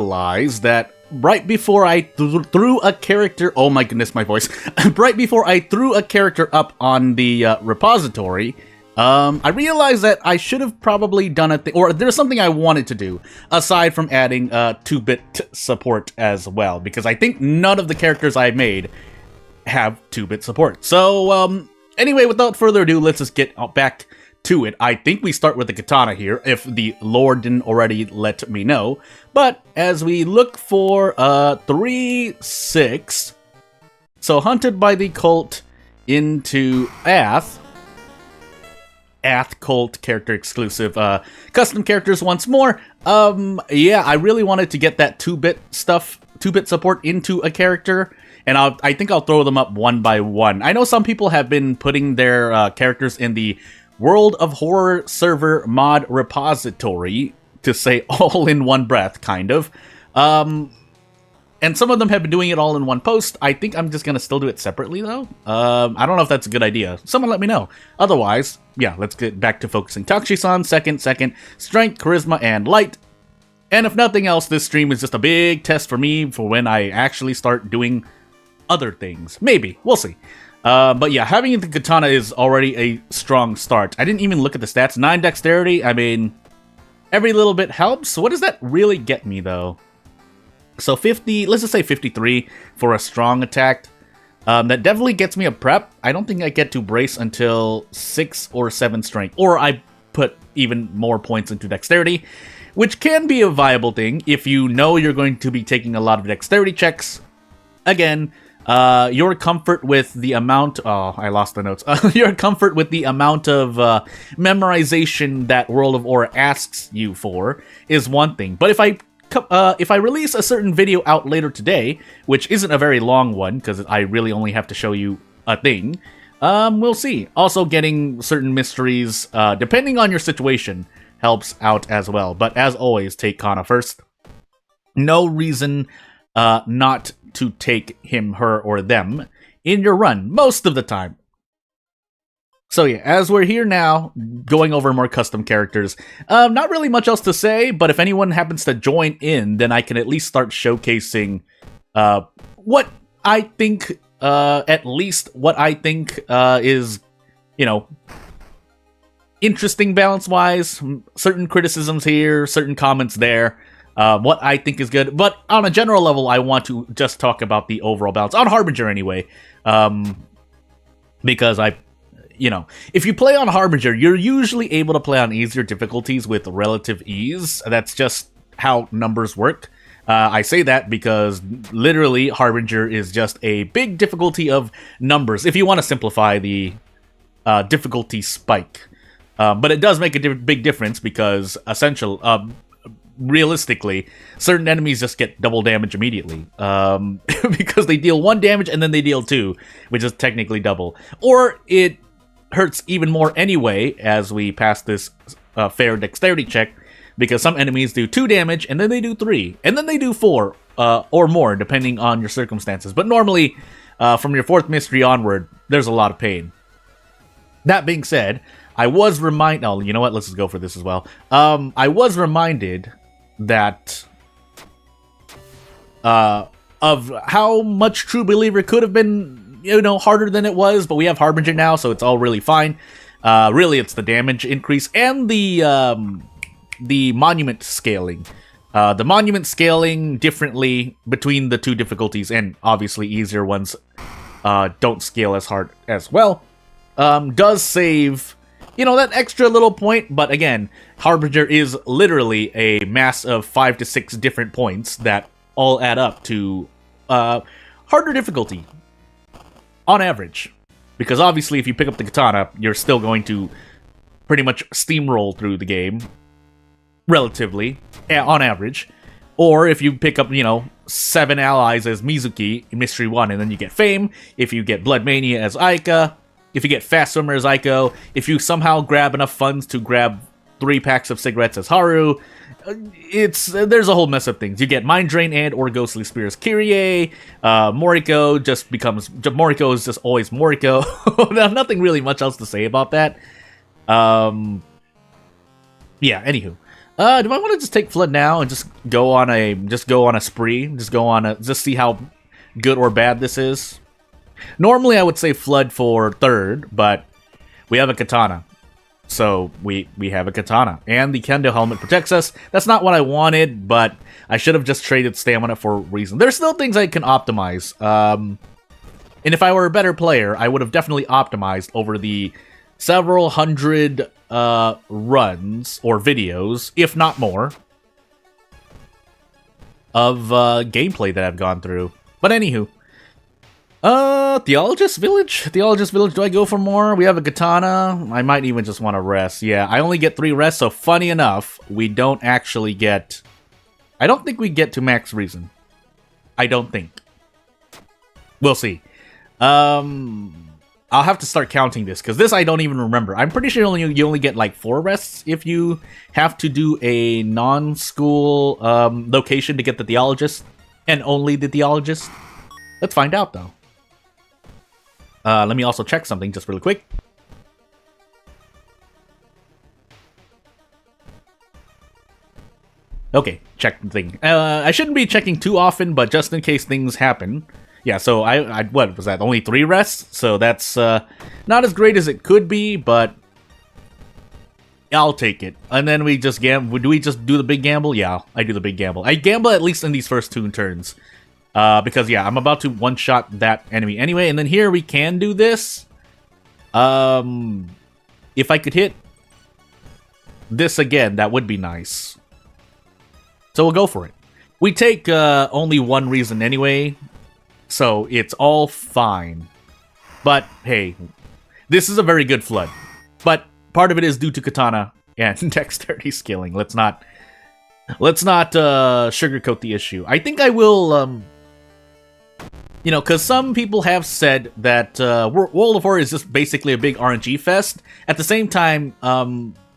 realized that right before I threw a character... Oh my goodness, my voice. Right before I threw a character up on the repository, I realized that I should have probably done a thing, or there's something I wanted to do, aside from adding 2-bit support as well, because I think none of the characters I made have 2-bit support. So, anyway, without further ado, let's just get back to it. I think we start with the katana here, if the lore didn't already let me know. But as we look for 3-6, so hunted by the cult into Ath cult character exclusive, custom characters once more. Yeah, I really wanted to get that 2-bit stuff, 2-bit support into a character, and I think I'll throw them up one by one. I know some people have been putting their characters in the World of Horror server mod repository, to say all in one breath, kind of. And some of them have been doing it all in one post. I think I'm just going to still do it separately, though. I don't know if that's a good idea. Someone let me know. Otherwise, yeah, let's get back to focusing. Takushi-san, second, strength, charisma, and light. And if nothing else, this stream is just a big test for me for when I actually start doing other things. Maybe. We'll see. But yeah, having the katana is already a strong start. I didn't even look at the stats. 9 dexterity, I mean, every little bit helps. What does that really get me, though? So 50, let's just say 53 for a strong attack. That definitely gets me a prep. I don't think I get to brace until 6 or 7 strength. Or I put even more points into dexterity, which can be a viable thing if you know you're going to be taking a lot of dexterity checks. Again, your comfort with the amount... Oh, I lost the notes. Your comfort with the amount of memorization that World of Aura asks you for is one thing. But if I release a certain video out later today, which isn't a very long one, because I really only have to show you a thing, we'll see. Also, getting certain mysteries, depending on your situation, helps out as well. But as always, take Kana first. No reason not to take him, her, or them in your run, most of the time. So yeah, as we're here now, going over more custom characters, not really much else to say, but if anyone happens to join in, then I can at least start showcasing what I think, at least what I think is, you know, interesting balance-wise, certain criticisms here, certain comments there, what I think is good. But on a general level, I want to just talk about the overall balance, on Harbinger anyway, because you know, if you play on Harbinger, you're usually able to play on easier difficulties with relative ease. That's just how numbers work. I say that because literally Harbinger is just a big difficulty of numbers, if you want to simplify the difficulty spike. But it does make a big difference because realistically, certain enemies just get double damage immediately. Because they deal 1 damage and then they deal 2, which is technically double. Or it hurts even more anyway as we pass this fair dexterity check, because some enemies do 2 damage and then they do 3 and then they do 4 or more depending on your circumstances. But normally from your 4th mystery onward, there's a lot of pain. That being said, I was reminded... Oh, you know what? Let's just go for this as well. I was reminded that of how much True Believer could have been, you know, harder than it was, but we have Harbinger now, so it's all really fine. Really, it's the damage increase and the monument scaling. The monument scaling differently between the 2 difficulties, and obviously easier ones don't scale as hard as well, does save, you know, that extra little point. But again, Harbinger is literally a mass of 5 to 6 different points that all add up to harder difficulty on average. Because obviously if you pick up the katana, you're still going to pretty much steamroll through the game, relatively, on average. Or if you pick up, you know, 7 allies as Mizuki in Mystery 1, and then you get Fame, if you get Blood Mania as Aika, if you get Fast Swimmer as Aiko, if you somehow grab enough funds to grab 3 packs of cigarettes as Haru, there's a whole mess of things. You get Mind Drain and or Ghostly Spear as Kyrie. Moriko just becomes... Moriko is just always Moriko. Nothing really much else to say about that. Yeah, anywho. Do I want to just take Flood now and just go on a spree? Just see how good or bad this is? Normally I would say Flood for third, but we have a katana. So we have a katana. And the Kendo helmet protects us. That's not what I wanted, but I should have just traded stamina for a reason. There's still things I can optimize. And if I were a better player, I would have definitely optimized over the several hundred runs or videos, if not more, of gameplay that I've gone through. But anywho, Theologist Village? Theologist Village, do I go for more? We have a katana. I might even just want to rest. Yeah, I only get 3 rests, so funny enough, we don't actually get... I don't think we get to max reason. I don't think. We'll see. I'll have to start counting this, because this I don't even remember. I'm pretty sure you only get like 4 rests if you have to do a non-school location to get the Theologist, and only the Theologist. Let's find out, though. Let me also check something just really quick. Okay, check the thing. I shouldn't be checking too often, but just in case things happen. Yeah, so I what was that? Only 3 rests? So that's not as great as it could be, but I'll take it. And then we just gamble. Do we just do the big gamble? Yeah, I do the big gamble. I gamble at least in these first 2 turns. Because, yeah, I'm about to one-shot that enemy anyway. And then here we can do this. If I could hit this again, that would be nice. So we'll go for it. We take only 1 reason anyway, so it's all fine. But, hey, this is a very good Flood. But part of it is due to katana and dexterity scaling. Let's not sugarcoat the issue. I think I will... You know, because some people have said that World of Horror is just basically a big RNG fest. At the same time,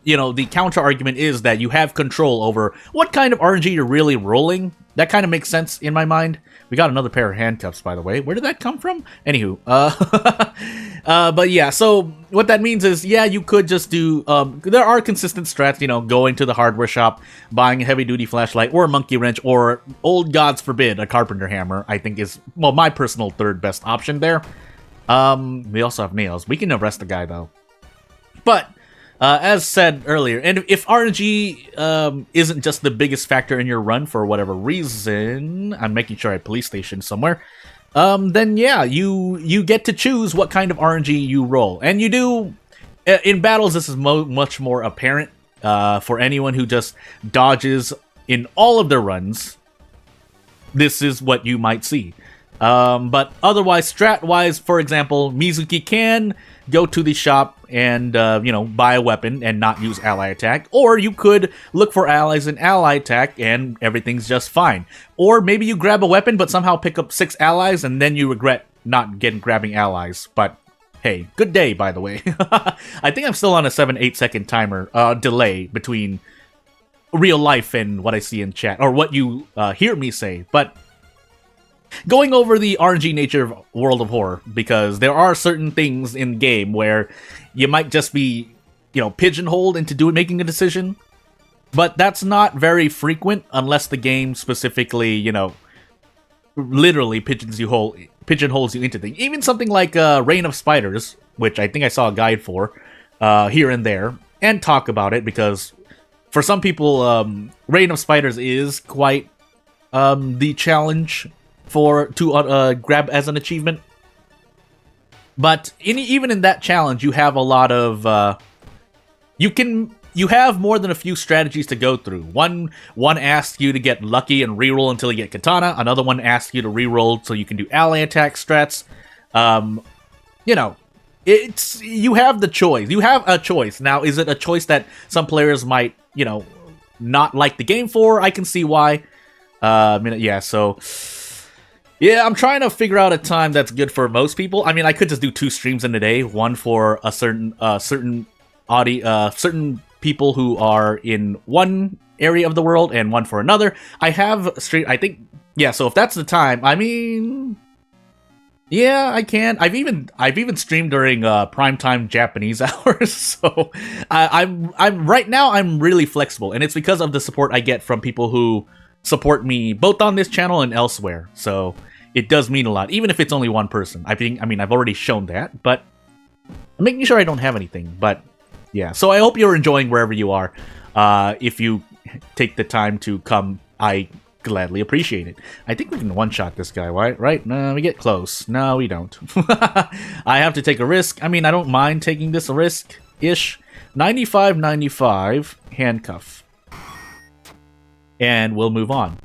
you know, the counter-argument is that you have control over what kind of RNG you're really rolling. That kind of makes sense in my mind. We got another pair of handcuffs, by the way. Where did that come from? Anywho, but yeah, so what that means is, yeah, you could just do, there are consistent strats, you know, going to the hardware shop, buying a heavy-duty flashlight, or a monkey wrench, or, old gods forbid, a carpenter hammer, I think is, well, my personal third best option there. We also have nails. We can arrest the guy, though. But... as said earlier, and if RNG isn't just the biggest factor in your run for whatever reason, I'm making sure I have police station somewhere, then yeah, you get to choose what kind of RNG you roll. And you do, in battles, this is much more apparent for anyone who just dodges in all of their runs. This is what you might see. But otherwise, strat-wise, for example, Mizuki can go to the shop and, you know, buy a weapon and not use ally attack. Or you could look for allies in ally attack and everything's just fine. Or maybe you grab a weapon but somehow pick up 6 allies and then you regret not grabbing allies. But hey, good day, by the way. I think I'm still on a 7-8 second timer delay between real life and what I see in chat, or what you hear me say. But going over the RNG nature of World of Horror, because there are certain things in game where you might just be, you know, pigeonholed into making a decision, but that's not very frequent unless the game specifically, you know, literally pigeonholes you into things. Even something like Reign of Spiders, which I think I saw a guide for here and there, and talk about it, because for some people, Reign of Spiders is quite the challenge to grab as an achievement. But even in that challenge, you have a lot of you have more than a few strategies to go through. One asks you to get lucky and reroll until you get katana. Another one asks you to reroll so you can do ally attack strats. You know, you have the choice. You have a choice. Now, is it a choice that some players might, you know, not like the game for? I can see why. Yeah, so... yeah, I'm trying to figure out a time that's good for most people. I mean, I could just do 2 streams in a day, one for a certain people who are in one area of the world and one for another. I think, yeah, so if that's the time, I mean, Yeah, I can. I've even streamed during primetime Japanese hours, so I'm right now I'm really flexible, and it's because of the support I get from people who support me both on this channel and elsewhere. So it does mean a lot, even if it's only one person. I mean, I've already shown that, but I'm making sure I don't have anything. But yeah, so I hope you're enjoying wherever you are. If you take the time to come, I gladly appreciate it. I think we can one-shot this guy, right? No, we get close. No, we don't. I have to take a risk. I mean, I don't mind taking this risk-ish. 95, handcuff. And we'll move on.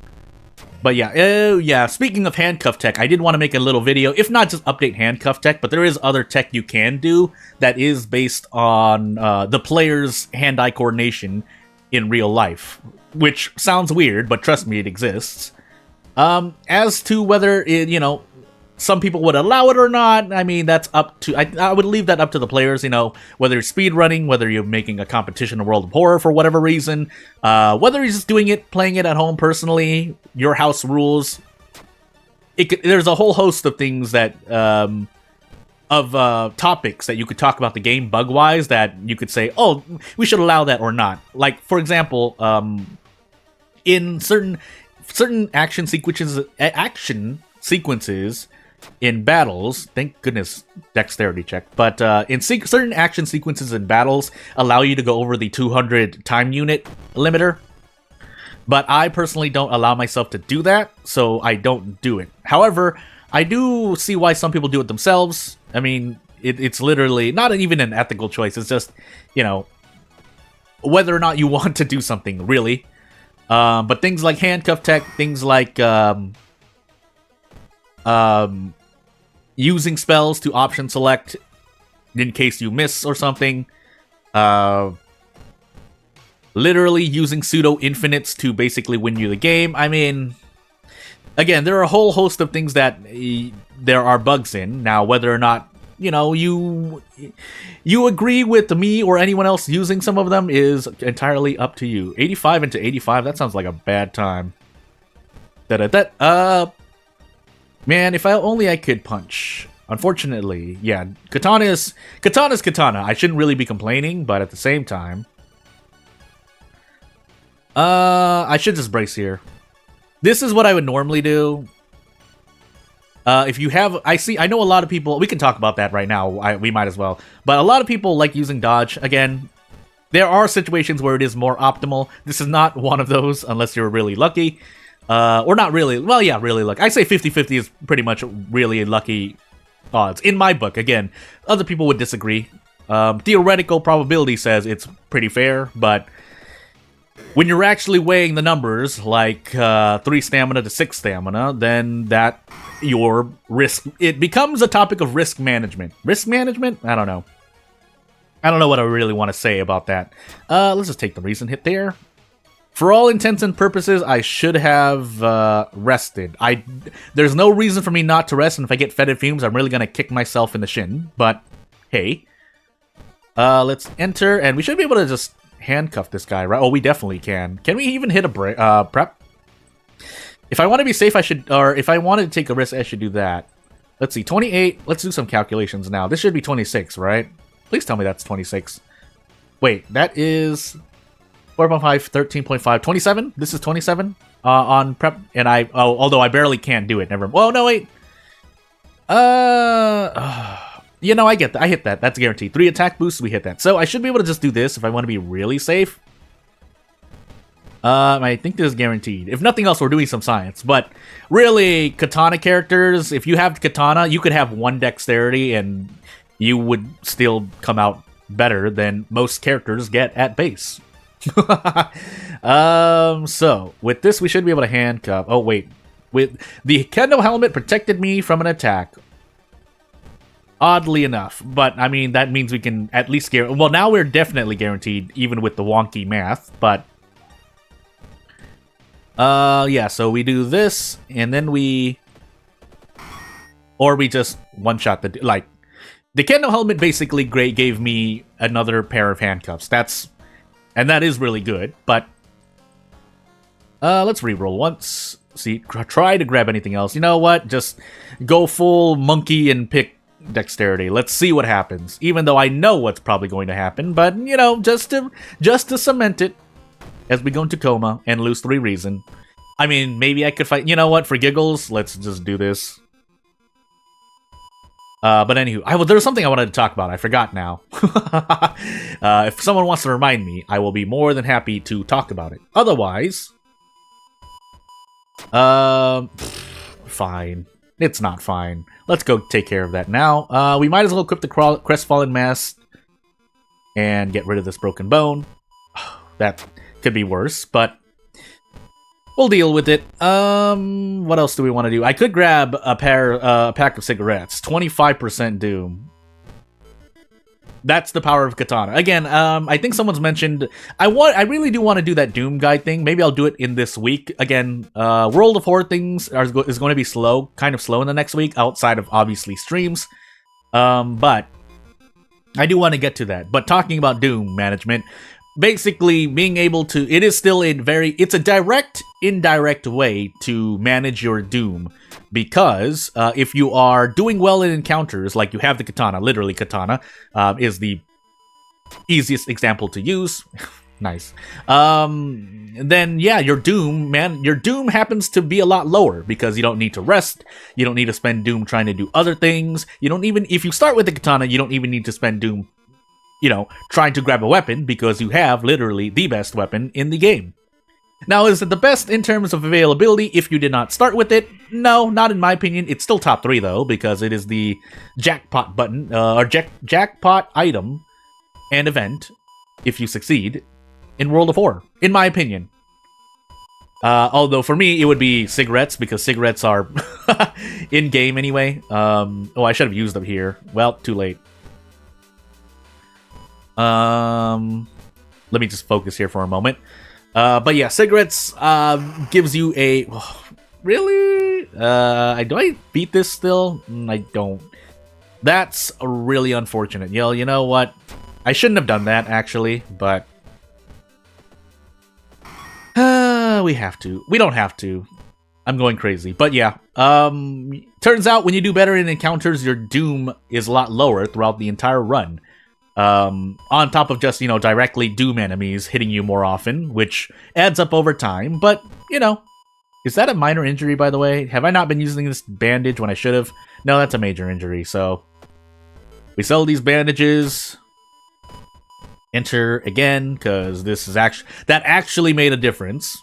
But yeah, oh yeah, speaking of handcuff tech, I did want to make a little video, if not just update handcuff tech, but there is other tech you can do that is based on the player's hand-eye coordination in real life. Which sounds weird, but trust me, it exists. As to whether it, some people would allow it or not, I mean, that's up to... I would leave that up to the players, whether you're speedrunning, whether you're making a competition in World of Horror for whatever reason, whether you're just doing it, playing it at home personally, your house rules. There's a whole host of things that... topics that you could talk about the game bug-wise that you could say, oh, we should allow that or not. Like, for example, in certain action sequences in battles, thank goodness dexterity check, but in certain action sequences in battles allow you to go over the 200 time unit limiter. But I personally don't allow myself to do that, so I don't do it. However, I do see why some people do it themselves. I mean, it's literally not even an ethical choice. It's just, whether or not you want to do something, really. But things like handcuff tech, things like using spells to option select in case you miss or something. Literally using pseudo-infinites to basically win you the game. I mean... Again, there are a whole host of things that there are bugs in. Now, whether or not, you agree with me or anyone else using some of them is entirely up to you. 85 into 85, that sounds like a bad time. Man, if I could punch. Unfortunately, yeah, katana's katana. I shouldn't really be complaining, but at the same time... I should just brace here. This is what I would normally do. If you have... I know a lot of people... We can talk about that right now. We might as well. But a lot of people like using dodge. Again, there are situations where it is more optimal. This is not one of those, unless you're really lucky. Or not really. Well, yeah, really lucky. I say 50-50 is pretty much really lucky odds. In my book, again. Other people would disagree. Theoretical probability says it's pretty fair, but... When you're actually weighing the numbers, like 3 stamina to 6 stamina, then your risk... It becomes a topic of risk management. Risk management? I don't know. I don't know what I really want to say about that. Let's just take the recent hit there. For all intents and purposes, I should have rested. There's no reason for me not to rest, and if I get fetid fumes, I'm really going to kick myself in the shin. But, hey. Let's enter, and we should be able to just... handcuff this guy, right? Oh, we definitely can. Can we even hit a prep? If I want to be safe, I should... Or if I wanted to take a risk, I should do that. Let's see, 28. Let's do some calculations now. This should be 26, right? Please tell me that's 26. Wait, that is... 4.5, 13.5, 27? This is 27 on prep. And although I barely can do it. Never... Whoa, no, wait. I get that. I hit that. That's guaranteed. 3 attack boosts, we hit that. So I should be able to just do this if I want to be really safe. I think this is guaranteed. If nothing else, we're doing some science. But really, katana characters, if you have katana, you could have 1 dexterity and you would still come out better than most characters get at base. So with this, we should be able to handcuff. Oh, wait. With the kendo helmet protected me from an attack. Oddly enough, but I mean, that means we can at least well, now we're definitely guaranteed, even with the wonky math, but... yeah, so we do this, and then we... Or we just one-shot the... Like, the kendo helmet basically gave me another pair of handcuffs. And that is really good, but... let's reroll once. try to grab anything else. You know what? Just go full monkey and pick dexterity. Let's see what happens. Even though I know what's probably going to happen, but you know, just to cement it as we go into coma and lose 3 reason. I mean, maybe I could fight. You know what? For giggles, let's just do this. But anywho, there was something I wanted to talk about. I forgot now. If someone wants to remind me, I will be more than happy to talk about it. Otherwise, fine. It's not fine. Let's go take care of that now. We might as well equip the Crestfallen Mask and get rid of this broken bone. That could be worse, but we'll deal with it. What else do we want to do? I could grab a pack of cigarettes. 25% Doom. That's the power of katana. Again, I think someone's mentioned. I really do want to do that Doom guide thing. Maybe I'll do it in this week. Again, World of Horror things is going to be slow, kind of slow in the next week, outside of obviously streams. But I do want to get to that. But talking about Doom management, basically being able to, it is still it's a direct, indirect way to manage your Doom, because if you are doing well in encounters, like you have the katana, literally katana, is the easiest example to use. Nice. Then yeah, your Doom happens to be a lot lower because you don't need to rest. You don't need to spend Doom trying to do other things. You don't even, if you start with the katana, you don't even need to spend Doom, you know, trying to grab a weapon, because you have literally the best weapon in the game. Now, is it the best in terms of availability if you did not start with it? No, not in my opinion. It's still top 3 though, because it is the jackpot button, or jackpot item and event, if you succeed, in World of Horror, in my opinion. Although for me, it would be cigarettes, because cigarettes are in-game anyway. Oh, I should have used them here. Well, too late. Let me just focus here for a moment. But yeah, cigarettes gives you a... really? Do I beat this still? I don't. That's really unfortunate. Yo, you know what? I shouldn't have done that, actually, but... we have to. We don't have to. I'm going crazy. But yeah, turns out when you do better in encounters, your Doom is a lot lower throughout the entire run. On top of just, you know, directly Doom enemies hitting you more often, which adds up over time. But, you know, is that a minor injury, by the way? Have I not been using this bandage when I should have? No, that's a major injury, so... we sell these bandages. Enter again, because this is that actually made a difference.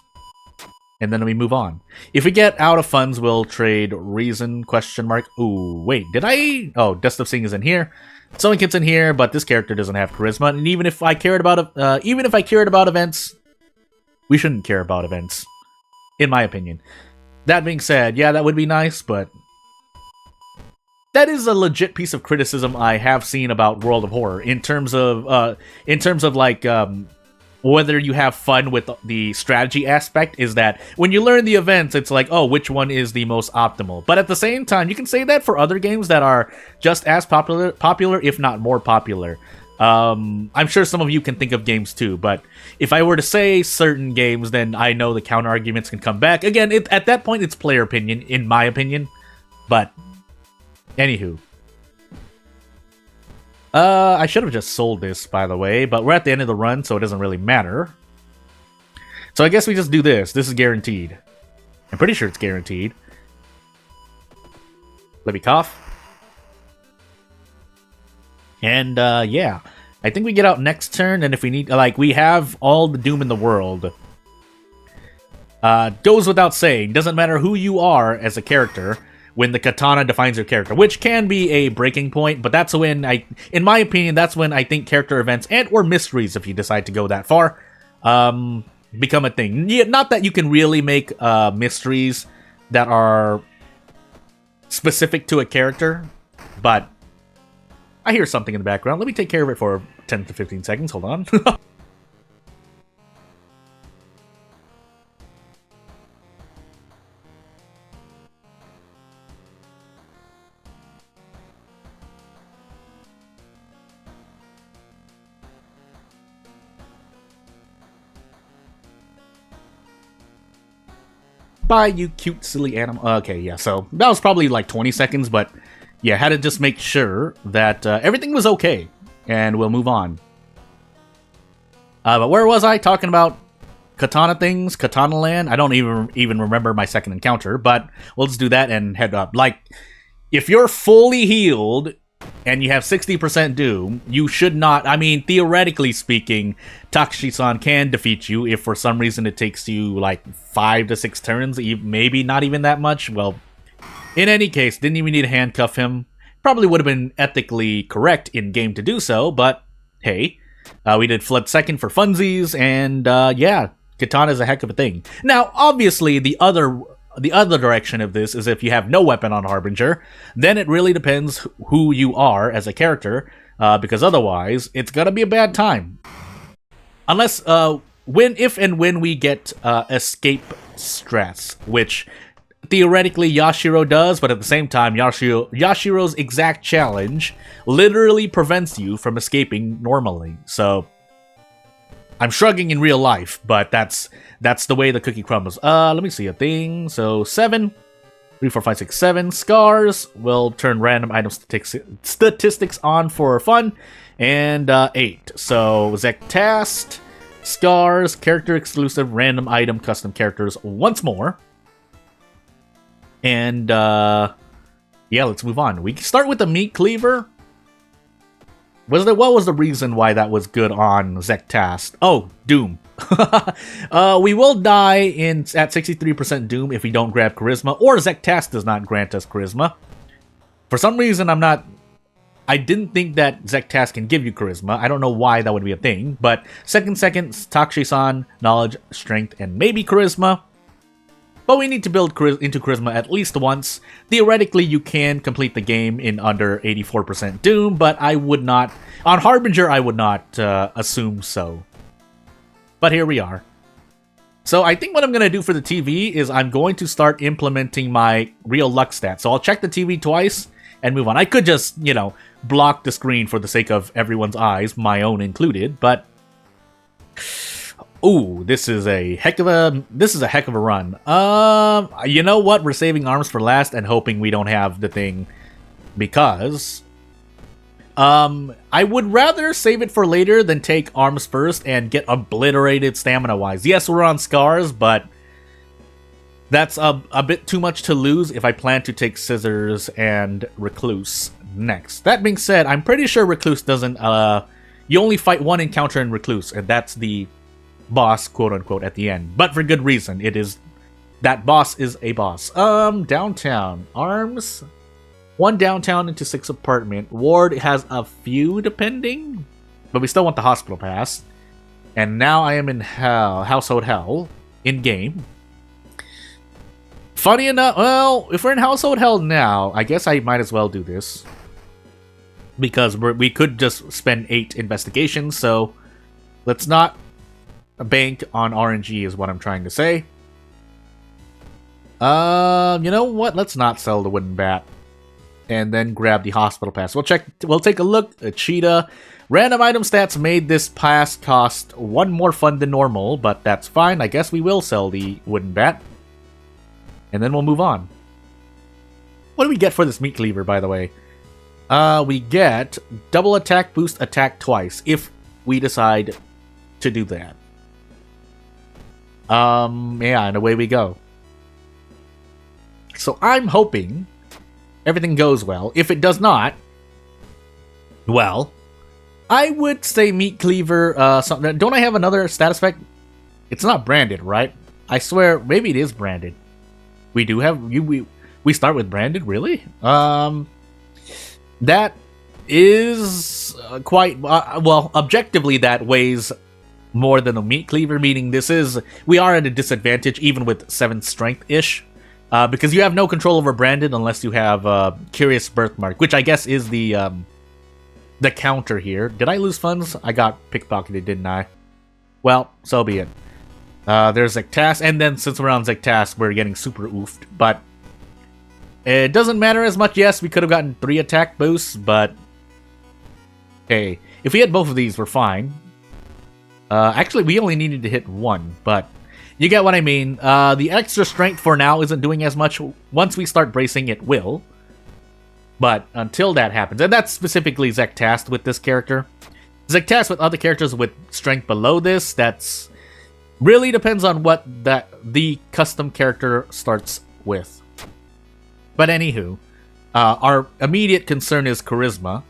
And then we move on. If we get out of funds, we'll trade reason, question mark. Ooh, wait, did I? Oh, Dust of Sing is in here. Sewing Kit's in here, but this character doesn't have charisma. And even if I cared about events, we shouldn't care about events, in my opinion. That being said, yeah, that would be nice, but that is a legit piece of criticism I have seen about World of Horror in terms of like whether you have fun with the strategy aspect. Is that when you learn the events, it's like, oh, which one is the most optimal? But at the same time, you can say that for other games that are just as popular, if not more popular. I'm sure some of you can think of games too, but if I were to say certain games, then I know the counter arguments can come back. Again, at that point, it's player opinion, in my opinion. But anywho, I should have just sold this, by the way, but we're at the end of the run, so it doesn't really matter. So I guess we just do this. This is guaranteed. I'm pretty sure it's guaranteed. Let me cough. And, yeah. I think we get out next turn, and if we need... like, we have all the Doom in the world. Goes without saying. Doesn't matter who you are as a character when the katana defines your character, which can be a breaking point, but that's when in my opinion, that's when I think character events and or mysteries, if you decide to go that far, become a thing. Yeah, not that you can really make mysteries that are specific to a character, but I hear something in the background. Let me take care of it for 10 to 15 seconds. Hold on. Bye, you cute, silly animal. Okay, yeah, so that was probably like 20 seconds, but yeah, had to just make sure that everything was okay, and we'll move on. But where was I? Talking about katana things, katana land? I don't even remember my second encounter, but we'll just do that and head up. Like, if you're fully healed and you have 60% doom, you should not, I mean, theoretically speaking, Takashi-san can defeat you if for some reason it takes you like 5 to 6 turns, maybe not even that much. Well, in any case, didn't even need to handcuff him. Probably would have been ethically correct in-game to do so, but hey, we did fled second for funsies, and yeah, katana is a heck of a thing. Now, obviously, the other direction of this is if you have no weapon on Harbinger, then it really depends who you are as a character, because otherwise, it's gonna be a bad time. Unless, if and when we get escape strats, which theoretically Yashiro does, but at the same time, Yashiro's exact challenge literally prevents you from escaping normally. So I'm shrugging in real life, but that's the way the cookie crumbles. Let me see a thing. So 7, 3, 4, 5, 6, 7 scars. We'll turn random item statistics on for fun, and 8. So Zektast, scars, character exclusive, random item, custom characters once more. And yeah, let's move on. We start with the meat cleaver. What was the reason why that was good on Zektast? Oh, Doom. We will die at 63% Doom if we don't grab Charisma, or Zektast does not grant us Charisma. For some reason, I didn't think that Zektast can give you Charisma. I don't know why that would be a thing, but second, Takashi-san, Knowledge, Strength, and maybe Charisma. But we need to build into Charisma at least once. Theoretically, you can complete the game in under 84% Doom, but I would not... On Harbinger, I would not assume so. But here we are. So I think what I'm going to do for the TV is I'm going to start implementing my real luck stat. So I'll check the TV twice and move on. I could just, you know, block the screen for the sake of everyone's eyes, my own included, but... Ooh, this is a heck of a run. You know what? We're saving arms for last and hoping we don't have the thing, because I would rather save it for later than take arms first and get obliterated stamina-wise. Yes, we're on scars, but that's a bit too much to lose if I plan to take scissors and recluse next. That being said, I'm pretty sure recluse doesn't. You only fight one encounter in recluse, and that's the boss, quote-unquote, at the end. But for good reason. That boss is a boss. Downtown. Arms. 1 downtown into 6 apartment. Ward has a few, depending. But we still want the hospital pass. And now I am in Household Hell. In-game. Funny enough, well, if we're in Household Hell now, I guess I might as well do this. Because we could just spend 8 investigations, so let's not bank on RNG is what I'm trying to say. You know what? Let's not sell the wooden bat. And then grab the hospital pass. We'll take a look at Cheetah. Random item stats made this pass cost 1 more fun than normal, but that's fine. I guess we will sell the wooden bat. And then we'll move on. What do we get for this meat cleaver, by the way? We get double attack, boost attack twice, if we decide to do that. Yeah, and away we go. So I'm hoping everything goes well. If it does not, well, I would say meat cleaver, something. Don't I have another status effect? It's not branded, right? I swear, maybe it is branded. We do have, we start with branded, really? That is quite, well, objectively that weighs more than a meat cleaver, meaning we are at a disadvantage even with 7 strength-ish, because you have no control over branded unless you have Curious Birthmark, which I guess is the counter here. Did I lose funds? I got pickpocketed, didn't I? Well, so be it. There's Zektast, and then since we're on Zektast, we're getting super oofed, but it doesn't matter as much. Yes, we could have gotten 3 attack boosts, but hey, if we had both of these, we're fine. Actually, we only needed to hit 1, but You get what I mean. The extra strength for now isn't doing as much. Once we start bracing, it will. But until that happens, and that's specifically Zektast with this character. Zektast with other characters with strength below this, that's really depends on what the custom character starts with. But anywho, our immediate concern is charisma,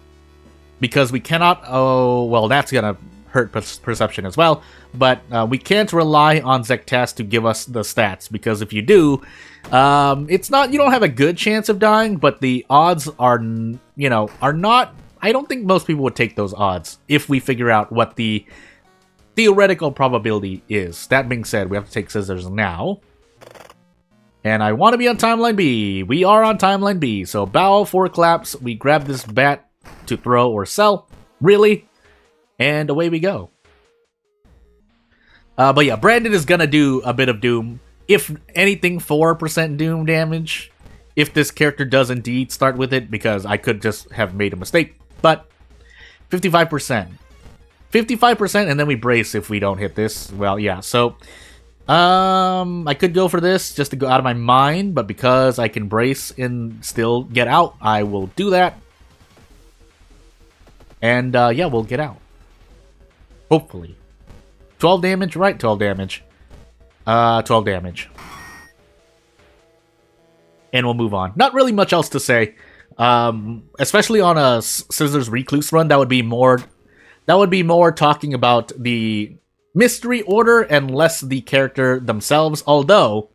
because we cannot. Oh well, that's gonna hurt perception as well. But we can't rely on Zektast to give us the stats, because if you do, it's not. You don't have a good chance of dying, but the odds are, are not. I don't think most people would take those odds if we figure out what the theoretical probability is. That being said, we have to take scissors now. And I want to be on timeline B. We are on timeline B. So bow, 4 claps. We grab this bat to throw or sell. Really? And away we go. But yeah, Brandon is going to do a bit of Doom. If anything, 4% Doom damage. If this character does indeed start with it, because I could just have made a mistake. But 55%. 55% and then we brace if we don't hit this. Well, yeah, so I could go for this just to go out of my mind, but because I can brace and still get out, I will do that. And yeah, we'll get out. Hopefully. 12 damage, right? 12 damage. 12 damage. And we'll move on. Not really much else to say. Especially on a Scissors Recluse run, that would be more talking about the mystery order and less the character themselves. Although,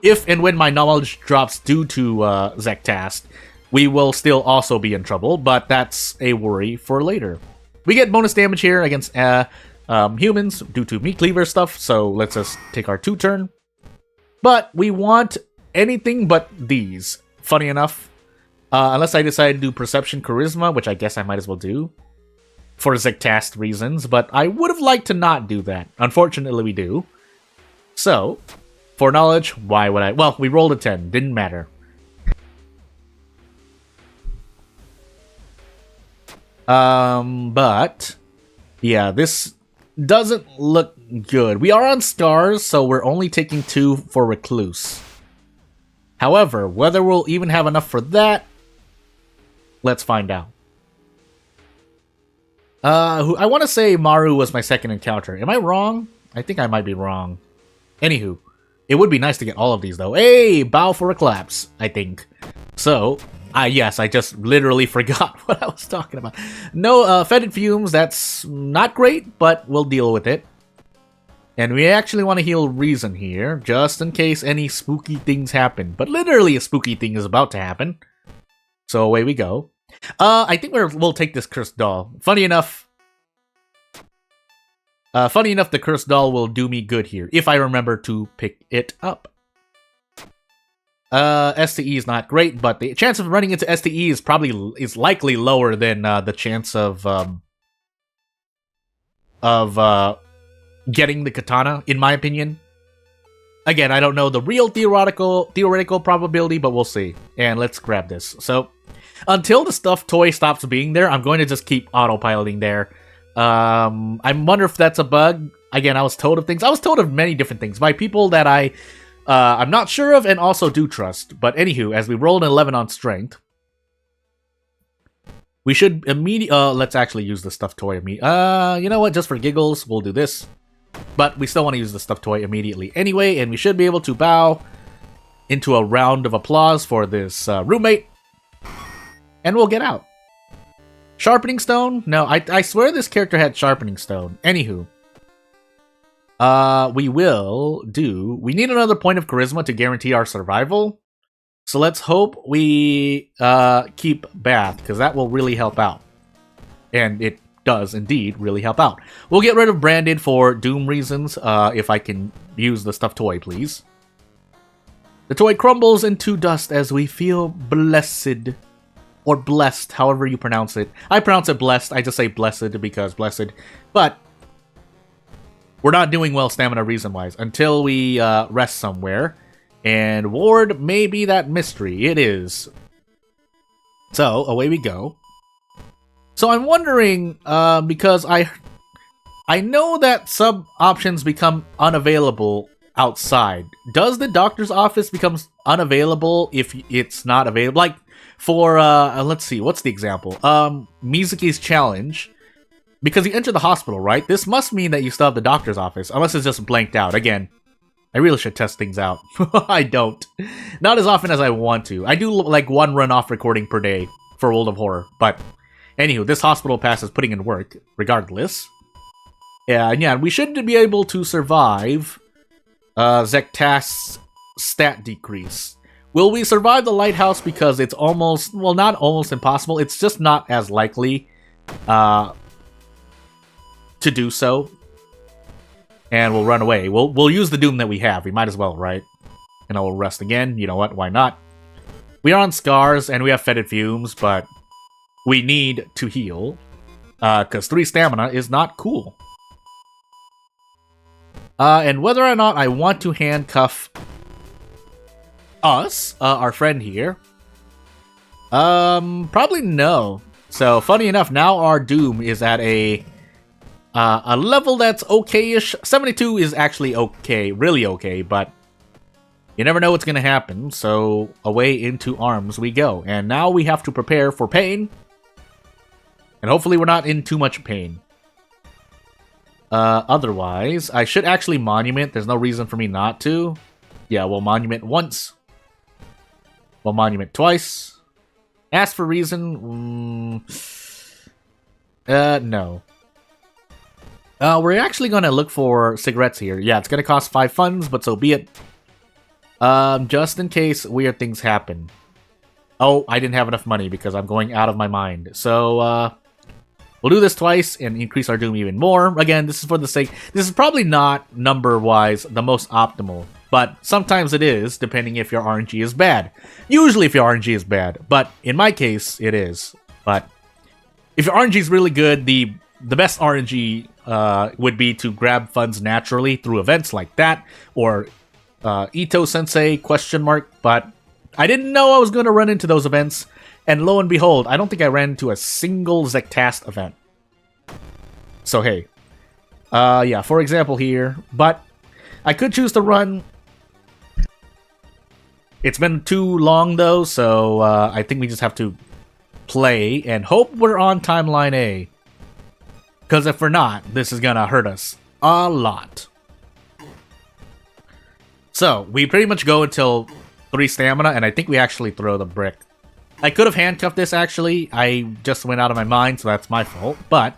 if and when my knowledge drops due to Zektast, we will still also be in trouble, but that's a worry for later. We get bonus damage here against humans due to meat cleaver stuff, so let's just take our 2 turn. But we want anything but these. Funny enough, unless I decide to do Perception Charisma, which I guess I might as well do for Zektast reasons, but I would have liked to not do that. Unfortunately, we do. So, for knowledge, why would I? Well, we rolled a 10. Didn't matter. But yeah, this doesn't look good. We are on stars, so we're only taking 2 for Recluse. However, whether we'll even have enough for that, let's find out. I want to say Maru was my second encounter. Am I wrong? I think I might be wrong. Anywho, it would be nice to get all of these, though. Hey, bow for a claps, I think. So, yes, I just literally forgot what I was talking about. No, fetid fumes, that's not great, but we'll deal with it. And we actually want to heal Reason here, just in case any spooky things happen. But literally a spooky thing is about to happen. So away we go. I think we'll take this Cursed Doll. Funny enough, the Cursed Doll will do me good here, if I remember to pick it up. STE is not great, but the chance of running into STE is likely lower than the chance of getting the katana, in my opinion. Again, I don't know the real theoretical probability, but we'll see. And let's grab this. So, until the stuffed toy stops being there, I'm going to just keep autopiloting there. I wonder if that's a bug. Again, I was told of things. I was told of many different things by people that I'm not sure of and also do trust. But anywho, as we roll an 11 on strength, we should immediately... let's actually use the stuffed toy immediately. You know what? Just for giggles, we'll do this. But we still want to use the stuffed toy immediately anyway, and we should be able to bow into a round of applause for this roommate. And we'll get out. Sharpening Stone? No, I swear this character had Sharpening Stone. Anywho. We need another point of Charisma to guarantee our survival. So let's hope we keep Bath, because that will really help out. And it does indeed really help out. We'll get rid of Brandon for Doom reasons, if I can use the stuffed toy, please. The toy crumbles into dust as we feel blessed. Or blessed, however you pronounce it. I pronounce it blessed, I just say blessed because blessed. But we're not doing well stamina reason-wise until we rest somewhere. And Ward may be that mystery. It is. So, away we go. So I'm wondering, because I know that sub options become unavailable outside, does the doctor's office become unavailable if it's not available? Like, for, let's see, what's the example? Mizuki's challenge. Because you enter the hospital, right? This must mean that you still have the doctor's office, unless it's just blanked out. Again, I really should test things out. I don't. Not as often as I want to. I do like one run-off recording per day for World of Horror. But, anywho, this hospital pass is putting in work, regardless. Yeah, we should be able to survive Zektast's stat decrease. Will we survive the lighthouse because it's almost, well, not almost impossible, it's just not as likely to do so, and we'll run away. We'll use the doom that we have. We might as well, right? And I will rest again. You know what? Why not? We are on scars, and we have fetid fumes, but we need to heal, because 3 stamina is not cool. And whether or not I want to handcuff us, our friend here, probably no. So, funny enough, now our doom is at a level that's okay-ish. 72 is actually okay, really okay, but you never know what's gonna happen, so away into arms we go. And now we have to prepare for pain, and hopefully we're not in too much pain. Otherwise, I should actually monument. There's no reason for me not to. Yeah, we'll monument once. We'll monument twice. Ask for reason. No. We're actually gonna look for cigarettes here. Yeah, it's gonna cost 5 funds, but so be it. Just in case weird things happen. Oh, I didn't have enough money because I'm going out of my mind. So, we'll do this twice and increase our doom even more. Again, this is for the sake... This is probably not, number-wise, the most optimal. But sometimes it is, depending if your RNG is bad. Usually if your RNG is bad. But in my case, it is. But if your RNG is really good, the best RNG would be to grab funds naturally through events like that. Or Ito-sensei, question mark. But I didn't know I was going to run into those events. And lo and behold, I don't think I ran into a single Zektast event. So hey. Yeah, for example here. But I could choose to run... It's been too long though, so I think we just have to play and hope we're on timeline A. Because if we're not, this is gonna hurt us a lot. So, we pretty much go until 3 stamina, and I think we actually throw the brick. I could have handcuffed this, actually. I just went out of my mind, so that's my fault. But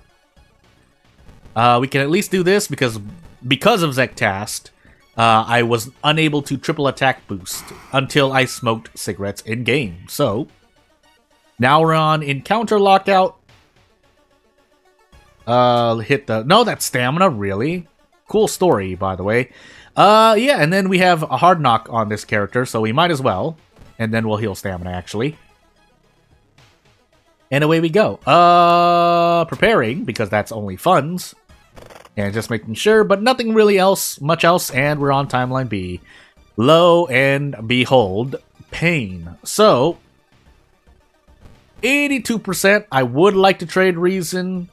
we can at least do this because of Zektast. I was unable to triple attack boost until I smoked cigarettes in-game. So, now we're on encounter lockout. Hit the... No, that's stamina, really? Cool story, by the way. Yeah, and then we have a hard knock on this character, so we might as well. And then we'll heal stamina, actually. And away we go. Preparing, because that's only funds. And just making sure, but nothing really much else, and we're on timeline B. Lo and behold, pain. So, 82%, I would like to trade reason.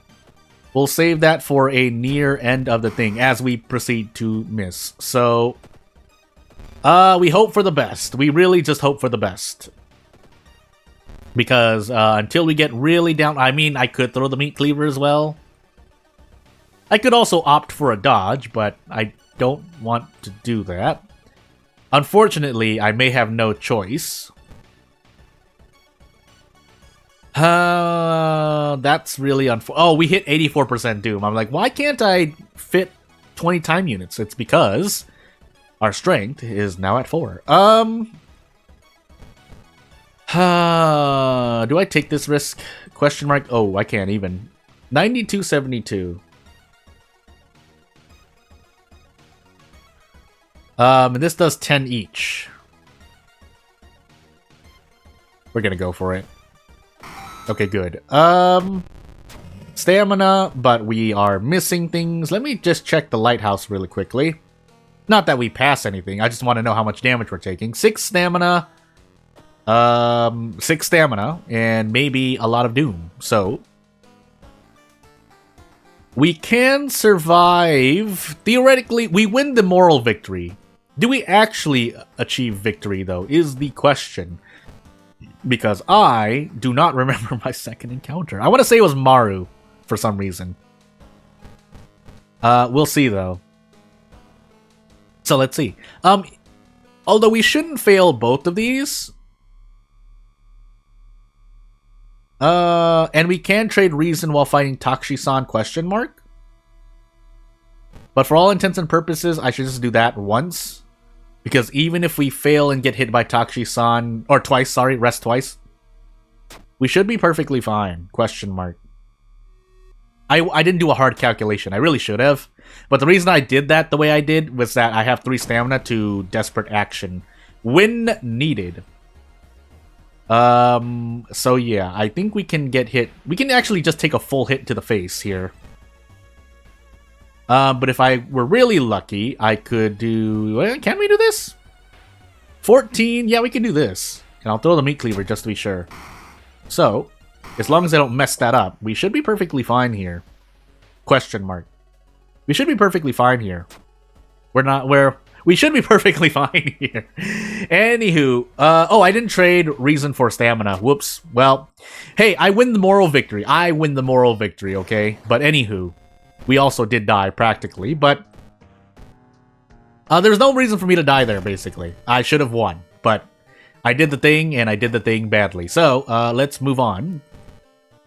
We'll save that for a near end of the thing as we proceed to miss. So, we hope for the best. We really just hope for the best. Because until we get really down, I mean, I could throw the meat cleaver as well. I could also opt for a dodge, but I don't want to do that. Unfortunately, I may have no choice. That's really Oh, we hit 84% Doom. I'm like, why can't I fit 20 time units? It's because our strength is now at 4. Do I take this risk? Question mark. Oh, I can't even. 92.72. And this does 10 each. We're gonna go for it. Okay, good. Stamina, but we are missing things. Let me just check the lighthouse really quickly. Not that we pass anything, I just want to know how much damage we're taking. 6 stamina. 6 stamina, and maybe a lot of doom. So, we can survive. Theoretically, we win the moral victory. Do we actually achieve victory, though, is the question. Because I do not remember my second encounter. I want to say it was Maru, for some reason. We'll see, though. So let's see. Although we shouldn't fail both of these. And we can trade reason while fighting Takshi-san, question mark? But for all intents and purposes, I should just do that once. Because even if we fail and get hit by Takshi-san, or twice, sorry, rest twice, we should be perfectly fine, question mark. I didn't do a hard calculation, I really should have. But the reason I did that the way I did was that I have 3 stamina to desperate action when needed. So yeah, I think we can get hit. We can actually just take a full hit to the face here. But if I were really lucky, I could do... Can we do this? 14? Yeah, we can do this. And I'll throw the meat cleaver just to be sure. So, as long as I don't mess that up, we should be perfectly fine here. Question mark. We should be perfectly fine here. We should be perfectly fine here. Anywho, oh, I didn't trade reason for stamina. Whoops. Well, hey, I win the moral victory. Okay? But anywho, we also did die, practically, but there's no reason for me to die there, basically. I should have won, but I did the thing, and I did the thing badly. So, let's move on.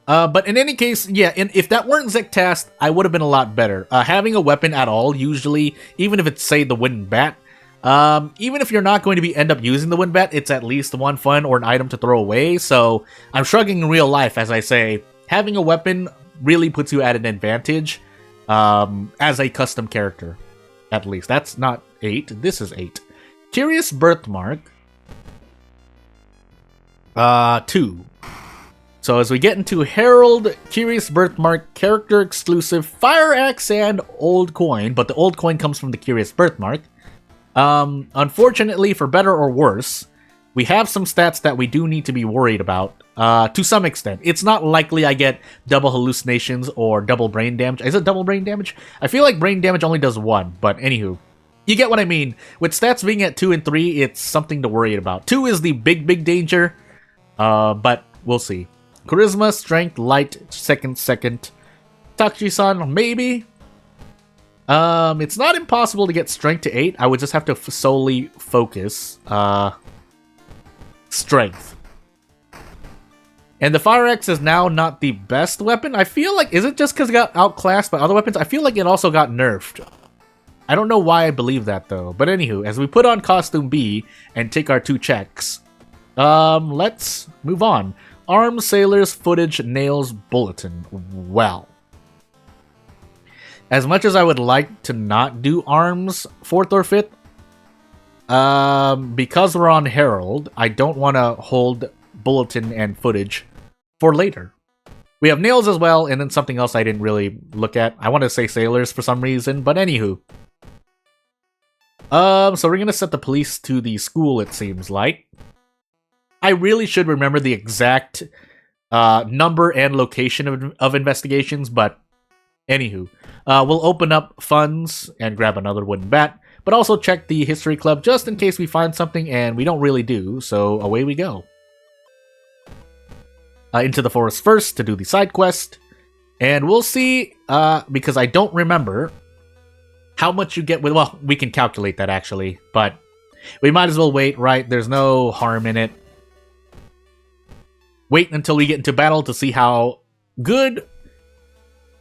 But in any case, yeah, if that weren't Zektast, I would have been a lot better. Having a weapon at all, usually, even if it's, say, the wooden bat, even if you're not going to end up using the wooden bat, it's at least one fun or an item to throw away, so I'm shrugging in real life, as I say. Having a weapon really puts you at an advantage, as a custom character, at least. That's not 8, this is 8. Curious Birthmark, 2. So as we get into Herald, Curious Birthmark, character exclusive, Fire Axe, and Old Coin, but the Old Coin comes from the Curious Birthmark. Unfortunately, for better or worse, we have some stats that we do need to be worried about, to some extent. It's not likely I get double hallucinations or double brain damage. Is it double brain damage? I feel like brain damage only does 1, but anywho. You get what I mean. With stats being at 2 and 3, it's something to worry about. 2 is the big danger, but we'll see. Charisma, Strength, Light, second. Takshi-san, maybe? It's not impossible to get Strength to 8. I would just have to solely focus. Strength. And the Fire Axe is now not the best weapon. I feel like, is it just because it got outclassed by other weapons? I feel like it also got nerfed. I don't know why I believe that, though. But anywho, as we put on Costume B and take our 2 checks, let's move on. Arms, Sailors, Footage, Nails, Bulletin. Well. As much as I would like to not do Arms 4th or 5th, because we're on Herald, I don't want to hold Bulletin and Footage for later. We have Nails as well, and then something else I didn't really look at. I want to say Sailors for some reason, but anywho. So we're going to set the police to the school, it seems like. I really should remember the exact number and location of investigations, but anywho. We'll open up funds and grab another wooden bat, but also check the history club just in case we find something, and we don't really do, so away we go. Into the forest first to do the side quest, and we'll see, because I don't remember how much you get with, well, we can calculate that actually, but we might as well wait, right? There's no harm in it. Wait until we get into battle to see how good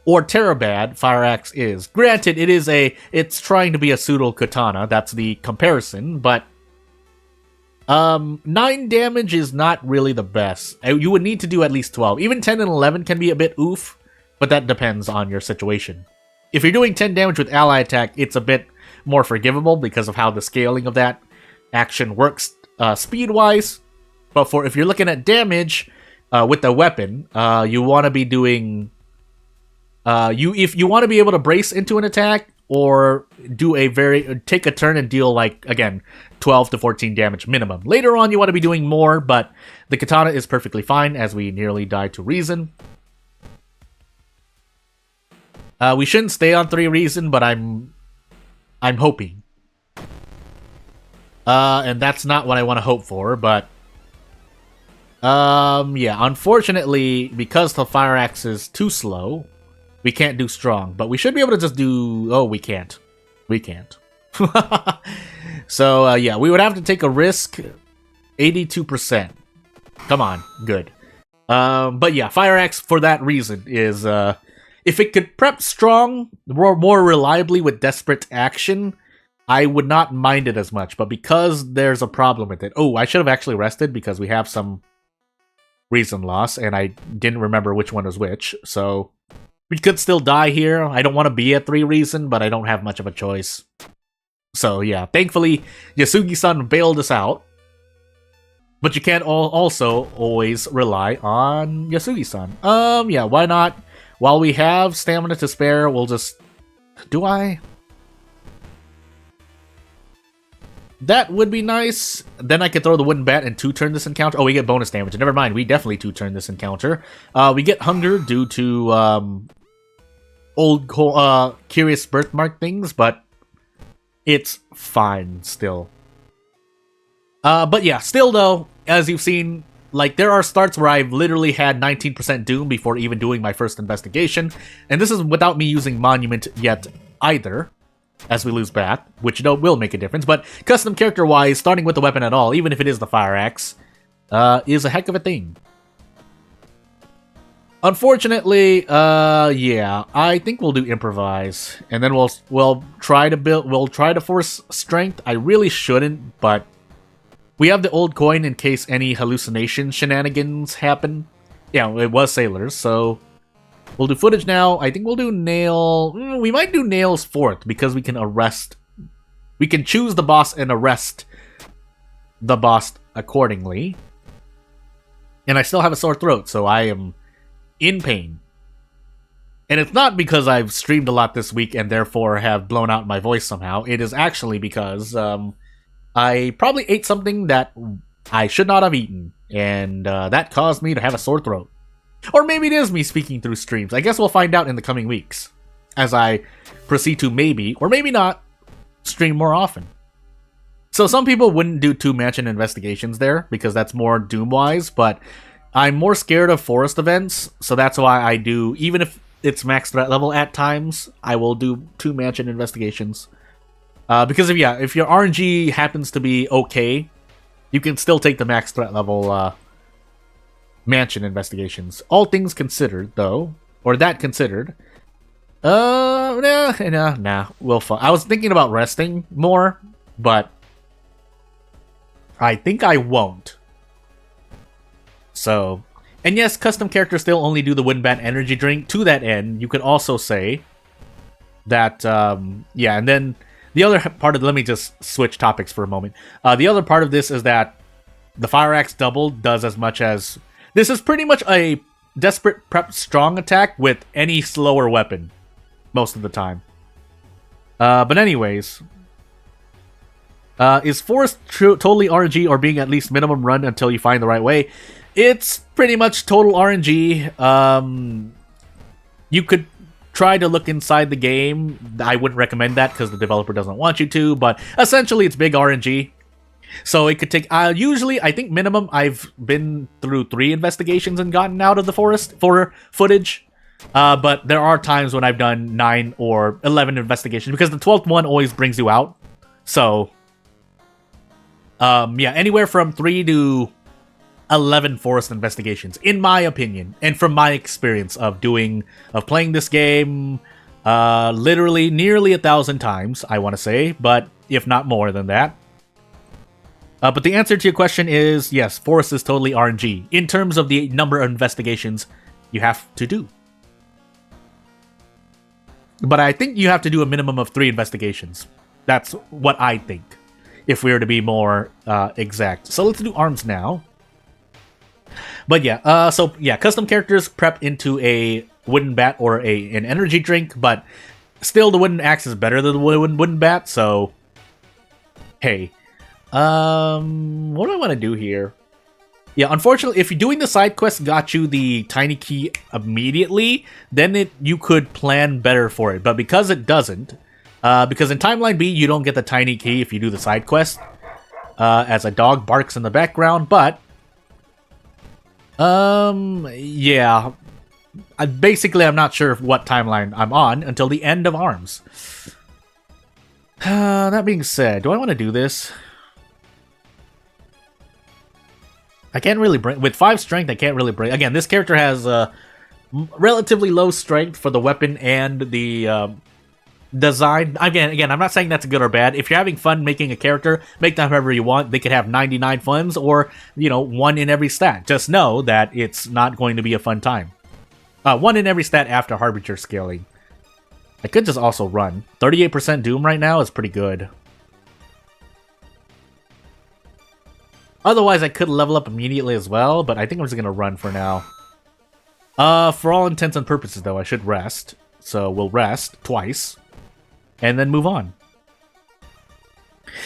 or terabad Fire Axe is. Granted, it's trying to be a pseudo katana, that's the comparison, but 9 damage is not really the best. You would need to do at least 12. Even 10 and 11 can be a bit oof, but that depends on your situation. If you're doing 10 damage with ally attack, it's a bit more forgivable because of how the scaling of that action works speed-wise. But if you're looking at damage with the weapon, you want to be doing... if you want to be able to brace into an attack, or take a turn and deal, like, again, 12 to 14 damage minimum. Later on, you want to be doing more, but the katana is perfectly fine, as we nearly died to reason. We shouldn't stay on 3 reason, but I'm hoping. And that's not what I want to hope for, but... yeah, unfortunately, because the fire axe is too slow, we can't do strong, but we should be able to just do... Oh, we can't. We can't. So, yeah, we would have to take a risk. 82%. Come on, good. But yeah, fire axe for that reason is, if it could prep strong, more reliably with desperate action, I would not mind it as much, but because there's a problem with it... Oh, I should have actually rested because we have some reason loss, and I didn't remember which one was which, so we could still die here. I don't want to be at 3 reason, but I don't have much of a choice. So yeah, thankfully, Yasugi-san bailed us out. But you can't also always rely on Yasugi-san. Yeah, why not? While we have stamina to spare, we'll just... Do I? That would be nice. Then I could throw the wooden bat and 2-turn this encounter. Oh, we get bonus damage. Never mind, we definitely 2-turn this encounter. We get hunger due to old curious birthmark things, but it's fine still. But yeah, still though, as you've seen, like, there are starts where I've literally had 19% Doom before even doing my first investigation, and this is without me using Monument yet either, as we lose Bat, which will make a difference, but custom character-wise, starting with the weapon at all, even if it is the Fire Axe, is a heck of a thing. Unfortunately, yeah, I think we'll do Improvise, and then we'll try to force Strength. I really shouldn't, but we have the old coin in case any hallucination shenanigans happen. Yeah, it was Sailors, so we'll do Footage now. I think we'll do Nail... We might do Nails 4th, because we can arrest... We can choose the boss and arrest the boss accordingly. And I still have a sore throat, so I am in pain. And it's not because I've streamed a lot this week and therefore have blown out my voice somehow. It is actually because... I probably ate something that I should not have eaten, and that caused me to have a sore throat. Or maybe it is me speaking through streams. I guess we'll find out in the coming weeks, as I proceed to maybe, or maybe not, stream more often. So some people wouldn't do 2 mansion investigations there, because that's more Doom-wise, but I'm more scared of forest events, so that's why I do, even if it's max threat level at times, I will do 2 mansion investigations. Because if your RNG happens to be okay, you can still take the max threat level mansion investigations. All things considered, though, or that considered, nah, we'll fun. I was thinking about resting more, but I think I won't. So, and yes, custom characters still only do the Wind Bat energy drink. To that end, you could also say that, yeah, and then the other part of... Let me just switch topics for a moment. The other part of this is that the Fire Axe Double does as much as... This is pretty much a Desperate Prep Strong attack with any slower weapon. Most of the time. But anyways... is Forest totally RNG or being at least minimum run until you find the right way? It's pretty much total RNG. You could try to look inside the game. I wouldn't recommend that because the developer doesn't want you to, but essentially it's big RNG. So it could take... usually, I think minimum, I've been through 3 investigations and gotten out of the forest for footage. But there are times when I've done 9 or 11 investigations, because the 12th one always brings you out. So, yeah, anywhere from 3 to 11 forest investigations, in my opinion, and from my experience of playing this game, literally nearly 1,000 times, I want to say, but if not more than that. But the answer to your question is, yes, forest is totally RNG, in terms of the number of investigations you have to do. But I think you have to do a minimum of 3 investigations. That's what I think, if we were to be more exact. So let's do arms now. But yeah, so yeah, custom characters prep into a wooden bat or an energy drink, but still the wooden axe is better than the wooden bat, so hey. What do I want to do here? Yeah, unfortunately, if you're doing the side quest got you the tiny key immediately, then you could plan better for it. But because it doesn't, because in Timeline B, you don't get the tiny key if you do the side quest, as a dog barks in the background, but yeah. Basically, I'm not sure what timeline I'm on until the end of ARMS. That being said, do I want to do this? I can't really bring... With 5 strength, I can't really bring... Again, this character has relatively low strength for the weapon and the design. Again, I'm not saying that's good or bad. If you're having fun making a character, make them however you want. They could have 99 funds or, 1 in every stat. Just know that it's not going to be a fun time. 1 in every stat after Harbinger scaling. I could just also run. 38% Doom right now is pretty good. Otherwise, I could level up immediately as well, but I think I'm just going to run for now. For all intents and purposes, though, I should rest. So we'll rest twice, and then move on.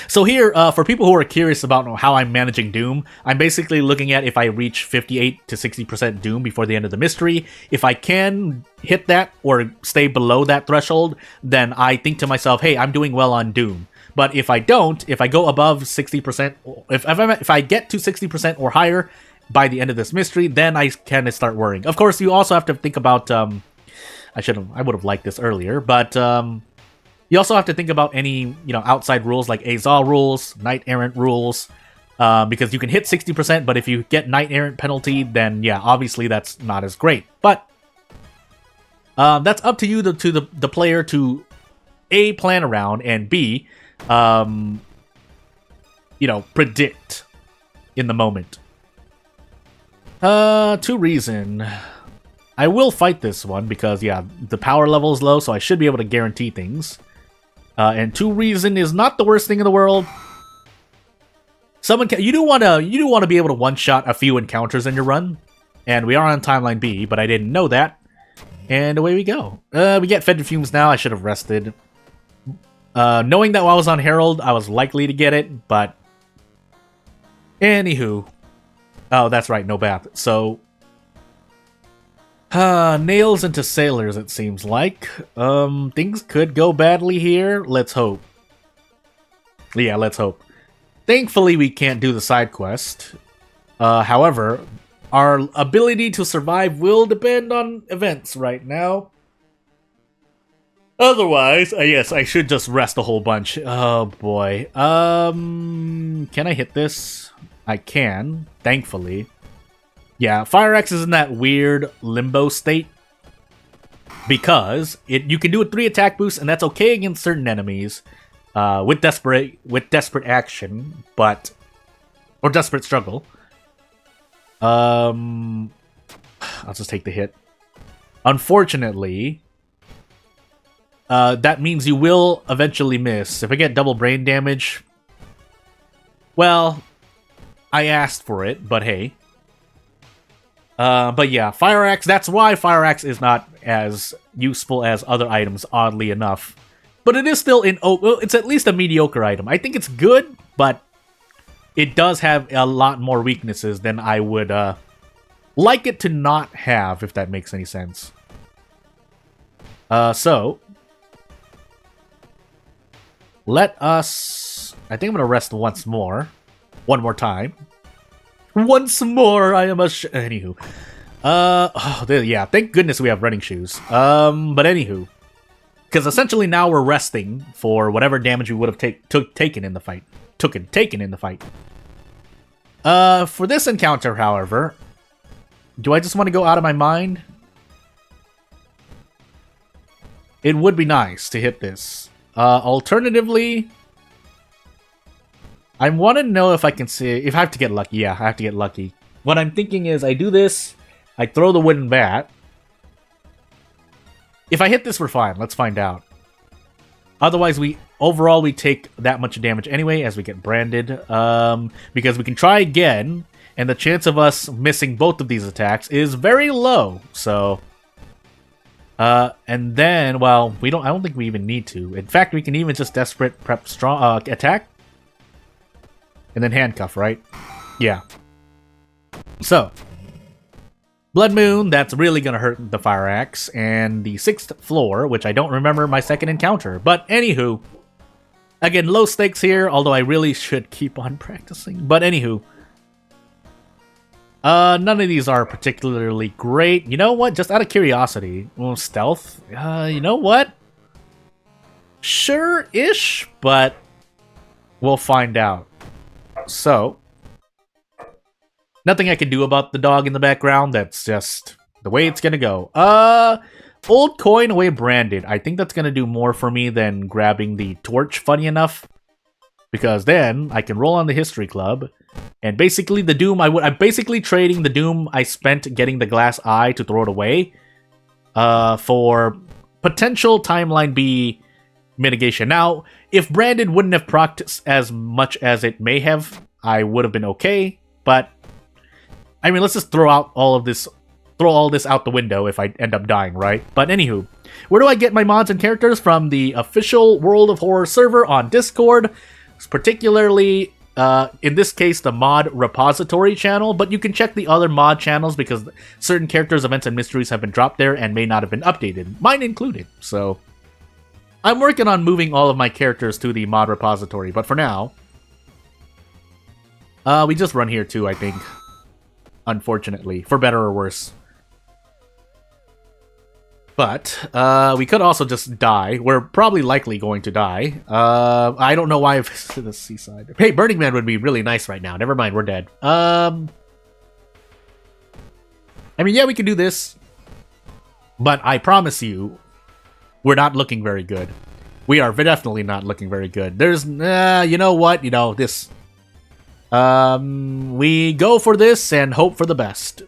So here, for people who are curious about how I'm managing Doom, I'm basically looking at if I reach 58 to 60% Doom before the end of the mystery. If I can hit that or stay below that threshold, then I think to myself, hey, I'm doing well on Doom. But if I don't, if I go above 60%, if I get to 60% or higher by the end of this mystery, then I kind of start worrying. Of course, you also have to think about, I would have liked this earlier, but you also have to think about any, outside rules like Azal rules, Knight Errant rules, because you can hit 60%, but if you get Knight Errant penalty, then yeah, obviously that's not as great. But that's up to you, to the player, to A, plan around, and B, predict in the moment. To reason, I will fight this one because, yeah, the power level is low, so I should be able to guarantee things. And 2 reason is not the worst thing in the world. You do want to be able to one-shot a few encounters in your run, and we are on timeline B, but I didn't know that. And away we go. We get fed to fumes now. I should have rested. Knowing that while I was on Herald, I was likely to get it, but anywho. Oh, that's right, no bath. So nails into sailors, it seems like. Things could go badly here. Let's hope. Yeah, let's hope. Thankfully, we can't do the side quest. However, our ability to survive will depend on events right now. Otherwise, yes, I should just rest a whole bunch. Oh, boy. Can I hit this? I can, thankfully. Yeah, Fire Axe is in that weird limbo state because you can do a 3 attack boost, and that's okay against certain enemies with desperate action, or desperate struggle. I'll just take the hit. Unfortunately, that means you will eventually miss. If I get double brain damage, well, I asked for it, but hey. But yeah, Fire Axe, that's why Fire Axe is not as useful as other items, oddly enough. But it is still it's at least a mediocre item. I think it's good, but it does have a lot more weaknesses than I would like it to not have, if that makes any sense. So let us... I think I'm going to rest once more. One more time. Once more, I am anywho. Yeah, thank goodness we have running shoes. But anywho. Because essentially now we're resting for whatever damage we would have taken in the fight. Taken in the fight. For this encounter, however, do I just want to go out of my mind? It would be nice to hit this. Alternatively, I want to know if I can see... If I have to get lucky. Yeah, I have to get lucky. What I'm thinking is I do this, I throw the wooden bat. If I hit this, we're fine. Let's find out. Otherwise, overall we take that much damage anyway as we get branded. Because we can try again, and the chance of us missing both of these attacks is very low. So... and then, well, I don't think we even need to. In fact, we can even just desperate prep strong attack. And then handcuff, right? Yeah. So, Blood Moon, that's really gonna hurt the Fire Axe. And the 6th floor, which I don't remember my second encounter. But anywho, Again, low stakes here, although I really should keep on practicing. But anywho. None of these are particularly great. You know what? Just out of curiosity. Well, stealth? You know what? Sure-ish, but we'll find out. So, nothing I can do about the dog in the background. That's just the way it's gonna go. Old coin away branded. I think that's gonna do more for me than grabbing the torch, funny enough. Because then I can roll on the history club. And basically the doom I'm basically trading the doom I spent getting the glass eye to throw it away. For potential timeline B mitigation. Now, if branded wouldn't have procced as much as it may have, I would have been okay. But I mean, let's just throw all this out the window if I end up dying, right? But anywho, where do I get my mods and characters? From the official World of Horror server on Discord, particularly in this case the mod repository channel, but you can check the other mod channels because certain characters, events, and mysteries have been dropped there and may not have been updated, mine included. So I'm working on moving all of my characters to the mod repository, but for now, we just run here too, I think. Unfortunately, for better or worse. But, we could also just die. We're probably likely going to die. I don't know why I visited the seaside. Hey, Burning Man would be really nice right now. Never mind, we're dead. I mean, yeah, we can do this. But I promise you, we're not looking very good. We are definitely not looking very good. There's, you know what? You know, this. We go for this and hope for the best.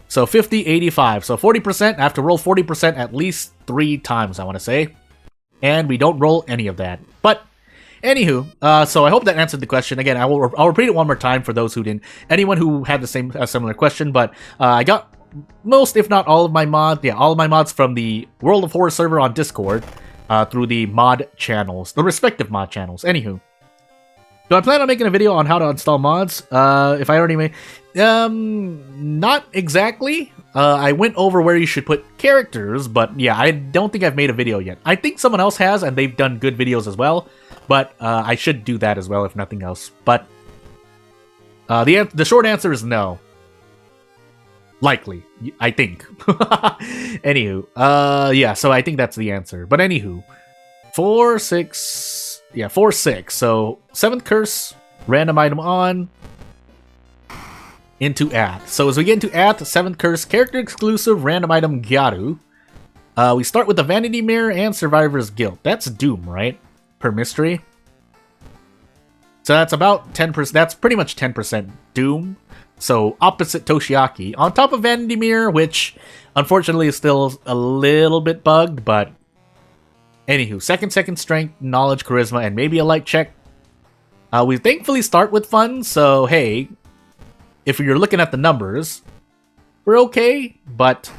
So 50, 85. So 40%. I have to roll 40% at least 3 times, I want to say. And we don't roll any of that. But, anywho, so I hope that answered the question. Again, I'll repeat it one more time for those who didn't. Anyone who had the similar question. But I got most, if not all of my mods. Yeah, all of my mods from the World of Horror server on Discord. Through the mod channels. The respective mod channels. Anywho. Do I plan on making a video on how to install mods? If I already made... not exactly. I went over where you should put characters, but yeah, I don't think I've made a video yet. I think someone else has, and they've done good videos as well, but I should do that as well, if nothing else. But the short answer is no. Likely, I think. Anywho, yeah, so I think that's the answer. But anywho, 4, 6... Yeah, 4, 6. So, 7th curse, random item on, into Ath. So as we get into Ath, 7th curse, character exclusive, random item Gyaru. We start with the Vanity Mirror and Survivor's Guilt. That's Doom, right? Per mystery. So that's about 10%. That's pretty much 10% Doom. So opposite Toshiaki. On top of Vanity Mirror, which unfortunately is still a little bit bugged, but anywho, second strength, knowledge, charisma, and maybe a light check. We thankfully start with fun, so hey, if you're looking at the numbers, we're okay, but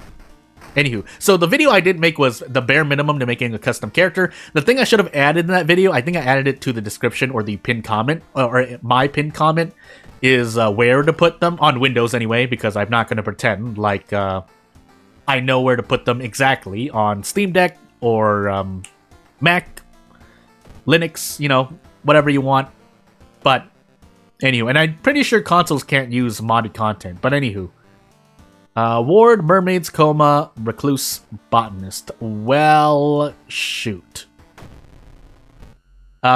anywho. So the video I did make was the bare minimum to making a custom character. The thing I should have added in that video, I think I added it to the description or the pinned comment, or my pinned comment, is where to put them, on Windows anyway, because I'm not going to pretend like I know where to put them exactly on Steam Deck or Mac, Linux, you know, whatever you want. But anywho, and I'm pretty sure consoles can't use modded content, but anywho. Ward, Mermaid's Coma, Recluse, Botanist. Well, shoot.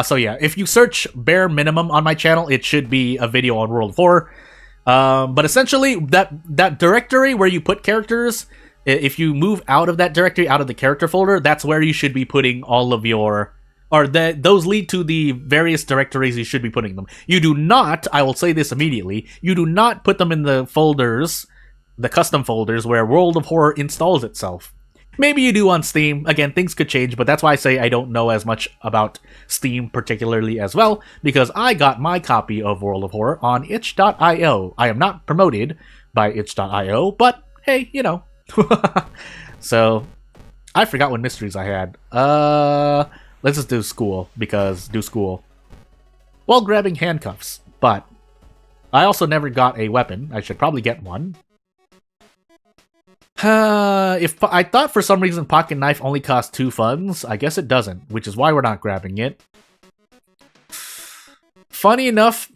So yeah, if you search bare minimum on my channel, it should be a video on World of Horror. But essentially, that directory where you put characters, if you move out of that directory, out of the character folder, that's where you should be putting all of your... Or those lead to the various directories you should be putting them. You do not, I will say this immediately, you do not put them in the folders, the custom folders, where World of Horror installs itself. Maybe you do on Steam. Again, things could change, but that's why I say I don't know as much about Steam particularly as well, because I got my copy of World of Horror on itch.io. I am not promoted by itch.io, but hey, you know. So, I forgot what mysteries I had. Let's just do school, because do school. While grabbing handcuffs, but I also never got a weapon. I should probably get one. If I thought for some reason pocket knife only cost 2 funds, I guess it doesn't, which is why we're not grabbing it. Funny enough,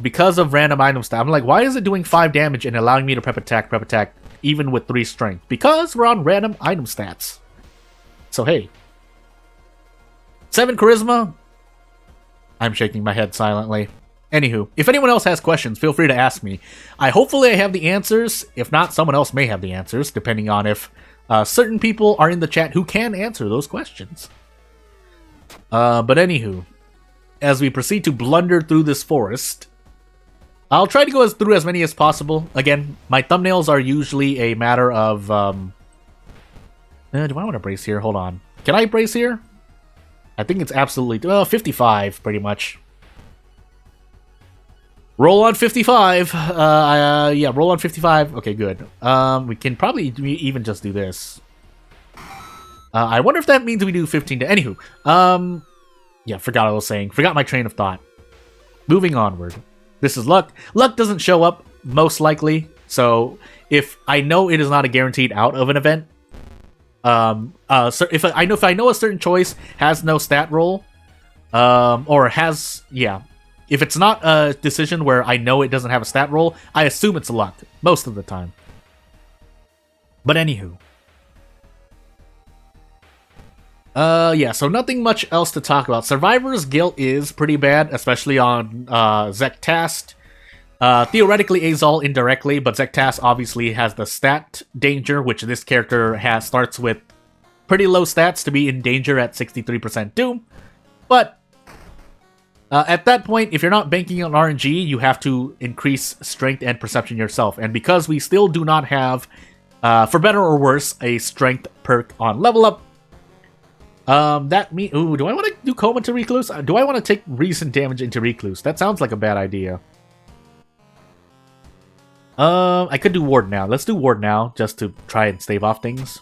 because of random item stat. I'm like, why is it doing 5 damage and allowing me to prep attack, even with 3 strength? Because we're on random item stats. So hey. 7 charisma. I'm shaking my head silently. Anywho, if anyone else has questions, feel free to ask me. Hopefully I have the answers. If not, someone else may have the answers, depending on if certain people are in the chat who can answer those questions. But anywho, as we proceed to blunder through this forest, I'll try to go through as many as possible. Again, my thumbnails are usually a matter of... do I want to brace here? Hold on. Can I brace here? I think it's absolutely... 55, pretty much. Roll on 55. Yeah, roll on 55. Okay, good. We can probably even just do this. I wonder if that means we do 15 to... Anywho. Yeah, forgot what I was saying. Forgot my train of thought. Moving onward. This is luck. Luck doesn't show up, most likely. So, if I know it is not a guaranteed out of an event... if I know a certain choice has no stat roll... or has... Yeah. If it's not a decision where I know it doesn't have a stat roll, I assume it's luck, most of the time. But anywho. Yeah, so nothing much else to talk about. Survivor's Guilt is pretty bad, especially on Zektast. Theoretically, Azal indirectly, but Zektast obviously has the stat danger, which this character starts with pretty low stats to be in danger at 63% Doom. But at that point, if you're not banking on RNG, you have to increase strength and perception yourself. And because we still do not have, for better or worse, a strength perk on level up, that means... Ooh, do I want to do Coma to Recluse? Do I want to take recent damage into Recluse? That sounds like a bad idea. I could do Ward now. Let's do Ward now, just to try and stave off things.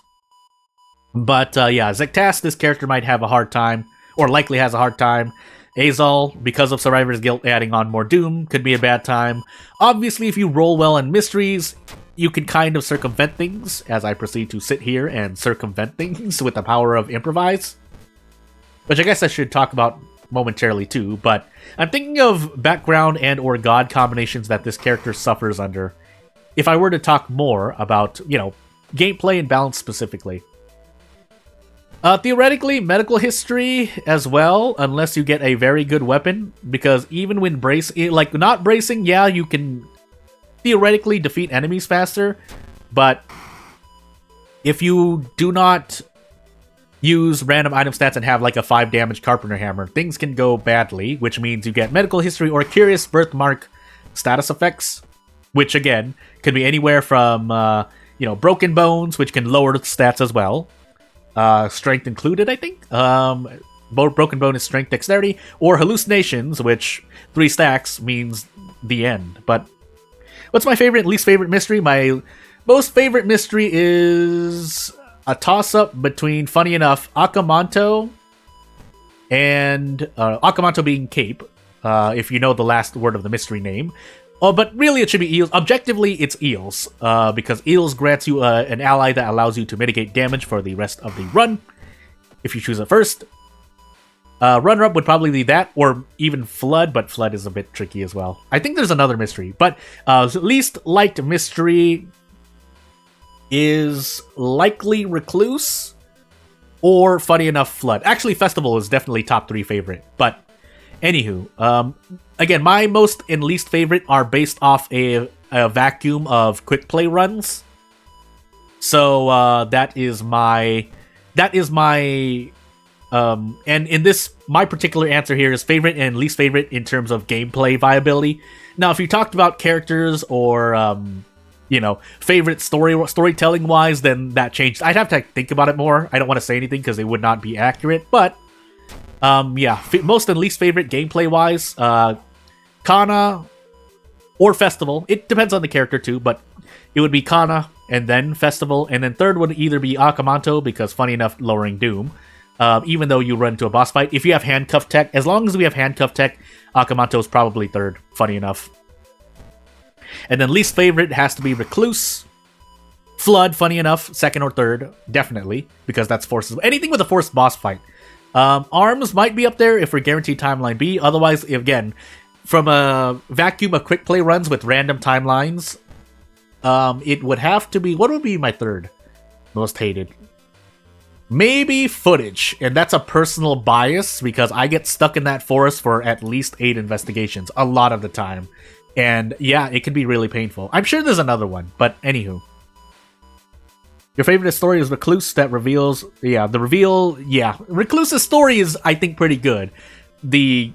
But, yeah, Zektast, this character might have a hard time, or likely has a hard time. Azal, because of Survivor's Guilt adding on more Doom, could be a bad time. Obviously, if you roll well in Mysteries, you can kind of circumvent things, as I proceed to sit here and circumvent things with the power of Improvise. Which I guess I should talk about momentarily too, but I'm thinking of background and or god combinations that this character suffers under. If I were to talk more about, gameplay and balance specifically. Theoretically, medical history as well, unless you get a very good weapon, because even when not bracing, yeah, you can theoretically defeat enemies faster, but if you do not use random item stats and have like a 5 damage Carpenter Hammer, things can go badly, which means you get medical history or Curious Birthmark status effects, which again, could be anywhere from, Broken Bones, which can lower the stats as well. Strength included, I think. Broken Bone is strength, dexterity, or hallucinations, which 3 stacks means the end. But what's my favorite and least favorite mystery? My most favorite mystery is a toss-up between, funny enough, Akamanto and Akamanto being Cape, if you know the last word of the mystery name. But really it should be Eels. Objectively, it's Eels, because Eels grants you an ally that allows you to mitigate damage for the rest of the run, if you choose it first. Runner-up would probably be that, or even Flood, but Flood is a bit tricky as well. I think there's another mystery, but least liked mystery is likely Recluse, or funny enough, Flood. Actually, Festival is definitely top 3 favorite, but anywho, again, my most and least favorite are based off a vacuum of quick play runs. So that is my and in this, my particular answer here is favorite and least favorite in terms of gameplay viability. Now, if you talked about characters or favorite storytelling wise, then that changed. I'd have to think about it more. I don't want to say anything because it would not be accurate, but yeah, most and least favorite gameplay-wise, Kana or Festival. It depends on the character too, but it would be Kana and then Festival, and then third would either be Akamanto, because funny enough, lowering Doom. Even though you run into a boss fight, if you have handcuff tech, as long as we have handcuff tech, Akamanto is probably third, funny enough. And then least favorite has to be Recluse. Flood, funny enough, second or third, definitely, because that's forces. Anything with a forced boss fight. Arms might be up there if we're guaranteed timeline B. Otherwise, again, from a vacuum of quick play runs with random timelines, it would have to be, what would be my third most hated? Maybe footage, and that's a personal bias because I get stuck in that forest for at least 8 investigations a lot of the time. And yeah, it can be really painful. I'm sure there's another one, but anywho. Your favorite story is Recluse that reveals... Yeah, the reveal... Yeah, Recluse's story is, I think, pretty good. The,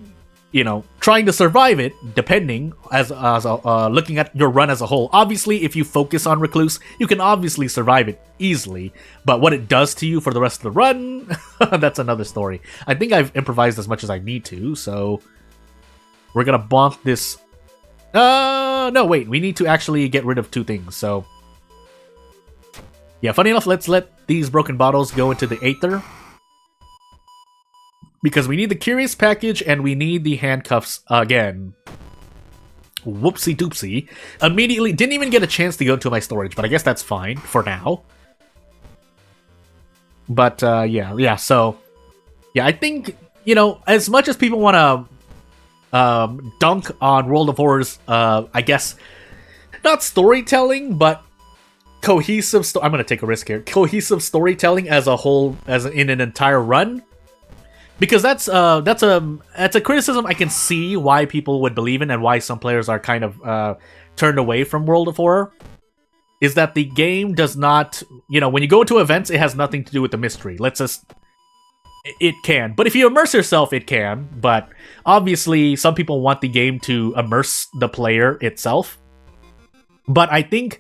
trying to survive it, depending, as looking at your run as a whole. Obviously, if you focus on Recluse, you can obviously survive it easily. But what it does to you for the rest of the run, that's another story. I think I've improvised as much as I need to, so... We're gonna bonk this... No, wait, we need to actually get rid of 2 things, so... Yeah, funny enough, let's let these broken bottles go into the Aether. Because we need the Curious package and we need the handcuffs again. Whoopsie doopsie. Immediately, didn't even get a chance to go into my storage, but I guess that's fine for now. But, yeah, so... Yeah, I think, as much as people want to dunk on World of Horror's, I guess, not storytelling, but cohesive I'm gonna take a risk here. Cohesive storytelling as a whole, as in an entire run, because that's a criticism I can see why people would believe in and why some players are kind of turned away from World of Horror. Is that the game does not, when you go into events, it has nothing to do with the mystery. It can, but if you immerse yourself, it can. But obviously, some people want the game to immerse the player itself. But I think.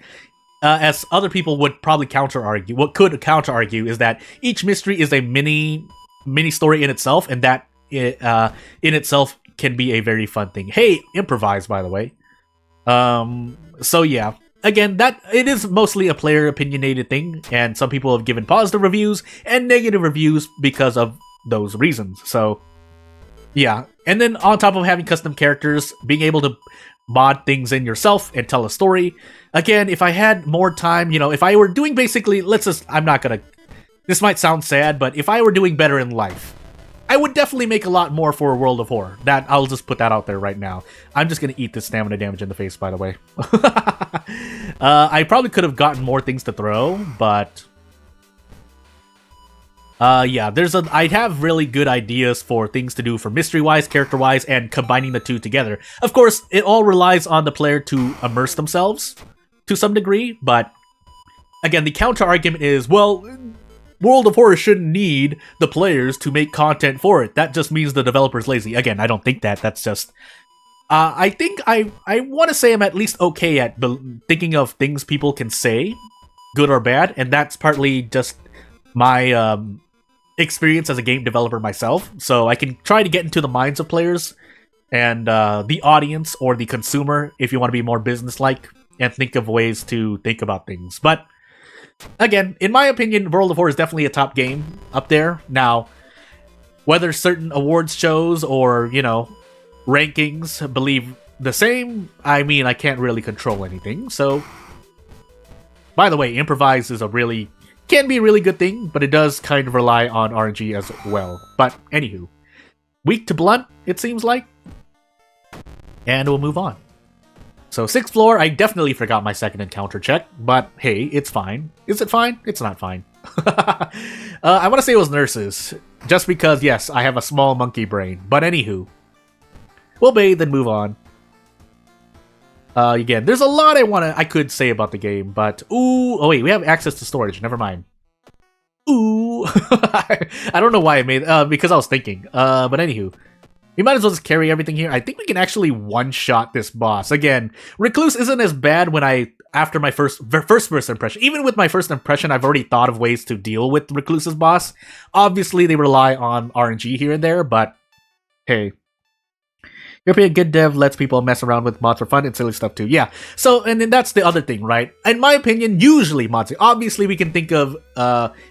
As other people would probably counter-argue, what could counter-argue is that each mystery is a mini story in itself, and that in itself can be a very fun thing. Hey, improvise, by the way. So yeah, again, that it is mostly a player opinionated thing, and some people have given positive reviews and negative reviews because of those reasons. So yeah, and then on top of having custom characters, being able to mod things in yourself and tell a story. Again, if I had more time, if I were doing basically, this might sound sad, but if I were doing better in life, I would definitely make a lot more for World of Horror. I'll just put that out there right now. I'm just going to eat this stamina damage in the face, by the way. I probably could have gotten more things to throw, but... yeah, I have really good ideas for things to do for mystery-wise, character-wise, and combining the two together. Of course, it all relies on the player to immerse themselves to some degree, but again, the counter-argument is, well, World of Horror shouldn't need the players to make content for it. That just means the developer's lazy. Again, I don't think that. That's just... I think I want to say I'm at least okay at thinking of things people can say, good or bad, and that's partly just my... experience as a game developer myself, so I can try to get into the minds of players and the audience or the consumer if you want to be more business-like and think of ways to think about things. But again, in my opinion, World of Horror is definitely a top game up there. Now, whether certain awards shows or, rankings believe the same, I mean, I can't really control anything. So, by the way, improvise is can be a really good thing, but it does kind of rely on RNG as well. But anywho, weak to blunt, it seems like. And we'll move on. So 6th floor, I definitely forgot my second encounter check, but hey, it's fine. Is it fine? It's not fine. I want to say it was nurses, just because, yes, I have a small monkey brain. But anywho, we'll bathe and move on. Again, there's a lot I could say about the game, but oh wait, we have access to storage. Never mind. Ooh, I don't know why I made because I was thinking. But anywho, we might as well just carry everything here. I think we can actually one-shot this boss. Again, Recluse isn't as bad after my first impression. Even with my first impression, I've already thought of ways to deal with Recluse's boss. Obviously, they rely on RNG here and there, but hey. European good dev lets people mess around with mods for fun and silly stuff too. Yeah, so, and then that's the other thing, right? In my opinion, usually mods... Obviously, we can think of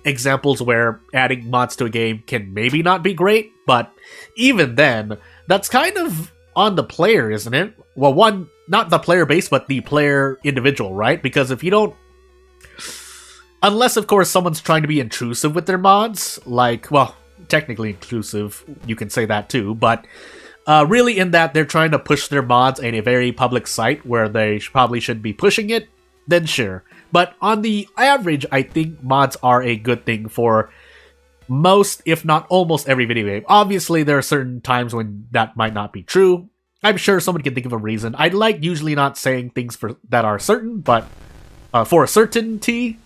examples where adding mods to a game can maybe not be great, but even then, that's kind of on the player, isn't it? Well, one, not the player base, but the player individual, right? Because if you don't... Unless, of course, someone's trying to be intrusive with their mods, like, well, technically inclusive, you can say that too, but... really in that they're trying to push their mods in a very public site where they probably should be pushing it, then sure. But on the average, I think mods are a good thing for most, if not almost every video game. Obviously, there are certain times when that might not be true. I'm sure someone can think of a reason. I like usually not saying things that are certain, but for a certainty,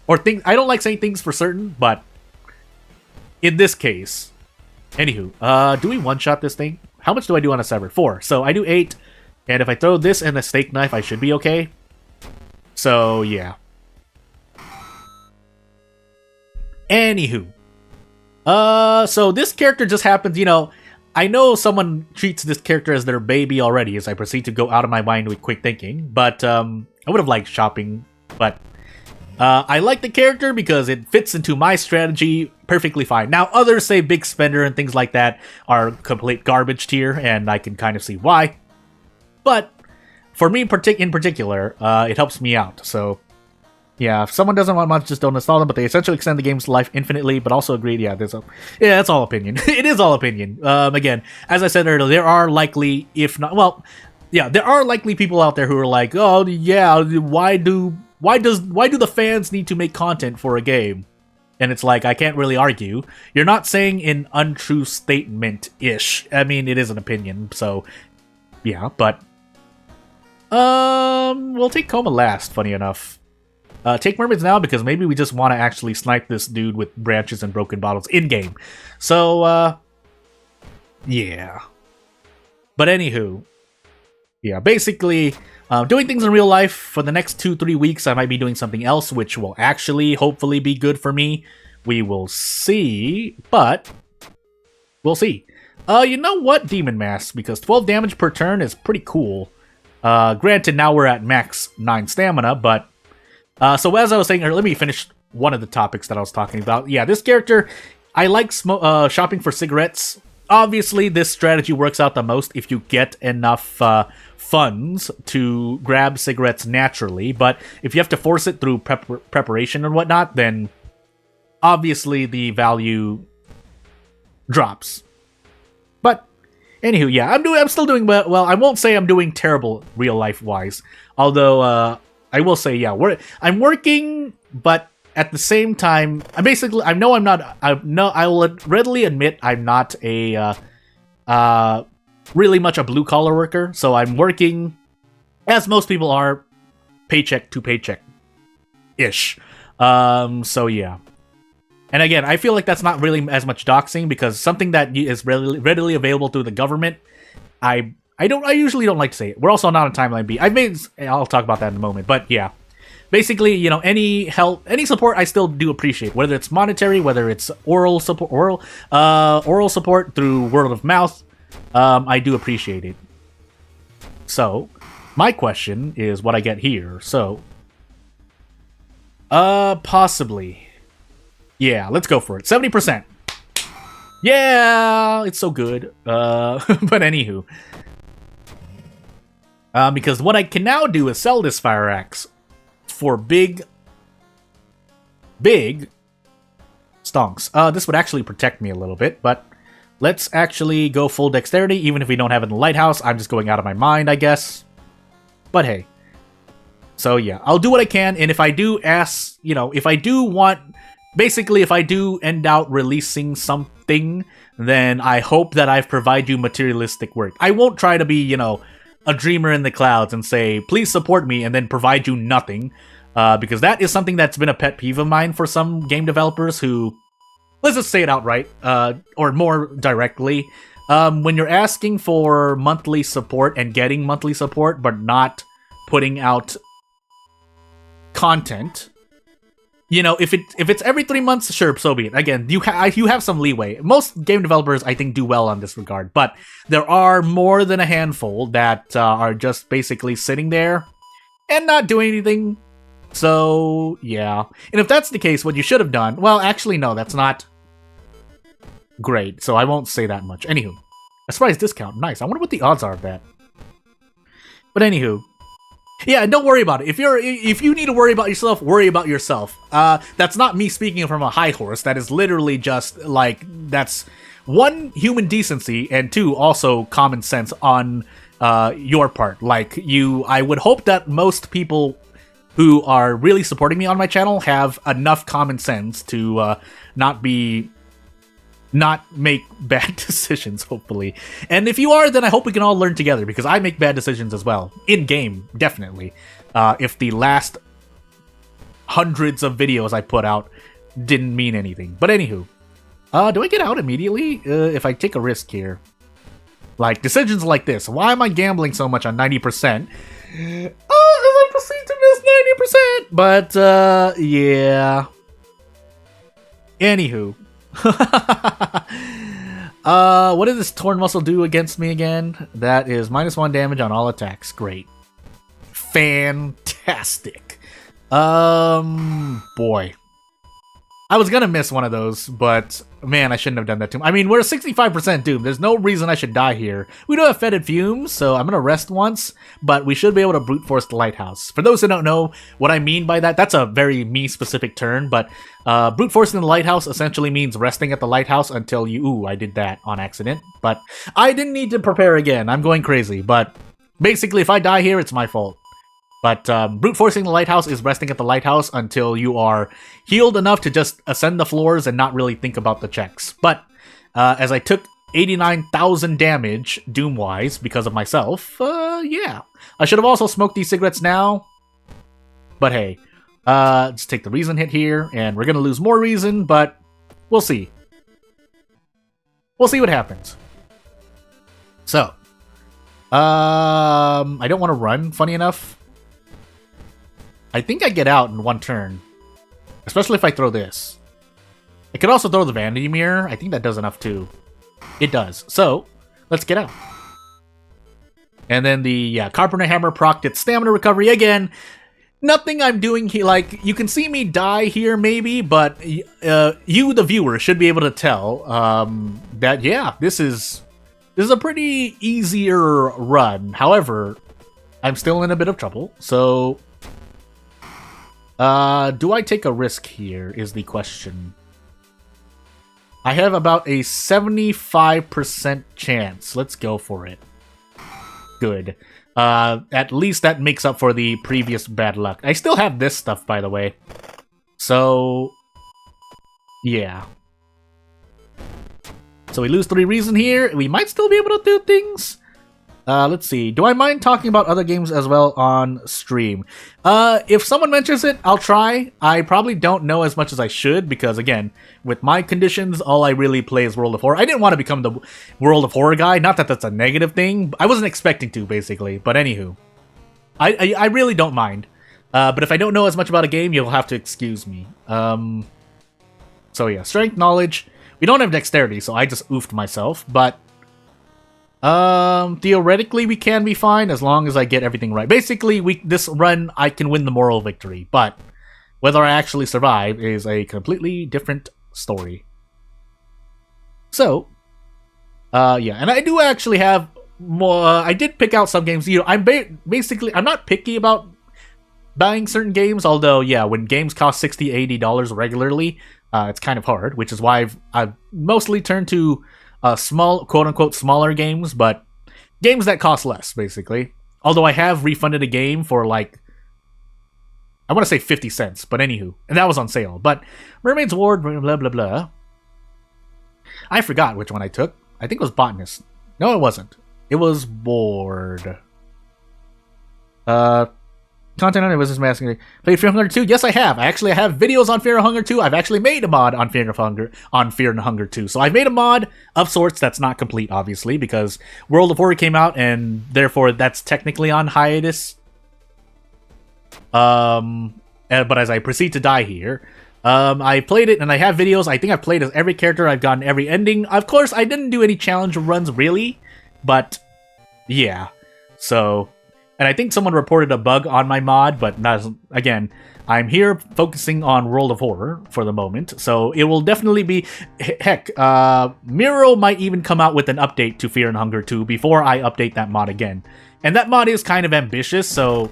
I don't like saying things for certain, but in this case, anywho, do we one-shot this thing? How much do I do on a sever? 4. So I do 8, and if I throw this and a steak knife, I should be okay. So yeah. Anywho, so this character just happens, I know someone treats this character as their baby already as I proceed to go out of my mind with quick thinking, but I would have liked shopping, but I like the character because it fits into my strategy perfectly fine. Now, others say big spender and things like that are complete garbage tier, and I can kind of see why, but for me in particular, it helps me out, so yeah, if someone doesn't want mods, just don't install them, but they essentially extend the game's life infinitely, but also agreed, yeah, that's all opinion. It is all opinion. Again, as I said earlier, there are likely, if not, well, yeah, there are likely people out there who are like, oh, yeah, why do the fans need to make content for a game? And it's like, I can't really argue. You're not saying an untrue statement-ish. I mean, it is an opinion, so, yeah, but, we'll take Coma last, funny enough. Take mermaids now because maybe we just want to actually snipe this dude with branches and broken bottles in-game. So, yeah. But anywho, yeah, basically, doing things in real life for the next 2-3 weeks. I might be doing something else, which will actually, hopefully, be good for me. We will see, but we'll see. You know what, Demon Mask? Because 12 damage per turn is pretty cool. Granted, now we're at max 9 stamina, but so as I was saying, let me finish one of the topics that I was talking about. Yeah, this character, I like shopping for cigarettes. Obviously, this strategy works out the most if you get enough funds to grab cigarettes naturally. But if you have to force it through preparation and whatnot, then obviously the value drops. But anywho, yeah, I'm still doing well. I won't say I'm doing terrible real life wise, although I will say, yeah, I'm working, but at the same time, I will readily admit I'm not a really much a blue collar worker. So I'm working, as most people are, paycheck to paycheck ish. So yeah. And again, I feel like that's not really as much doxing because something that is readily available through the government, I usually don't like to say it. We're also not on Timeline B. I'll talk about that in a moment. But yeah, basically, any help, any support, I still do appreciate. Whether it's monetary, whether it's oral support through word of mouth, I do appreciate it. So, my question is what I get here. So, possibly, yeah, let's go for it. 70%. Yeah, it's so good. But anywho. Because what I can now do is sell this fire axe for big stonks. This would actually protect me a little bit, but let's actually go full dexterity, even if we don't have it in the lighthouse. I'm just going out of my mind, I guess. But hey. So yeah, I'll do what I can, and if I do if I do end out releasing something, then I hope that I've provided you materialistic work. I won't try to be, a dreamer in the clouds and say, please support me, and then provide you nothing. Because that is something that's been a pet peeve of mine for some game developers who, let's just say it outright, or more directly. When you're asking for monthly support and getting monthly support, but not putting out content, if it's every 3 months, sure, so be it. Again, you have some leeway. Most game developers, I think, do well on this regard, but there are more than a handful that are just basically sitting there and not doing anything. So, yeah. And if that's the case, what you should have done... Well, actually, no, that's not great, so I won't say that much. Anywho, a surprise discount. Nice. I wonder what the odds are of that. But anywho... Yeah, don't worry about it. If you need to worry about yourself, worry about yourself. That's not me speaking from a high horse. That is literally just, like, that's one, human decency, and two, also common sense on your part. Like, I would hope that most people who are really supporting me on my channel have enough common sense to not make bad decisions, hopefully. And if you are, then I hope we can all learn together, because I make bad decisions as well. In-game, definitely. If the last hundreds of videos I put out didn't mean anything. But anywho, do I get out immediately if I take a risk here? Like, decisions like this. Why am I gambling so much on 90%? As I proceed to miss 90%! But, yeah. Anywho. What did this Torn Muscle do against me again? That is -1 damage on all attacks. Great. Fantastic. Boy. I was gonna miss one of those, but man, I shouldn't have done that to him. I mean, we're 65% doomed. There's no reason I should die here. We do have fetid fumes, so I'm gonna rest once, but we should be able to brute force the lighthouse. For those who don't know what I mean by that, that's a very me-specific turn, but brute forcing the lighthouse essentially means resting at the lighthouse until you... Ooh, I did that on accident, but I didn't need to prepare again. I'm going crazy, but basically, if I die here, it's my fault. But brute forcing the lighthouse is resting at the lighthouse until you are healed enough to just ascend the floors and not really think about the checks. But as I took 89,000 damage doom-wise because of myself, yeah. I should have also smoked these cigarettes now. But hey, let's take the reason hit here, and we're going to lose more reason, but we'll see. We'll see what happens. So, I don't want to run, funny enough. I think I get out in one turn. Especially if I throw this. I could also throw the Vanity Mirror. I think that does enough too. It does. So, let's get out. And then the Carpenter Hammer procced its stamina recovery again. Nothing I'm doing here, like, you can see me die here maybe, but you, the viewer, should be able to tell that, yeah, this is a pretty easier run. However, I'm still in a bit of trouble, so... do I take a risk here, is the question. I have about a 75% chance. Let's go for it. Good. At least that makes up for the previous bad luck. I still have this stuff, by the way. So, yeah. So we lose 3 reason here. We might still be able to do things. Let's see. Do I mind talking about other games as well on stream? If someone mentions it, I'll try. I probably don't know as much as I should because, again, with my conditions, all I really play is World of Horror. I didn't want to become the World of Horror guy. Not that that's a negative thing. I wasn't expecting to, basically. But anywho. I really don't mind. But if I don't know as much about a game, you'll have to excuse me. So yeah, strength, knowledge. We don't have dexterity, so I just oofed myself. But... theoretically we can be fine as long as I get everything right. Basically, this run, I can win the moral victory, but whether I actually survive is a completely different story. So, yeah, and I do actually have more, I did pick out some games. You know, I'm not picky about buying certain games, although, yeah, when games cost $60, $80 regularly, it's kind of hard, which is why I've mostly turned to small, quote-unquote, smaller games, but games that cost less, basically. Although I have refunded a game for, like, I want to say 50 cents, but anywho. And that was on sale. But Mermaid's Ward, blah, blah, blah. I forgot which one I took. I think it was Botanist. No, it wasn't. It was Board. Content on it was this masking. Played Fear and Hunger 2? Yes, I have. I have videos on Fear and Hunger 2. I've actually made a mod on Fear and Hunger 2. So I've made a mod of sorts that's not complete, obviously, because World of Horror came out, and therefore that's technically on hiatus. But as I proceed to die here, I played it, and I have videos. I think I've played as every character. I've gotten every ending. Of course, I didn't do any challenge runs, really, but yeah. So... And I think someone reported a bug on my mod, but not, again, I'm here focusing on World of Horror for the moment, so it will definitely be... Heck, Miro might even come out with an update to Fear and Hunger 2 before I update that mod again. And that mod is kind of ambitious, so...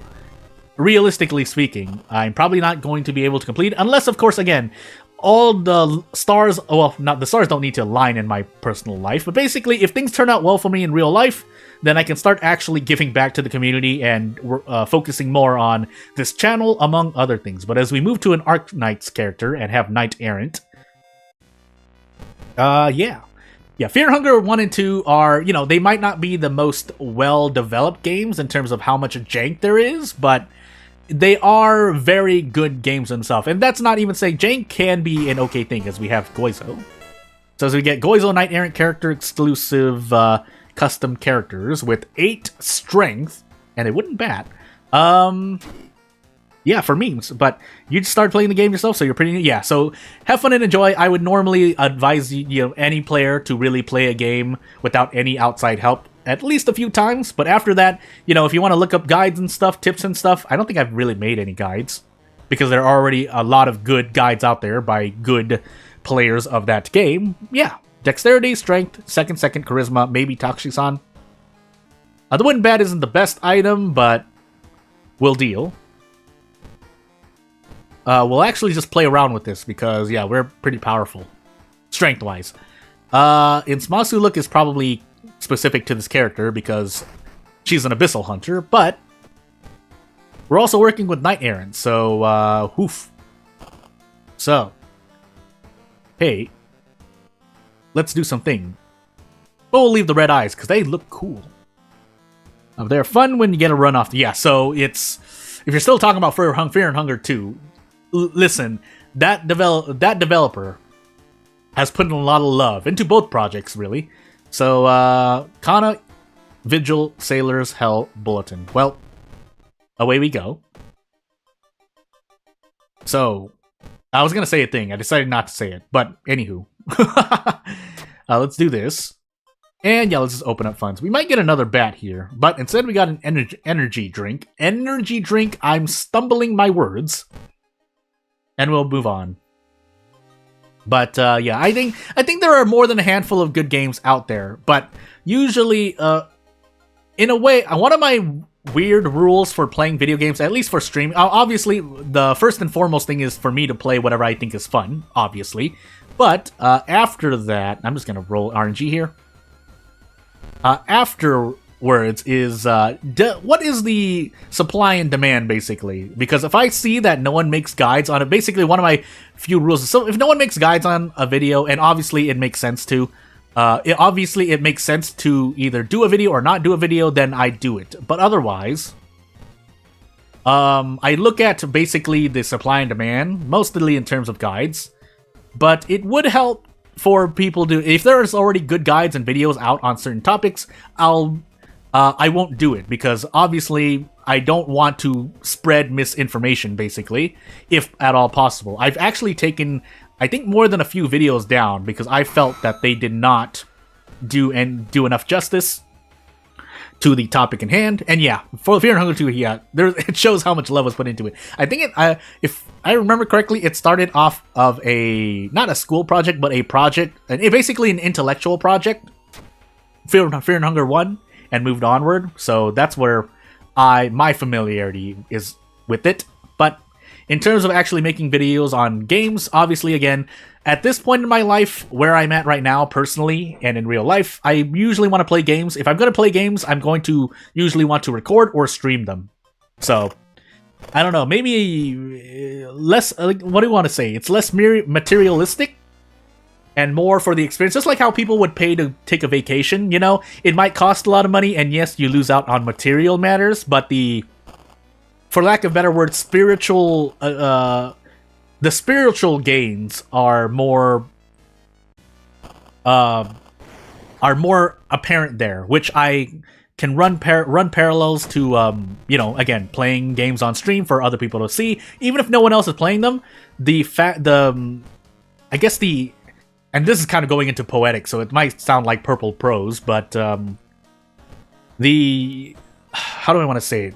Realistically speaking, I'm probably not going to be able to complete, unless, of course, again, all the stars, well, not the stars don't need to align in my personal life, but basically, if things turn out well for me in real life, then I can start actually giving back to the community and focusing more on this channel, among other things. But as we move to an Arc Knight's character and have Knight Errant, yeah, Fear and Hunger 1 and 2 are, you know, they might not be the most well-developed games in terms of how much jank there is, but they are very good games themselves. And that's not even saying jank can be an okay thing, as we have Goizo. So as we get Goizo Knight Errant character exclusive custom characters with 8 strength, and it wouldn't bat. Yeah, for memes, but you just started playing the game yourself, so you're pretty... Yeah, so have fun and enjoy. I would normally advise any player to really play a game without any outside help at least a few times, but after that, if you want to look up guides and stuff, tips and stuff, I don't think I've really made any guides, because there are already a lot of good guides out there by good players of that game. Yeah, dexterity, strength, second, charisma, maybe Takushi-san. The wooden bat isn't the best item, but will deal. We'll actually just play around with this because, yeah, we're pretty powerful, strength-wise. Insmasu look is probably specific to this character because she's an Abyssal Hunter, but we're also working with Knight Errant, so, woof. So, hey, let's do something. But we'll leave the red eyes because they look cool. They're fun when you get a run off. Yeah, so it's... If you're still talking about Fear and Hunger 2, listen, that developer has put in a lot of love into both projects, really. So, Kana, Vigil, Sailors, Hell, Bulletin. Well, away we go. So, I was gonna say a thing. I decided not to say it, but anywho. Let's do this. And yeah, let's just open up funds. We might get another bat here, but instead we got an energy drink. Energy drink, I'm stumbling my words. And we'll move on. But yeah, I think there are more than a handful of good games out there. But usually, in a way, one of my weird rules for playing video games, at least for streaming, obviously, the first and foremost thing is for me to play whatever I think is fun, obviously. But after that, I'm just going to roll RNG here. Afterwards is what is the supply and demand, basically, because if I see that no one makes guides on it, basically one of my few rules, so if no one makes guides on a video, and obviously it makes sense to it makes sense to either do a video or not do a video, then I do it. But otherwise, I look at basically the supply and demand, mostly in terms of guides, but it would help for people to, if there's already good guides and videos out on certain topics, I won't do it, because obviously I don't want to spread misinformation, basically, if at all possible. I've actually taken, I think, more than a few videos down because I felt that they did not do enough justice to the topic in hand. And yeah, for Fear and Hunger 2, yeah, it shows how much love was put into it. I think if I remember correctly, it started off of not a school project, but a project, basically an intellectual project, Fear and Hunger 1, and moved onward. So that's where my familiarity is with it. But in terms of actually making videos on games, obviously, again, at this point in my life, where I'm at right now, personally, and in real life, I usually want to play games. If I'm going to play games, I'm going to usually want to record or stream them. So, I don't know, maybe less, what do you want to say? It's less materialistic and more for the experience. Just like how people would pay to take a vacation, it might cost a lot of money, and yes, you lose out on material matters, but for lack of better words, the spiritual gains are more apparent there, which I can run parallels to again, playing games on stream for other people to see, even if no one else is playing them. And this is kind of going into poetic, so it might sound like purple prose, but how do I want to say it?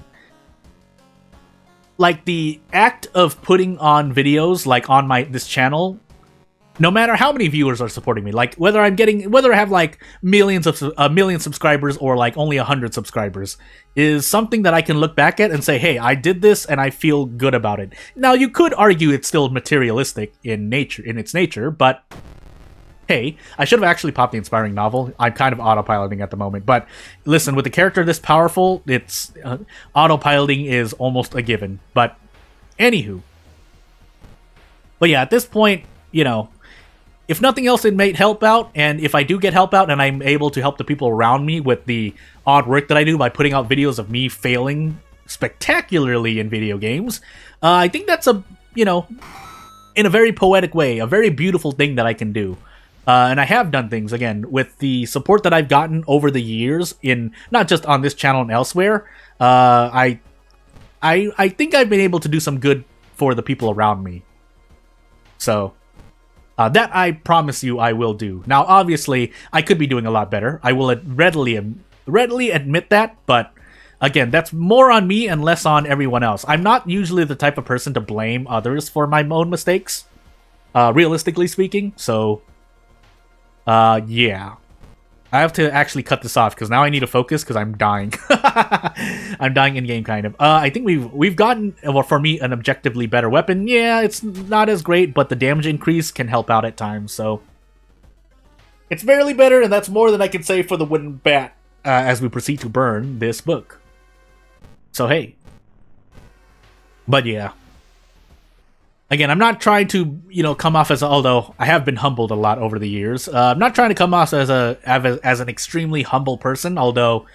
Like, the act of putting on videos, like on this channel, no matter how many viewers are supporting me, like whether I have like millions of a million subscribers or like only 100 subscribers, is something that I can look back at and say, hey, I did this and I feel good about it. Now you could argue it's still materialistic in its nature, but hey, I should have actually popped the inspiring novel. I'm kind of autopiloting at the moment, but listen, with the character this powerful, it's autopiloting is almost a given. But anywho, but yeah, at this point, you know, if nothing else, it may help out, and if I do get help out and I'm able to help the people around me with the odd work that I do by putting out videos of me failing spectacularly in video games, I think that's in a very poetic way, a very beautiful thing that I can do. And I have done things, again, with the support that I've gotten over the years, in not just on this channel and elsewhere. I think I've been able to do some good for the people around me. So, that I promise you I will do. Now, obviously, I could be doing a lot better. I will readily admit that, but again, that's more on me and less on everyone else. I'm not usually the type of person to blame others for my own mistakes, realistically speaking, so... yeah. I have to actually cut this off because now I need to focus because I'm dying. I'm dying in game, kind of. I think we've gotten, well, for me, an objectively better weapon. Yeah, it's not as great, but the damage increase can help out at times. So it's barely better, and that's more than I can say for the wooden bat as we proceed to burn this book. So hey, but yeah. Again, I'm not trying to, come off as, although I have been humbled a lot over the years. I'm not trying to come off as an extremely humble person, although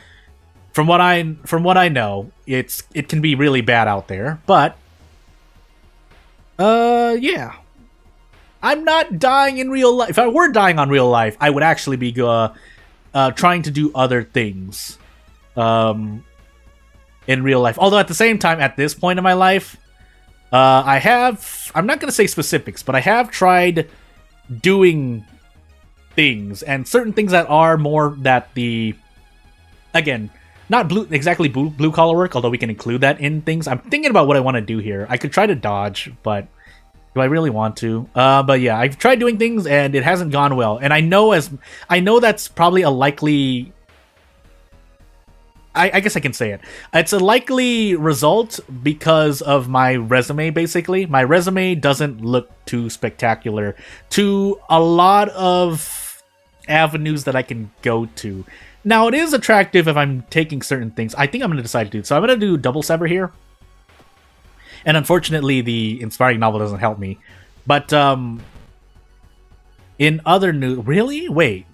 from what I know, it can be really bad out there. But yeah. I'm not dying in real life. If I were dying on real life, I would actually be trying to do other things in real life. Although at the same time, at this point in my life, I'm not going to say specifics, but I have tried doing things, and certain things that are more that again, not exactly blue collar work, although we can include that in things. I'm thinking about what I want to do here. I could try to dodge, but do I really want to? But yeah, I've tried doing things and it hasn't gone well. And I know that's probably a likely... I guess I can say it. It's a likely result because of my resume, basically. My resume doesn't look too spectacular to a lot of avenues that I can go to. Now, it is attractive if I'm taking certain things. I think I'm going to decide to do it. So I'm going to do double sever here. And unfortunately, the inspiring novel doesn't help me. But in other news... Really? Wait.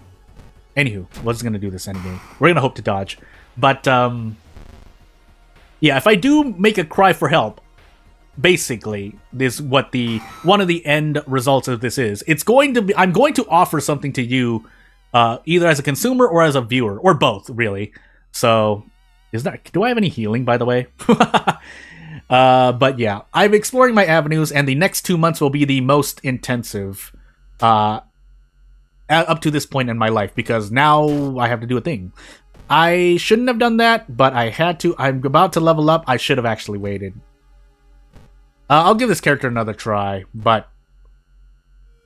Anywho, what's going to do this anyway? We're going to hope to dodge. But, yeah, if I do make a cry for help, basically, this what one of the end results of this is. It's going to be, I'm going to offer something to you, either as a consumer or as a viewer, or both, really. So, do I have any healing, by the way? But yeah, I'm exploring my avenues, and the next 2 months will be the most intensive, up to this point in my life, because now I have to do a thing. I shouldn't have done that, but I had to. I'm about to level up. I should have actually waited. I'll give this character another try, but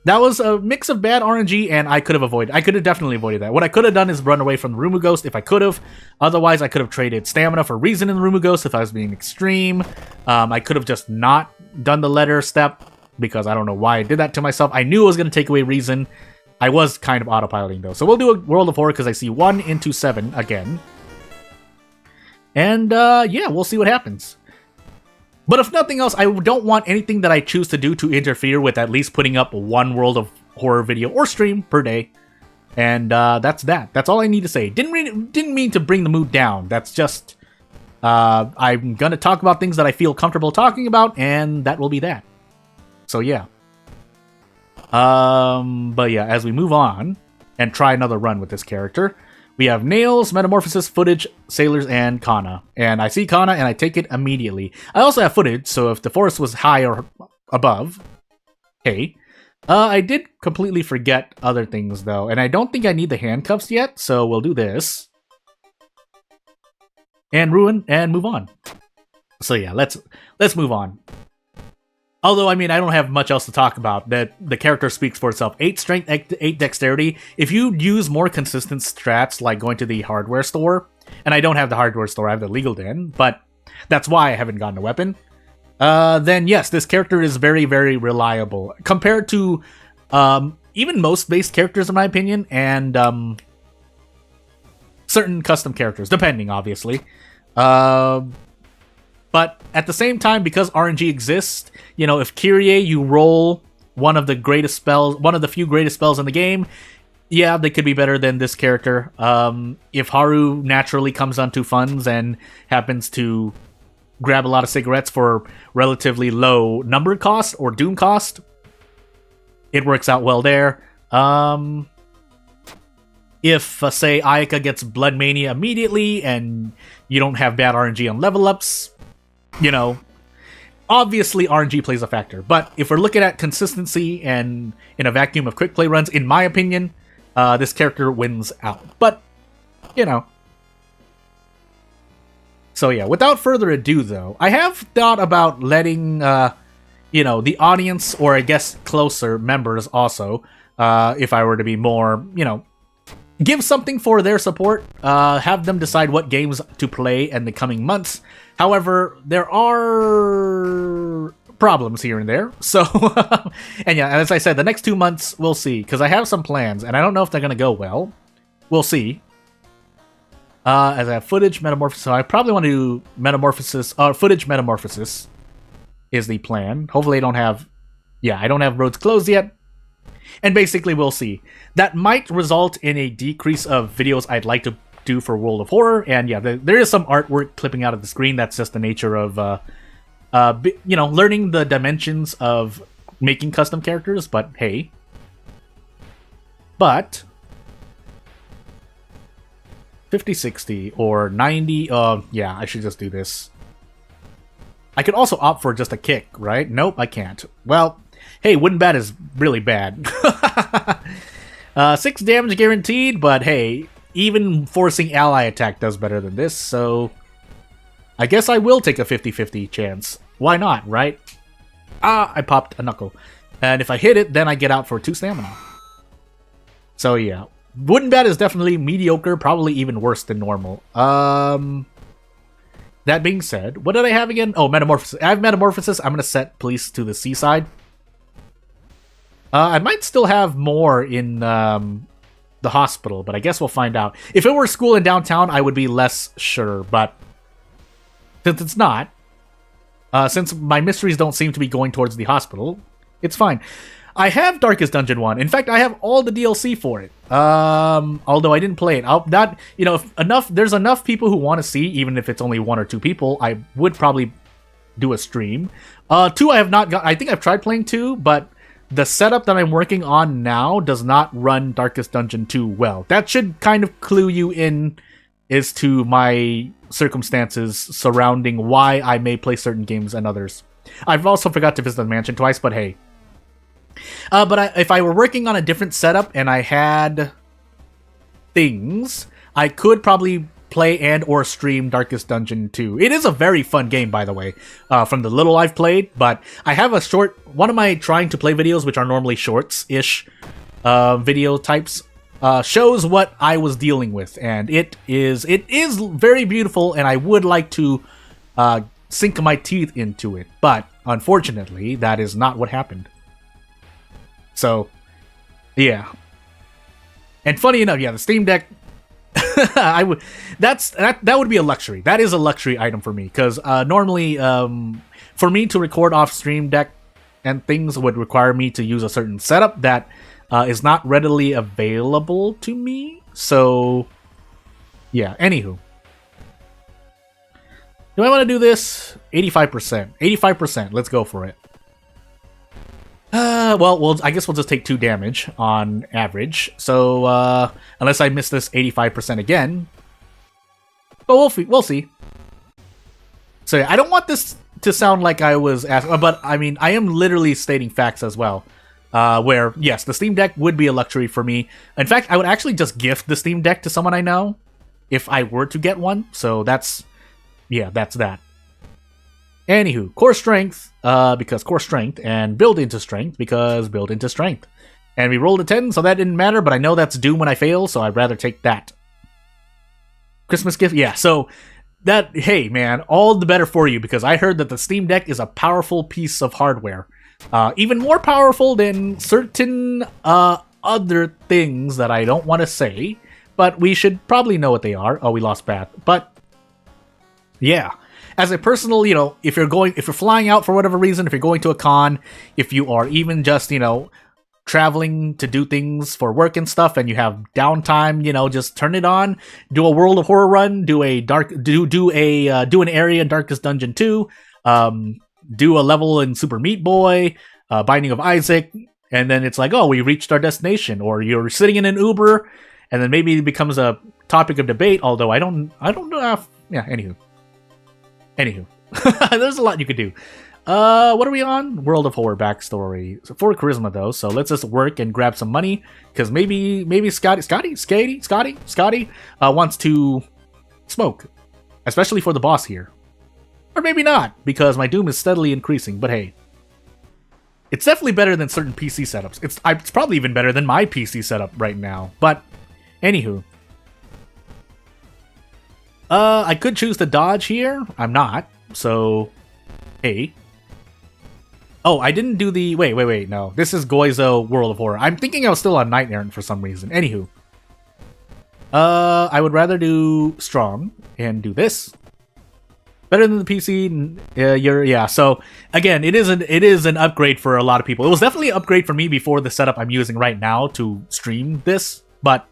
that was a mix of bad RNG, and I could have definitely avoided that. What I could have done is run away from the Rumu Ghost if I could have. Otherwise, I could have traded stamina for reason in the Rumu Ghost if I was being extreme. I could have just not done the letter step, because I don't know why I did that to myself. I knew it was going to take away reason. I was kind of autopiloting, though. So we'll do a World of Horror, because I see 1 into 7 again. And, yeah, we'll see what happens. But if nothing else, I don't want anything that I choose to do to interfere with at least putting up 1 World of Horror video or stream per day. And, that's that. That's all I need to say. Didn't mean to bring the mood down. That's just... I'm gonna talk about things that I feel comfortable talking about, and that will be that. So, yeah. But yeah, as we move on and try another run with this character, we have Nails, Metamorphosis, Footage, Sailors, and Kana. And I see Kana and I take it immediately. I also have Footage, so if the forest was high or above, hey. I did completely forget other things though, and I don't think I need the handcuffs yet, so we'll do this. And ruin and move on. So yeah, let's move on. Although, I mean, I don't have much else to talk about. That the character speaks for itself. 8 strength, 8 dexterity. If you use more consistent strats, like going to the hardware store, and I don't have the hardware store, I have the legal den, but that's why I haven't gotten a weapon, then yes, this character is very, very reliable. Compared to even most base characters, in my opinion, and certain custom characters, depending, obviously. But at the same time, because RNG exists, you know, if Kyrie, you roll one of the greatest spells, one of the few greatest spells in the game, yeah, they could be better than this character. If Haru naturally comes onto funds and happens to grab a lot of cigarettes for relatively low number cost or doom cost, it works out well there. If, say, Ayaka gets Blood Mania immediately and you don't have bad RNG on level ups, you know, obviously RNG plays a factor. But if we're looking at consistency and in a vacuum of quick play runs, in my opinion, this character wins out. But, you know. So yeah, without further ado, though, I have thought about letting, you know, the audience, or I guess closer members also, if I were to be more, you know, give something for their support, have them decide what games to play in the coming months. However, there are problems here and there. So, and yeah, as I said, the next 2 months, we'll see. Because I have some plans, and I don't know if they're going to go well. We'll see. As I have footage, metamorphosis, so I probably want to do metamorphosis, footage metamorphosis is the plan. Hopefully I don't have, yeah, I don't have roads closed yet. And basically, we'll see. That might result in a decrease of videos I'd like to do for World of Horror. And yeah, there is some artwork clipping out of the screen. That's just the nature of, you know, learning the dimensions of making custom characters. But hey. But 50, 60, or 90. Yeah, I should just do this. I could also opt for just a kick, right? Nope, I can't. Well, hey, wooden bat is really bad. 6 damage guaranteed, but hey, even forcing ally attack does better than this, so I guess I will take a 50-50 chance. Why not, right? Ah, I popped a knuckle. And if I hit it, then I get out for 2 stamina. So yeah, wooden bat is definitely mediocre, probably even worse than normal. That being said, what did I have again? Oh, metamorphosis. I have metamorphosis. I'm going to set police to the seaside. I might still have more in the hospital, but I guess we'll find out. If it were school in downtown, I would be less sure, but since it's not, since my mysteries don't seem to be going towards the hospital, it's fine. I have Darkest Dungeon 1. In fact, I have all the DLC for it. Although I didn't play it. You know, if there's enough people who want to see, even if it's only 1 or 2 people, I would probably do a stream. 2 I have not got. I think I've tried playing 2, but the setup that I'm working on now does not run Darkest Dungeon 2 well. That should kind of clue you in as to my circumstances surrounding why I may play certain games and others. I've also forgot to visit the mansion twice, but hey. If I were working on a different setup and I had things, I could probably play and or stream Darkest Dungeon 2. It is a very fun game, by the way, from the little I've played, but I have a short, one of my trying to play videos, which are normally shorts-ish video types, shows what I was dealing with, and it is very beautiful, and I would like to sink my teeth into it, but unfortunately, that is not what happened. So, yeah. And funny enough, yeah, the Steam Deck, that would be a luxury. That is a luxury item for me, because normally, for me to record off Stream Deck and things would require me to use a certain setup that is not readily available to me. So, yeah, anywho. Do I want to do this? 85%. 85%. Let's go for it. Well, I guess we'll just take 2 damage on average. So, unless I miss this 85% again. But we'll see. So, yeah, I don't want this to sound like I was asking, but I mean, I am literally stating facts as well. Where, yes, the Steam Deck would be a luxury for me. In fact, I would actually just gift the Steam Deck to someone I know if I were to get one. So, that's that. Anywho, core strength, because core strength, and build into strength, because build into strength. And we rolled a 10, so that didn't matter, but I know that's doom when I fail, so I'd rather take that. Christmas gift? Yeah, so that, hey man, all the better for you, because I heard that the Steam Deck is a powerful piece of hardware. Even more powerful than certain other things that I don't want to say, but we should probably know what they are. Oh, we lost Bath. But, yeah. As a personal, if you're flying out for whatever reason, if you're going to a con, if you are even just, traveling to do things for work and stuff, and you have downtime, just turn it on, do a World of Horror run, do an area in Darkest Dungeon 2, do a level in Super Meat Boy, Binding of Isaac, and then it's like, oh, we reached our destination, or you're sitting in an Uber, and then maybe it becomes a topic of debate, although I don't know. Yeah, anywho. There's a lot you could do. What are we on? World of Horror backstory. So 4 charisma though, so let's just work and grab some money, because maybe Scotty wants to smoke, especially for the boss here. Or maybe not, because my doom is steadily increasing, but hey. It's definitely better than certain PC setups. It's probably even better than my PC setup right now, but anywho. I could choose to dodge here. I'm not, so hey. Oh, I didn't do the... Wait, no. This is Goizo World of Horror. I'm thinking I was still on Knight Errant for some reason. Anywho. I would rather do Strong and do this. Better than the PC. Yeah, so, again, it is an upgrade for a lot of people. It was definitely an upgrade for me before the setup I'm using right now to stream this, but...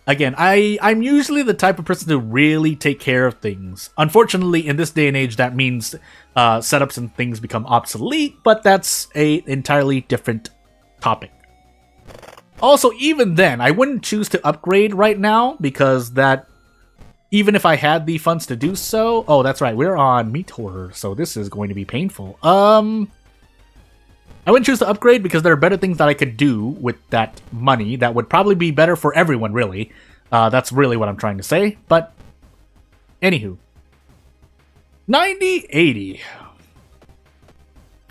Again, I'm usually the type of person to really take care of things. Unfortunately, in this day and age, that means setups and things become obsolete, but that's an entirely different topic. Also, even then, I wouldn't choose to upgrade right now, because that, even if I had the funds to do so... Oh, that's right, we're on Meat Horror, so this is going to be painful. I wouldn't choose to upgrade because there are better things that I could do with that money that would probably be better for everyone, really. That's really what I'm trying to say. But, anywho. 90-80.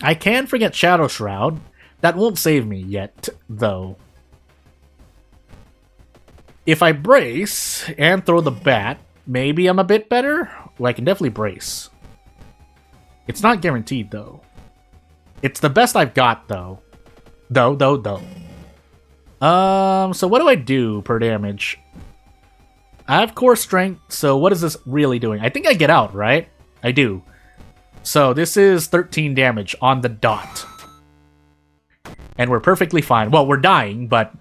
I can forget Shadow Shroud. That won't save me yet, though. If I brace and throw the bat, maybe I'm a bit better? Well, I can definitely brace. It's not guaranteed, though. It's the best I've got, though. So what do I do per damage? I have core strength, so what is this really doing? I think I get out, right? I do. So this is 13 damage on the dot. And we're perfectly fine. Well, we're dying, but...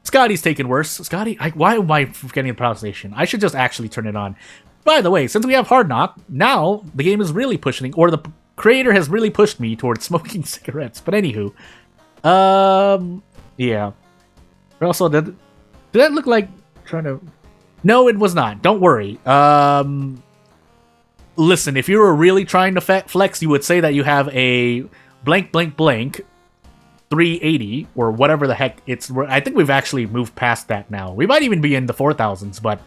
Scotty's taken worse. Scotty, why am I forgetting the pronunciation? I should just actually turn it on. By the way, since we have Hard Knock, now the game is really pushing... Or the... creator has really pushed me towards smoking cigarettes. But anywho. Yeah. Also, did that look like trying to... No, it was not. Don't worry. Listen, if you were really trying to flex, you would say that you have a blank 380 or whatever the heck it's... I think we've actually moved past that now. We might even be in the 4,000s, but...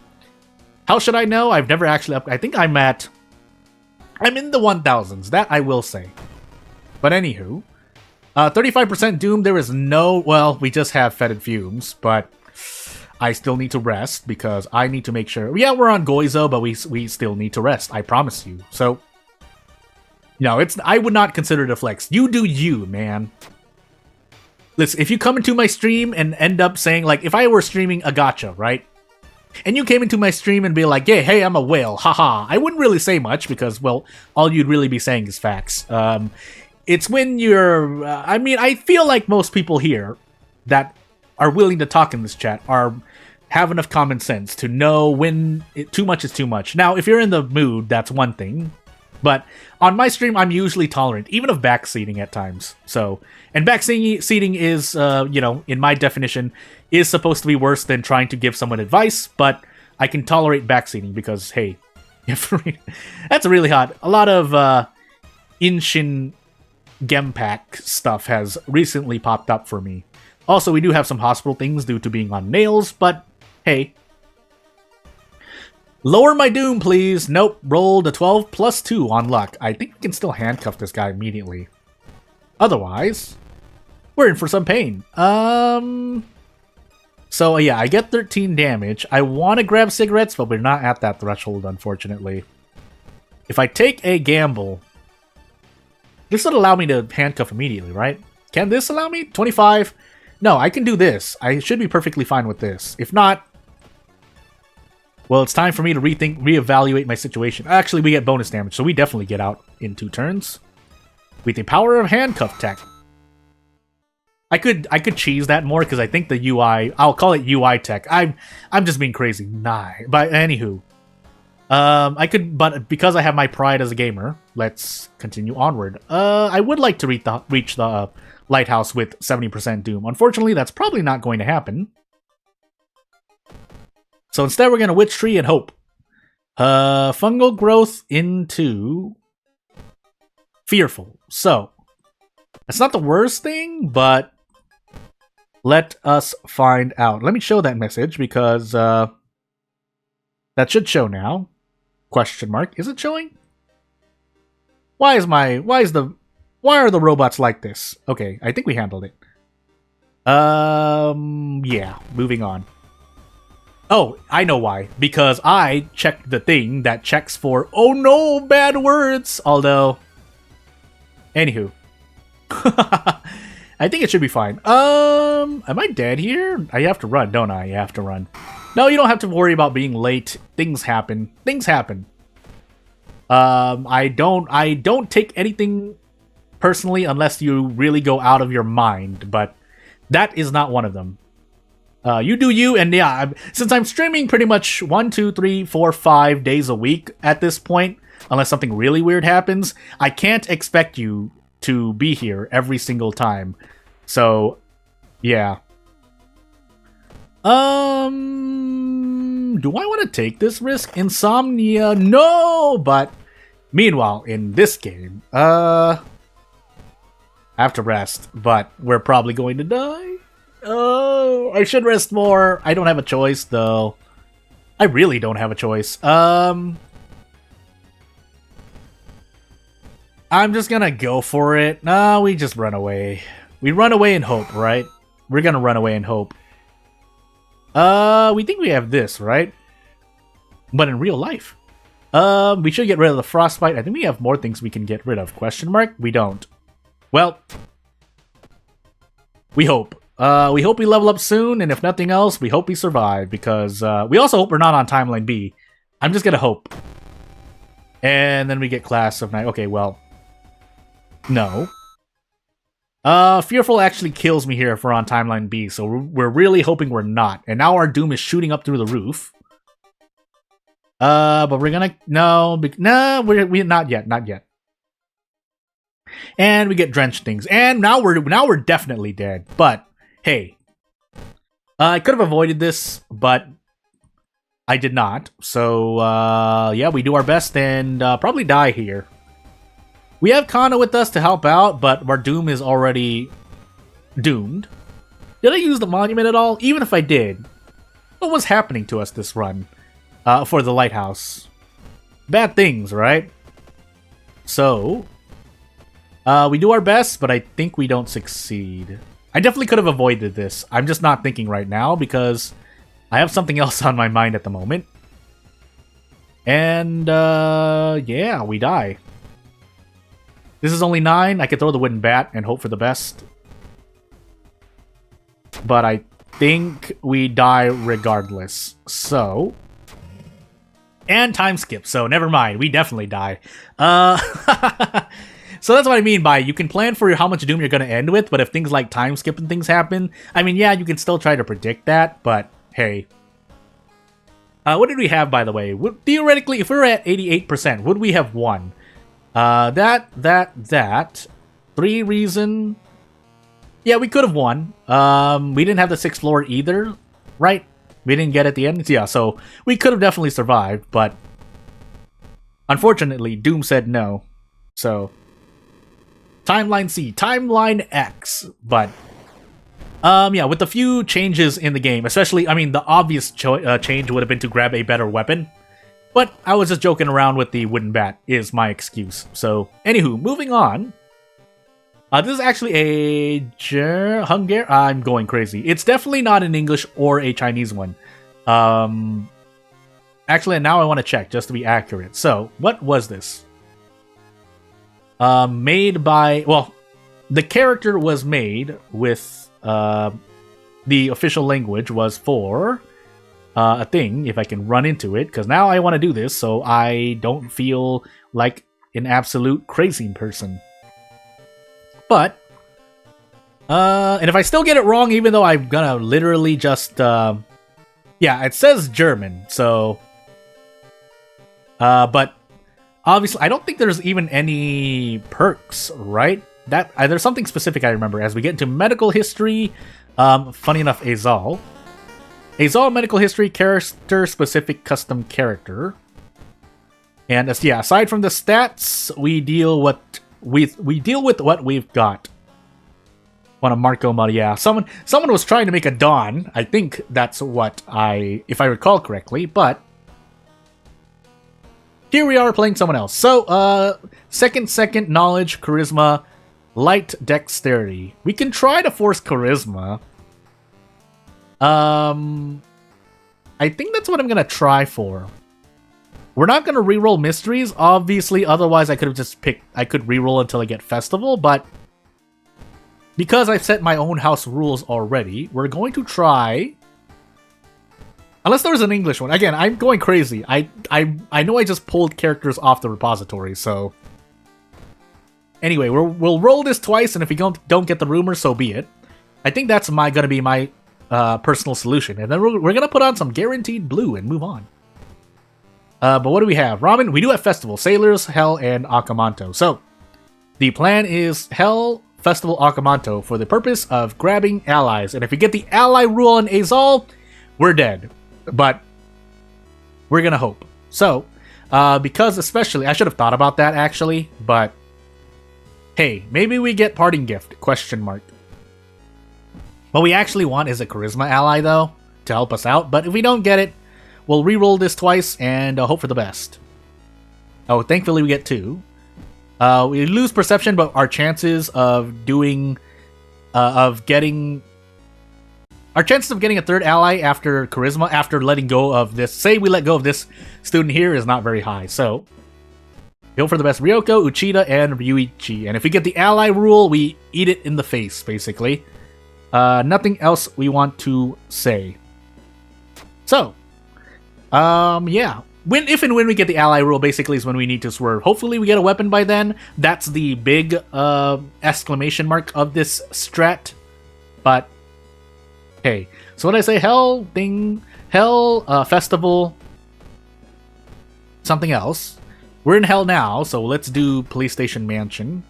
How should I know? I've never actually... I think I'm in the 1,000s, that I will say. But anywho, 35% Doom, there is no... Well, we just have Fetid Fumes, but I still need to rest because I need to make sure... Yeah, we're on Goizo, but we still need to rest, I promise you. So, no, I would not consider it a flex. You do you, man. Listen, if you come into my stream and end up saying, like, if I were streaming a gacha, right? And you came into my stream and be like, hey, I'm a whale, haha. I wouldn't really say much because, well, all you'd really be saying is facts. It's when you're... I mean, I feel like most people here that are willing to talk in this chat have enough common sense to know when too much is too much. Now, if you're in the mood, that's one thing. But on my stream, I'm usually tolerant, even of backseating at times. So, and backseating is, in my definition, is supposed to be worse than trying to give someone advice, but I can tolerate backseating because, hey, that's really hot. A lot of Inshin Gempak stuff has recently popped up for me. Also, we do have some hospital things due to being on nails, but hey. Lower my doom, please. Nope. Rolled a 12 plus 2 on luck. I think we can still handcuff this guy immediately. Otherwise, we're in for some pain. So yeah, I get 13 damage. I want to grab cigarettes, but we're not at that threshold, unfortunately. If I take a gamble, this would allow me to handcuff immediately, right? Can this allow me? 25? No, I can do this. I should be perfectly fine with this. If not, well, it's time for me to reevaluate my situation. Actually, we get bonus damage, so we definitely get out in 2 turns. With the power of handcuff tech. I could cheese that more because I think the UI, I'll call it UI tech. I'm just being crazy. Nah. But anywho. But because I have my pride as a gamer, let's continue onward. I would like to reach the lighthouse with 70% doom. Unfortunately, that's probably not going to happen. So instead, we're going to Witch Tree and hope. Fungal growth into fearful. So, that's not the worst thing, but let us find out. Let me show that message because that should show now. Question mark. Is it showing? Why are the robots like this? Okay, I think we handled it. Yeah, moving on. Oh, I know why. Because I checked the thing that checks for, oh no, bad words. Although, anywho. I think it should be fine. Am I dead here? I have to run, don't I? You have to run. No, you don't have to worry about being late. Things happen. Things happen. I don't take anything personally unless you really go out of your mind, but that is not one of them. You do you, and yeah, since I'm streaming pretty much 1, 2, 3, 4, 5 days a week at this point, unless something really weird happens, I can't expect you to be here every single time. So, yeah. Do I want to take this risk? Insomnia? No! But, meanwhile, in this game, I have to rest, but we're probably going to die. Oh, I should rest more. I don't have a choice, though. I really don't have a choice. I'm just gonna go for it. No, we just run away. We run away and hope, right? We're gonna run away and hope. We think we have this, right? But in real life. We should get rid of the frostbite. I think we have more things we can get rid of. Question mark? We don't. Well, we hope. We hope we level up soon, and if nothing else, we hope we survive, because we also hope we're not on Timeline B. I'm just gonna hope. And then we get Class of Night. Okay, well. No. Fearful actually kills me here if we're on Timeline B, so we're really hoping we're not. And now our Doom is shooting up through the roof. But we're gonna... No, we're not yet, not yet. And we get Drenched Things. And now we're definitely dead, but... Hey, I could have avoided this, but I did not. So, yeah, we do our best and probably die here. We have Kana with us to help out, but our Doom is already doomed. Did I use the monument at all? Even if I did, what was happening to us this run for the lighthouse? Bad things, right? So, we do our best, but I think we don't succeed. I definitely could have avoided this. I'm just not thinking right now because I have something else on my mind at the moment. And, yeah, we die. This is only 9. I could throw the wooden bat and hope for the best. But I think we die regardless. So... And time skip, so never mind. We definitely die. So that's what I mean by you can plan for how much Doom you're going to end with, but if things like time skip and things happen, I mean, yeah, you can still try to predict that, but hey. What did we have, by the way? Theoretically, if we were at 88%, would we have won? That. 3 reason. Yeah, we could have won. We didn't have the 6th floor either, right? We didn't get at the end. Yeah, so we could have definitely survived, but unfortunately, Doom said no. So... Timeline C, Timeline X, but yeah, with a few changes in the game, especially, I mean, the obvious change would have been to grab a better weapon, But I was just joking around with the wooden bat is my excuse. So, anywho, moving on. This is actually a Hungarian. I'm going crazy. It's definitely not an English or a Chinese one. Actually, now I want to check just to be accurate. So, what was this? Made by... Well, the character was made with... the official language was for... a thing, if I can run into it, because now I want to do this so I don't feel like an absolute crazy person. But, and if I still get it wrong, even though I'm gonna literally just, yeah, it says German, so, but obviously, I don't think there's even any perks, right? There's something specific I remember as we get into medical history. Funny enough, Azal. Azal medical history, character-specific custom character. And yeah, aside from the stats, we deal with what we've got. Want a Marco Mud? Yeah, someone was trying to make a Dawn. I think that's what if I recall correctly. But here we are playing someone else. So, second knowledge, charisma, light dexterity. We can try to force charisma. I think that's what I'm gonna try for. We're not gonna reroll mysteries, obviously, otherwise I could have just I could reroll until I get festival, but because I've set my own house rules already, we're going to try... Unless there was an English one. Again, I'm going crazy. I know I just pulled characters off the repository, so... Anyway, we'll roll this twice, and if we don't get the rumor, so be it. I think that's gonna be my personal solution. And then we're gonna put on some guaranteed blue and move on. But what do we have? Ramen, we do have Festival, Sailors, Hell, and Akamanto. So, the plan is Hell, Festival, Akamanto for the purpose of grabbing allies. And if we get the ally rule on Azal, we're dead. But, we're gonna hope. So, because especially, I should have thought about that actually, but hey, maybe we get parting gift, question mark. What we actually want is a charisma ally, though, to help us out. But if we don't get it, we'll re-roll this twice and hope for the best. Oh, thankfully we get 2. We lose perception, but our chances of getting a third ally after charisma, after letting go of this, say we let go of this student here, is not very high. So, we hope for the best. Ryoko, Uchida, and Ryuichi. And if we get the ally rule, we eat it in the face, basically. Nothing else we want to say. So, yeah. If and when we get the ally rule, basically is when we need to swerve. Hopefully we get a weapon by then. That's the big, exclamation mark of this strat. But, hey. So what did I say? Hell, festival, something else. We're in Hell now, so let's do Police Station Mansion.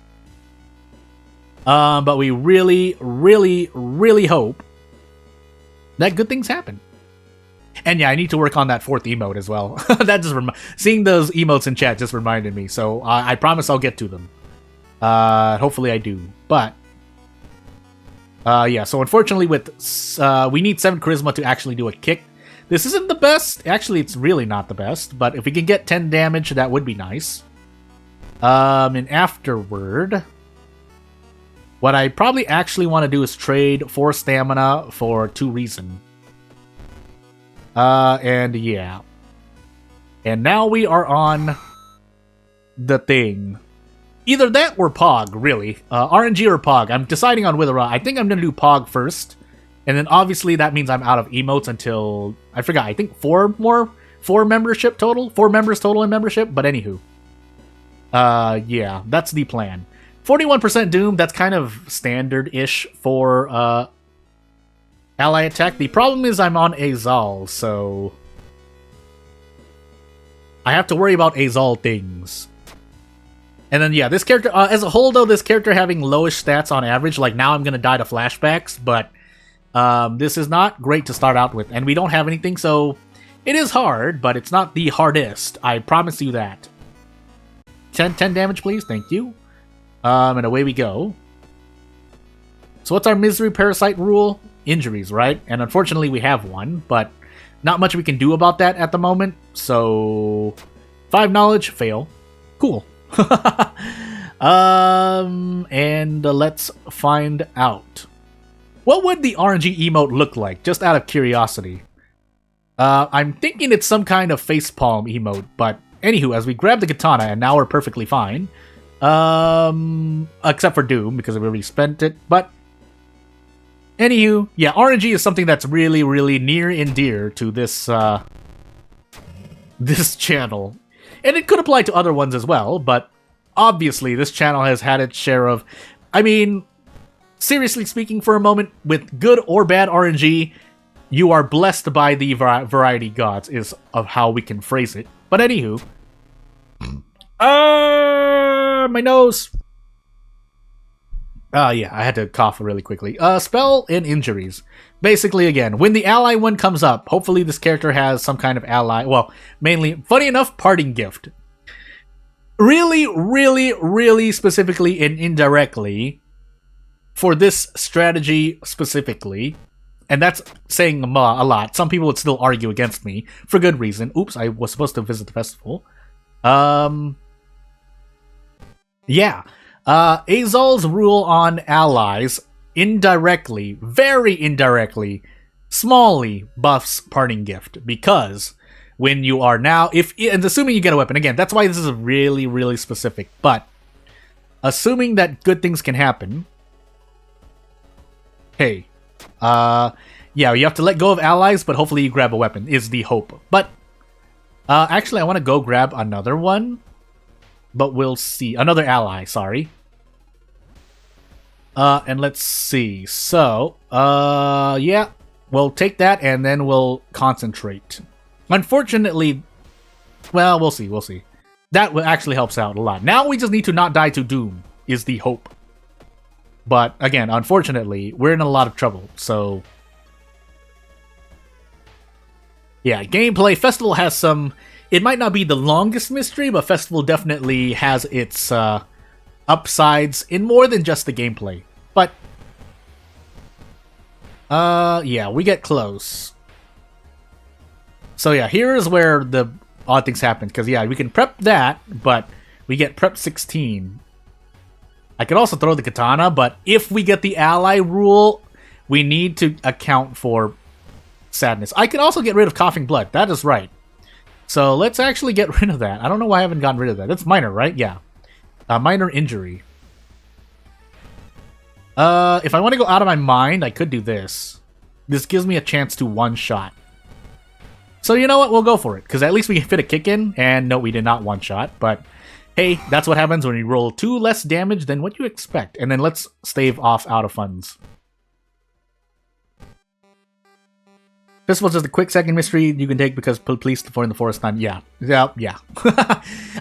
But we really, really, really hope that good things happen. And yeah, I need to work on that 4th emote as well. That just seeing those emotes in chat just reminded me. So I promise I'll get to them. Hopefully I do. But yeah. So unfortunately, we need 7 charisma to actually do a kick. This isn't the best. Actually, it's really not the best. But if we can get 10 damage, that would be nice. And afterward, what I probably actually want to do is trade 4 stamina for 2 reason. And yeah. And now we are on the thing. Either that or Pog, really. RNG or Pog. I'm deciding on whether I think I'm going to do Pog first. And then obviously that means I'm out of emotes until... I forgot, I think 4 membership total? 4 members total in membership? But anywho. Yeah, that's the plan. 41% Doom, that's kind of standard-ish for ally attack. The problem is I'm on Azal, so I have to worry about Azal things. And then, yeah, this character, as a whole, though, this character having lowish stats on average, like, now I'm going to die to flashbacks, but this is not great to start out with. And we don't have anything, so it is hard, but it's not the hardest. I promise you that. 10 damage, please. Thank you. And away we go. So what's our misery parasite rule? Injuries, right? And unfortunately, we have one, but Not much we can do about that at the moment, so 5 knowledge, fail. Cool. And let's find out. What would the RNG emote look like, just out of curiosity? I'm thinking it's some kind of facepalm emote, but anywho, as we grab the katana, and now we're perfectly fine. Except for Doom, because we already spent it, but anywho, yeah, RNG is something that's really, really near and dear to this, this channel. And it could apply to other ones as well, but obviously this channel has had its share of... I mean, seriously speaking for a moment, with good or bad RNG, you are blessed by the variety gods, is of how we can phrase it. But anywho... my nose! Yeah, I had to cough really quickly. Spell and injuries. Basically, again, when the ally one comes up, hopefully this character has some kind of ally. Well, mainly, funny enough, parting gift. Really, really, really specifically and indirectly, for this strategy specifically, and that's saying a lot. Some people would still argue against me, for good reason. Oops, I was supposed to visit the festival. Yeah. Azal's rule on allies indirectly, very indirectly, smallly buffs parting gift, because when you are now, and assuming you get a weapon, again, that's why this is really, really specific, but assuming that good things can happen, hey, yeah, you have to let go of allies, but hopefully you grab a weapon, is the hope. But, actually, I want to go grab another one, but we'll see. Another ally, sorry. And let's see. So, yeah, we'll take that and then we'll concentrate. Unfortunately, well, we'll see, we'll see. That actually helps out a lot. Now we just need to not die to Doom, is the hope. But, again, unfortunately, we're in a lot of trouble, so... Yeah, gameplay. Festival has some... It might not be the longest mystery, but Festival definitely has its, upsides in more than just the gameplay. But, yeah, we get close. So yeah, here's where the odd things happen, because yeah, we can prep that, but we get prep 16. I could also throw the katana, but if we get the ally rule, we need to account for sadness. I could also get rid of coughing blood, that is right. So let's actually get rid of that. I don't know why I haven't gotten rid of that. That's minor, right? Yeah. Minor injury. If I want to go out of my mind, I could do this. This gives me a chance to one-shot. So you know what? We'll go for it, because at least we can fit a kick in. And no, we did not one-shot, but hey, that's what happens when you roll 2 less damage than what you expect. And then let's stave off out of funds. This was just a quick second mystery you can take because police for in the forest time. Yeah.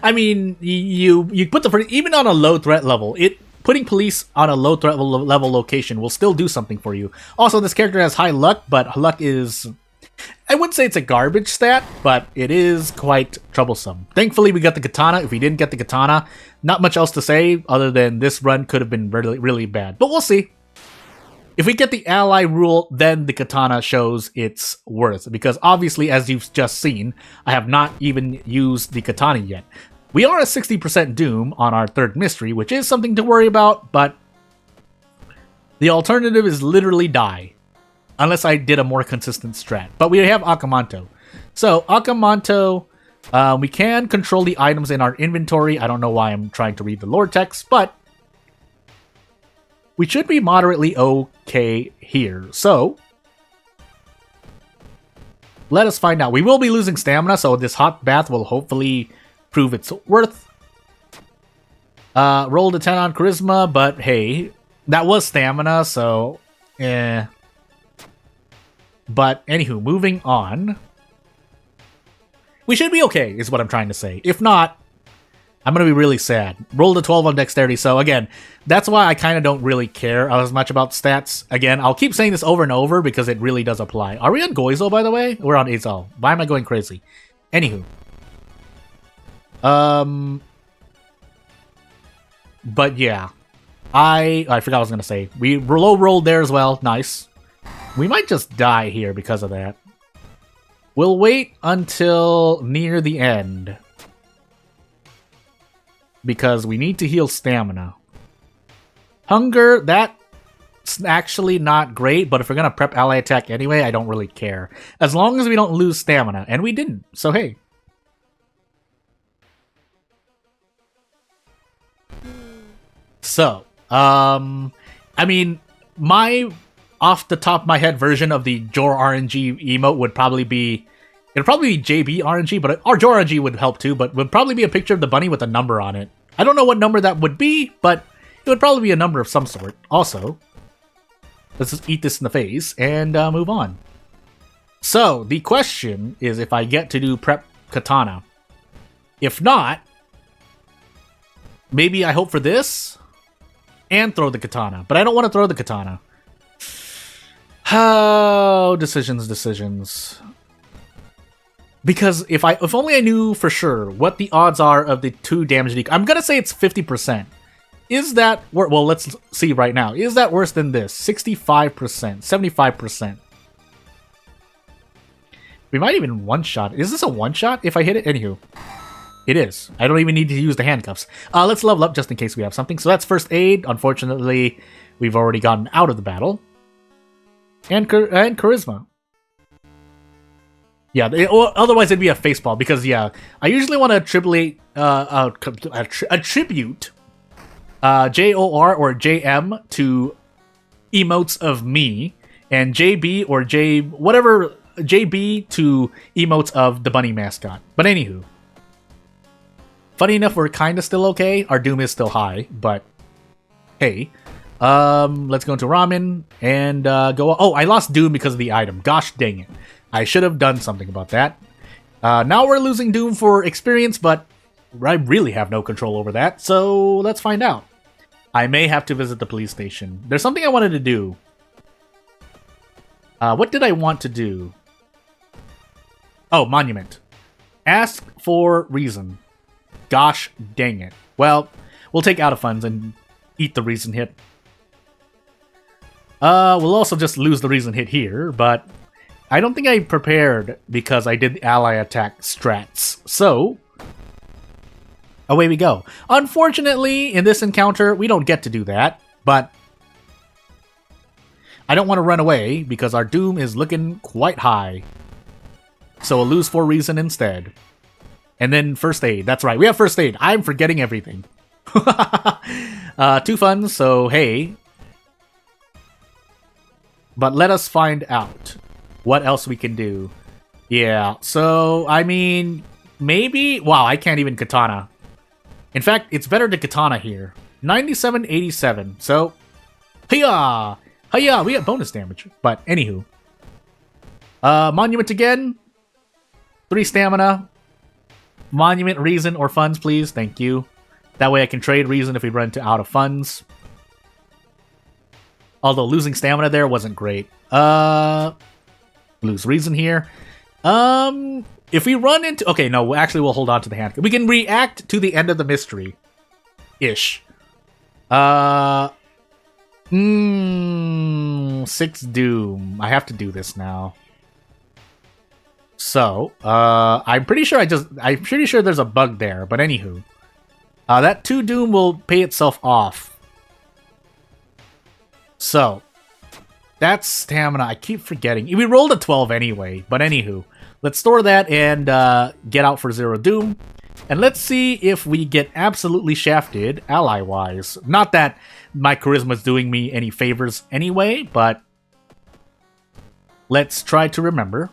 I mean, you put the even on a low threat level, putting police on a low threat level location will still do something for you. Also, this character has high luck, but luck is, I wouldn't say it's a garbage stat, but it is quite troublesome. Thankfully, we got the katana. If we didn't get the katana, not much else to say other than this run could have been really, really bad. But we'll see. If we get the ally rule, then the katana shows its worth. Because obviously, as you've just seen, I have not even used the katana yet. We are at 60% Doom on our third mystery, which is something to worry about, but the alternative is literally die. Unless I did a more consistent strat. But we have Akamanto. So, Akamanto, we can control the items in our inventory. I don't know why I'm trying to read the lore text, but we should be moderately okay here. So, let us find out. We will be losing stamina, so this hot bath will hopefully prove its worth. Rolled a 10 on charisma, but hey, that was stamina, so eh. But anywho, moving on. We should be okay, is what I'm trying to say. If not, I'm going to be really sad. Rolled a 12 on dexterity, so again, that's why I kind of don't really care as much about stats. Again, I'll keep saying this over and over because it really does apply. Are we on Goizo, by the way? We're on Azal. Why am I going crazy? Anywho. But yeah. I forgot what I was going to say. We low rolled there as well. Nice. We might just die here because of that. We'll wait until near the end. Because we need to heal stamina. Hunger, that's actually not great, but if we're going to prep ally attack anyway, I don't really care. As long as we don't lose stamina, and we didn't, so hey. So, I mean, my off the top of my head version of the Jor RNG emote would probably be, it'd probably be JB RNG, but or Jor RNG would help too, but would probably be a picture of the bunny with a number on it. I don't know what number that would be, but it would probably be a number of some sort. Also, let's just eat this in the face and move on. So, the question is if I get to do prep katana. If not, maybe I hope for this and throw the katana. But I don't want to throw the katana. Oh, decisions. Because if only I knew for sure what the odds are of the 2 damage decrease. I'm gonna say it's 50%. Is that well? Let's see right now. Is that worse than this? 65%, 75%. We might even one-shot. Is this a one-shot if I hit it? Anywho, it is. I don't even need to use the handcuffs. Let's level up just in case we have something. So that's first aid. Unfortunately, we've already gotten out of the battle. And charisma. Yeah, otherwise it'd be a facepalm because, yeah, I usually want to attribute JOR or JM to emotes of me, and JB or whatever JB to emotes of the bunny mascot. But anywho, funny enough, we're kind of still okay. Our doom is still high, but hey. Let's go into ramen and go. Oh, I lost doom because of the item. Gosh dang it. I should have done something about that. Now we're losing doom for experience, but I really have no control over that, so let's find out. I may have to visit the police station. There's something I wanted to do. What did I want to do? Oh, monument. Ask for reason. Gosh dang it. Well, we'll take out of funds and eat the reason hit. We'll also just lose the reason hit here, but I don't think I prepared because I did the ally attack strats. So, away we go. Unfortunately, in this encounter, we don't get to do that, but I don't want to run away because our doom is looking quite high. So we'll lose for reason instead. And then first aid. That's right, we have first aid. I'm forgetting everything. 2 funds, so hey. But let us find out what else we can do. Yeah, so, I mean, maybe... Wow, I can't even katana. In fact, it's better to katana here. 97-87, so... Hiya! Hiya! We get bonus damage. But, anywho. Monument again. 3 stamina. Monument, reason, or funds, please. Thank you. That way I can trade reason if we run out of funds. Although losing stamina there wasn't great. Lose reason here. If we run into... Okay, no, actually we'll hold on to the hand. We can react to the end of the mystery. Ish. 6 doom. I have to do this now. So, I'm pretty sure there's a bug there, but anywho. That 2 doom will pay itself off. So, that's stamina. I keep forgetting. We rolled a 12 anyway, but anywho. Let's store that and get out for 0 doom. And let's see if we get absolutely shafted ally-wise. Not that my charisma's doing me any favors anyway, but let's try to remember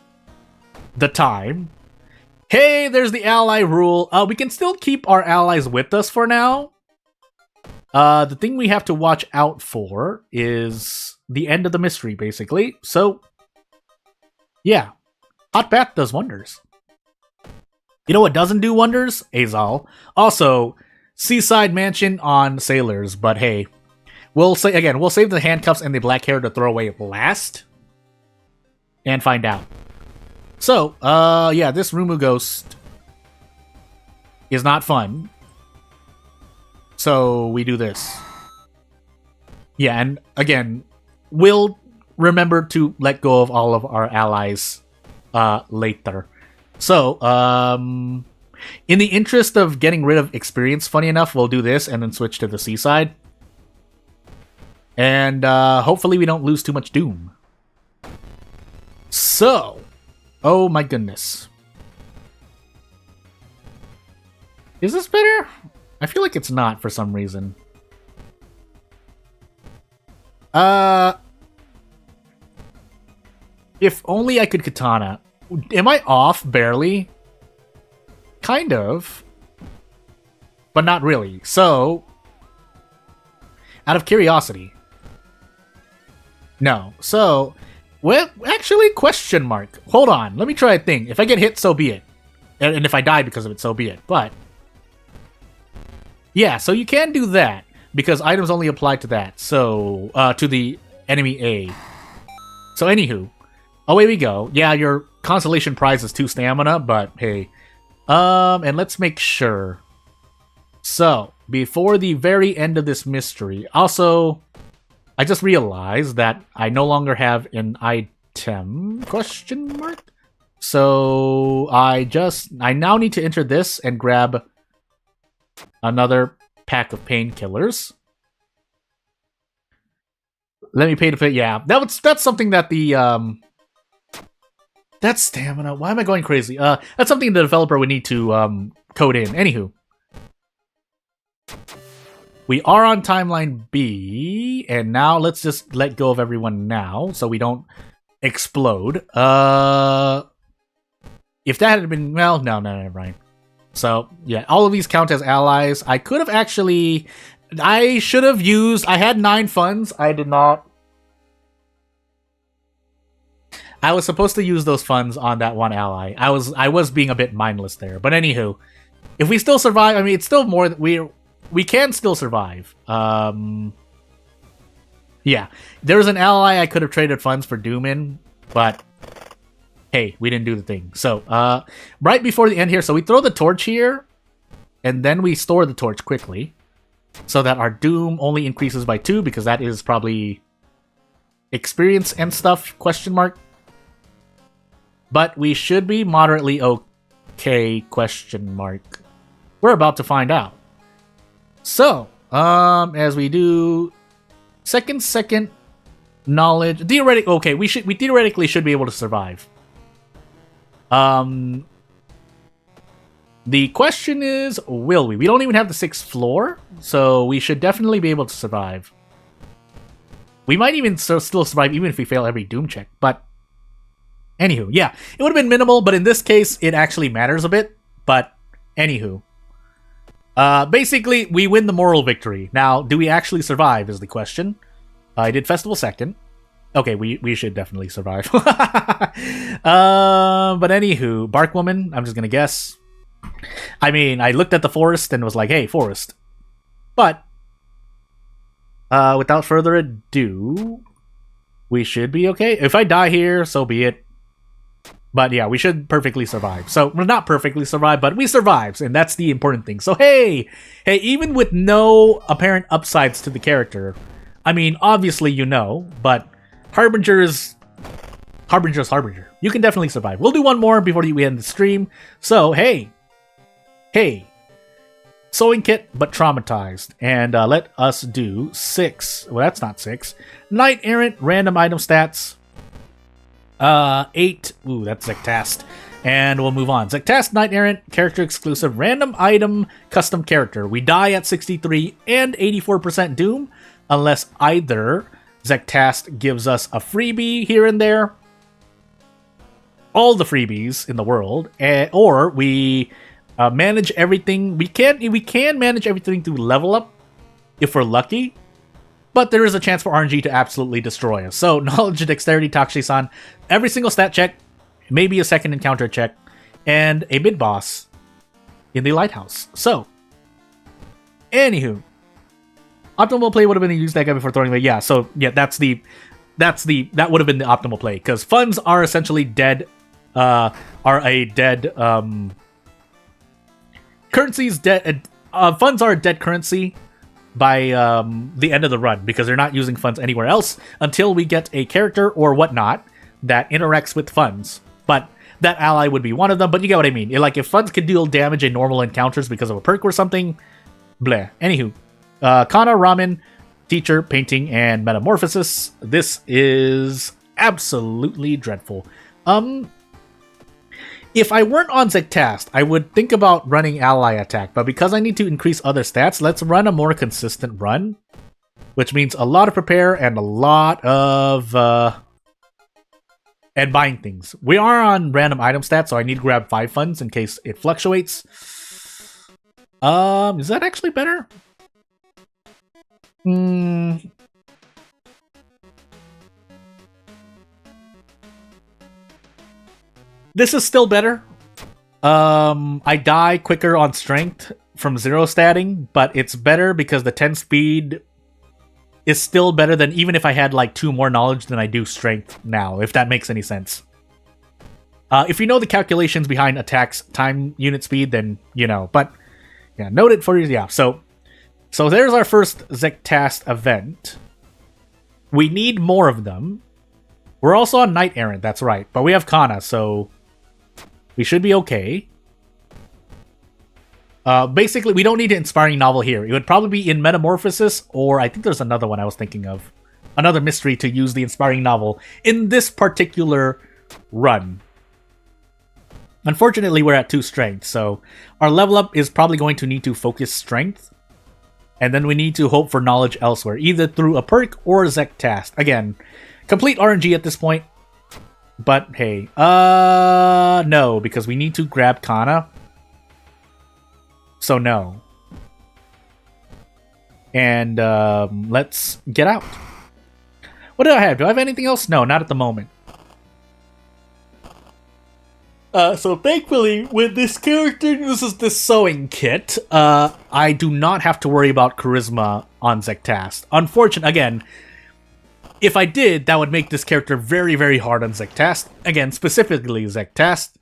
the time. Hey, there's the ally rule. We can still keep our allies with us for now. The thing we have to watch out for is the end of the mystery, basically. So, yeah. Hot bath does wonders. You know what doesn't do wonders? Azal. Also, Seaside Mansion on Sailors, but hey. We'll save the handcuffs and the black hair to throw away last. And find out. So, yeah, this Rumu Ghost is not fun. So, we do this. Yeah, and again, we'll remember to let go of all of our allies later. So, in the interest of getting rid of experience, funny enough, we'll do this and then switch to the seaside. And hopefully we don't lose too much Doom. So, oh my goodness. Is this better? I feel like it's not for some reason. If only I could katana. Am I off barely? Kind of. But not really. So, out of curiosity. No. So, well, actually, question mark. Hold on. Let me try a thing. If I get hit, so be it. And if I die because of it, so be it. But, yeah, so you can do that. Because items only apply to that. So, to the enemy A. So, anywho. Away we go. Yeah, your consolation prize is 2 stamina, but hey. And let's make sure. So, before the very end of this mystery. Also, I just realized that I no longer have an item? Question mark? So, I now need to enter this and grab another pack of painkillers. Let me pay to pay. Yeah, that's something that the that's stamina. Why am I going crazy? That's something the developer would need to code in. Anywho, we are on timeline B, and now let's just let go of everyone now, so we don't explode. If that had been, well, no, never mind. So yeah, all of these count as allies. I could have actually, I should have used. I had 9 funds. I did not. I was supposed to use those funds on that one ally. I was being a bit mindless there. But anywho, if we still survive, I mean, it's still more that we can still survive. Yeah, there's an ally I could have traded funds for Doom in, but hey, we didn't do the thing. So, right before the end here, so we throw the torch here, and then we store the torch quickly, so that our Doom only increases by 2, because that is probably experience and stuff, question mark. But we should be moderately okay, question mark. We're about to find out. So, as we do second knowledge, okay, we theoretically should be able to survive. The question is, will we? We don't even have the 6th floor, so we should definitely be able to survive. We might even still survive even if we fail every Doom check, but anywho, yeah, it would have been minimal, but in this case, it actually matters a bit. But anywho, basically, we win the moral victory. Now, do we actually survive is the question. I did Festival 2nd. Okay, we should definitely survive. But anywho, Bark Woman, I'm just gonna guess. I mean, I looked at the forest and was like, hey, forest. But, without further ado, we should be okay. If I die here, so be it. But yeah, we should perfectly survive. So, we're not perfectly survive, but we survived, and that's the important thing. So hey, even with no apparent upsides to the character, I mean, obviously you know, but Harbinger's Harbinger. You can definitely survive. We'll do one more before we end the stream. So, hey, sewing kit, but traumatized. And let us do 6. Well, that's not 6. Knight Errant, random item stats. 8. Ooh, that's Zektast. And we'll move on. Zektast, Knight Errant, character exclusive, random item, custom character. We die at 63 and 84% Doom, unless either Zektast gives us a freebie here and there, all the freebies in the world, or we manage everything. We can manage everything through level up if we're lucky, but there is a chance for RNG to absolutely destroy us. So knowledge, dexterity, Takushi-san, every single stat check, maybe a second encounter check, and a mid boss in the lighthouse. So, anywho, optimal play would have been to use that guy before throwing away. Yeah, so yeah, that would have been the optimal play, because funds are essentially dead. Currency's dead. Funds are a dead currency by the end of the run, because they're not using funds anywhere else until we get a character or whatnot that interacts with funds. But that ally would be one of them, but you get what I mean. Like, if funds could deal damage in normal encounters because of a perk or something, bleh. Anywho, Kana, Ramen, Teacher, Painting, and Metamorphosis. This is absolutely dreadful. If I weren't on Zektast, I would think about running Ally Attack, but because I need to increase other stats, let's run a more consistent run, which means a lot of prepare and a lot of and buying things. We are on random item stats, so I need to grab 5 funds in case it fluctuates. Is that actually better? This is still better. I die quicker on strength from 0 statting, but it's better because the 10 speed is still better than even if I had like 2 more knowledge than I do strength now, if that makes any sense. If you know the calculations behind attacks time unit speed, then you know. But yeah, note it for you. Yeah, so there's our first Zektast event. We need more of them. We're also on Knight Errant, that's right, but we have Kana, so we should be okay. Basically, we don't need an inspiring novel here. It would probably be in Metamorphosis, or I think there's another one I was thinking of. Another mystery to use the inspiring novel in this particular run. Unfortunately, we're at 2 strength, so our level up is probably going to need to focus strength. And then we need to hope for knowledge elsewhere, either through a perk or Zektast. Again, complete RNG at this point. But hey, no, because we need to grab Kana. So no. And let's get out. What do I have? Do I have anything else? No, not at the moment. So thankfully, with this character uses this sewing kit, I do not have to worry about charisma on Zektast. Unfortunately, again, if I did, that would make this character very, very hard on Zektast. Again, specifically Zektast.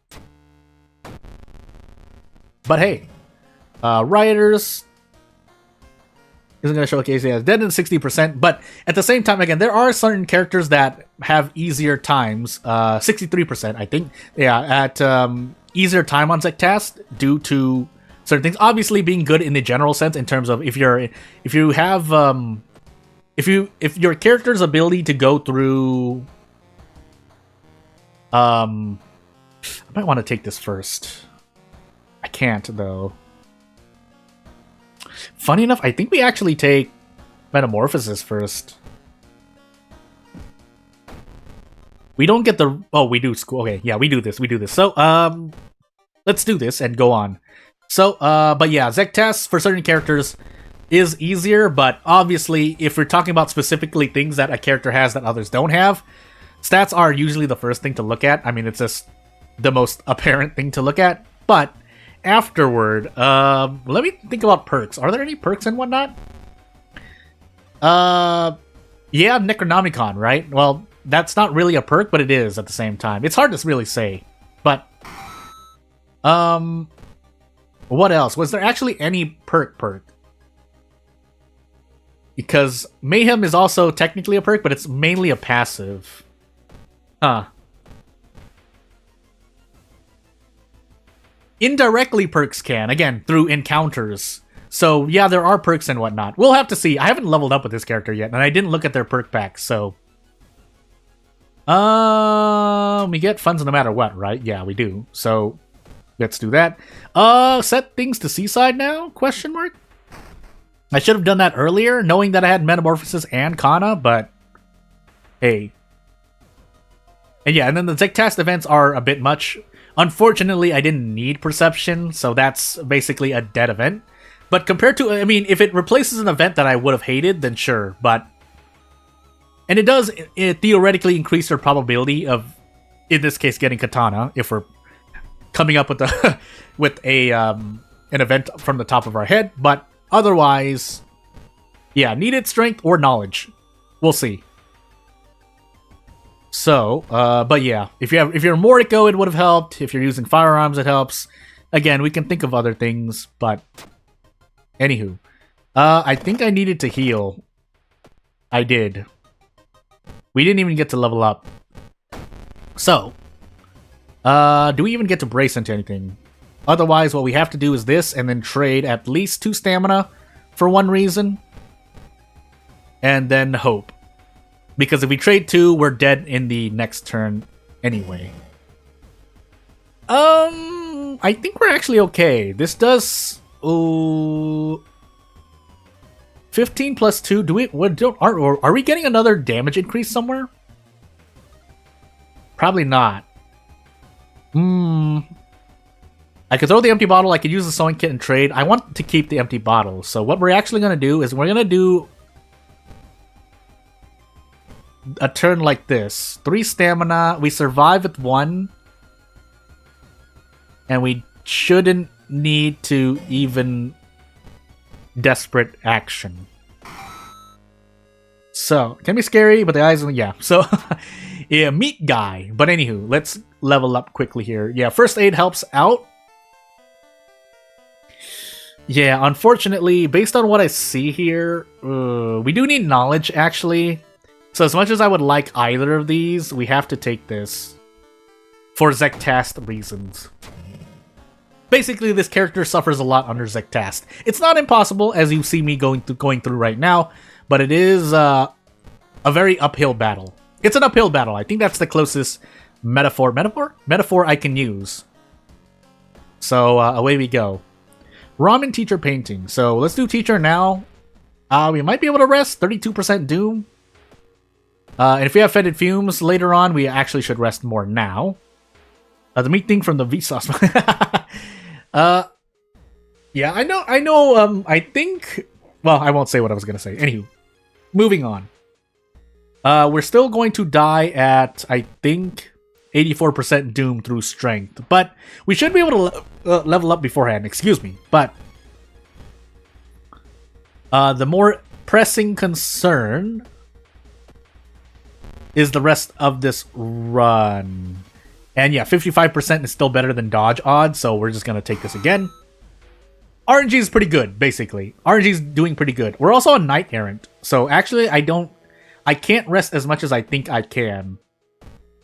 But hey, Rioters isn't going to showcase it as dead in 60%, but at the same time, again, there are certain characters that have easier times, 63%, I think, yeah, at easier time on Zektast due to certain things. Obviously, being good in the general sense, in terms of if your character's ability to go through, I might want to take this first. I can't though. Funny enough, I think we actually take Metamorphosis first. We don't get the... Oh, we do school. Okay, yeah, we do this. So, let's do this and go on. So, but yeah, Zektast for certain characters is easier, but obviously, if we're talking about specifically things that a character has that others don't have, stats are usually the first thing to look at. I mean, it's just the most apparent thing to look at, but afterward, let me think about perks. Are there any perks and whatnot? Yeah, Necronomicon, right? Well, that's not really a perk, but it is at the same time. It's hard to really say. But, what else? Was there actually any perk? Because Mayhem is also technically a perk, but it's mainly a passive. Huh. Indirectly, perks can, again, through encounters. So, yeah, there are perks and whatnot. We'll have to see. I haven't leveled up with this character yet, and I didn't look at their perk packs, so... we get funds no matter what, right? Yeah, we do. So, let's do that. Set things to Seaside now? Question mark? I should have done that earlier, knowing that I had Metamorphosis and Kana, but... Hey. And yeah, and then the Zektast events are a bit much... Unfortunately, I didn't need Perception, so that's basically a dead event. But compared to, I mean, if it replaces an event that I would have hated, then sure, but... And it does theoretically increase your probability of, in this case, getting Katana, if we're coming up with a, with a, an event from the top of our head, but otherwise, yeah, needed strength or knowledge. We'll see. So, but yeah, if you're Moriko, it would have helped. If you're using firearms, it helps. Again, we can think of other things, but anywho, I think I needed to heal. I did. We didn't even get to level up. So, Do we even get to brace into anything? Otherwise, what we have to do is this, and then trade at least 2 stamina for one reason. And then hope. Because if we trade 2, we're dead in the next turn anyway. I think we're actually okay. This does... 15 plus 2. Are we getting another damage increase somewhere? Probably not. I could throw the empty bottle. I could use the sewing kit and trade. I want to keep the empty bottle. So what we're actually going to do is we're going to do a turn like this. 3 stamina. We survive with 1. And we shouldn't need to even desperate action. So, can be scary, but the eyes, yeah. So, yeah, meat guy. But anywho, let's level up quickly here. Yeah, first aid helps out. Yeah, unfortunately, based on what I see here, we do need knowledge, actually. So as much as I would like either of these, we have to take this. For Zektast reasons. Basically, this character suffers a lot under Zektast. It's not impossible, as you see me going through right now, but it is a very uphill battle. It's an uphill battle. I think that's the closest metaphor I can use. So, away we go. Ramen teacher painting. So, let's do teacher now. We might be able to rest. 32% doom. And if we have fetid fumes later on, we actually should rest more now. The meat thing from the Vsauce. Yeah, I know, I think... Well, I won't say what I was going to say. Anywho, moving on. We're still going to die at, I think, 84% doom through strength. But we should be able to level up beforehand, excuse me. But the more pressing concern is the rest of this run. And yeah, 55% is still better than dodge odds, so we're just going to take this again. RNG is pretty good, basically. RNG is doing pretty good. We're also a Knight Errant, so actually I can't rest as much as I think I can.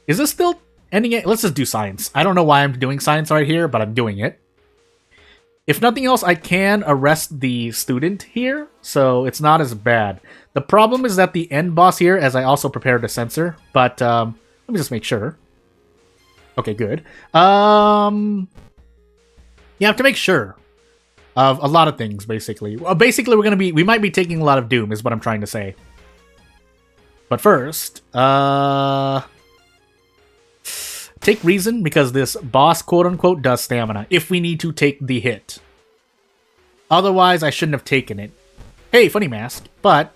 Is this still ending it? Let's just do science. I don't know why I'm doing science right here, but I'm doing it. If nothing else, I can arrest the student here, so it's not as bad. The problem is that the end boss here, as I also prepared a sensor, but let me just make sure. Okay, good. You have to make sure of a lot of things, basically. Basically, we might be taking a lot of doom, is what I'm trying to say. But first, take reason, because this boss, quote-unquote, does stamina, if we need to take the hit. Otherwise, I shouldn't have taken it. Hey, funny mask, but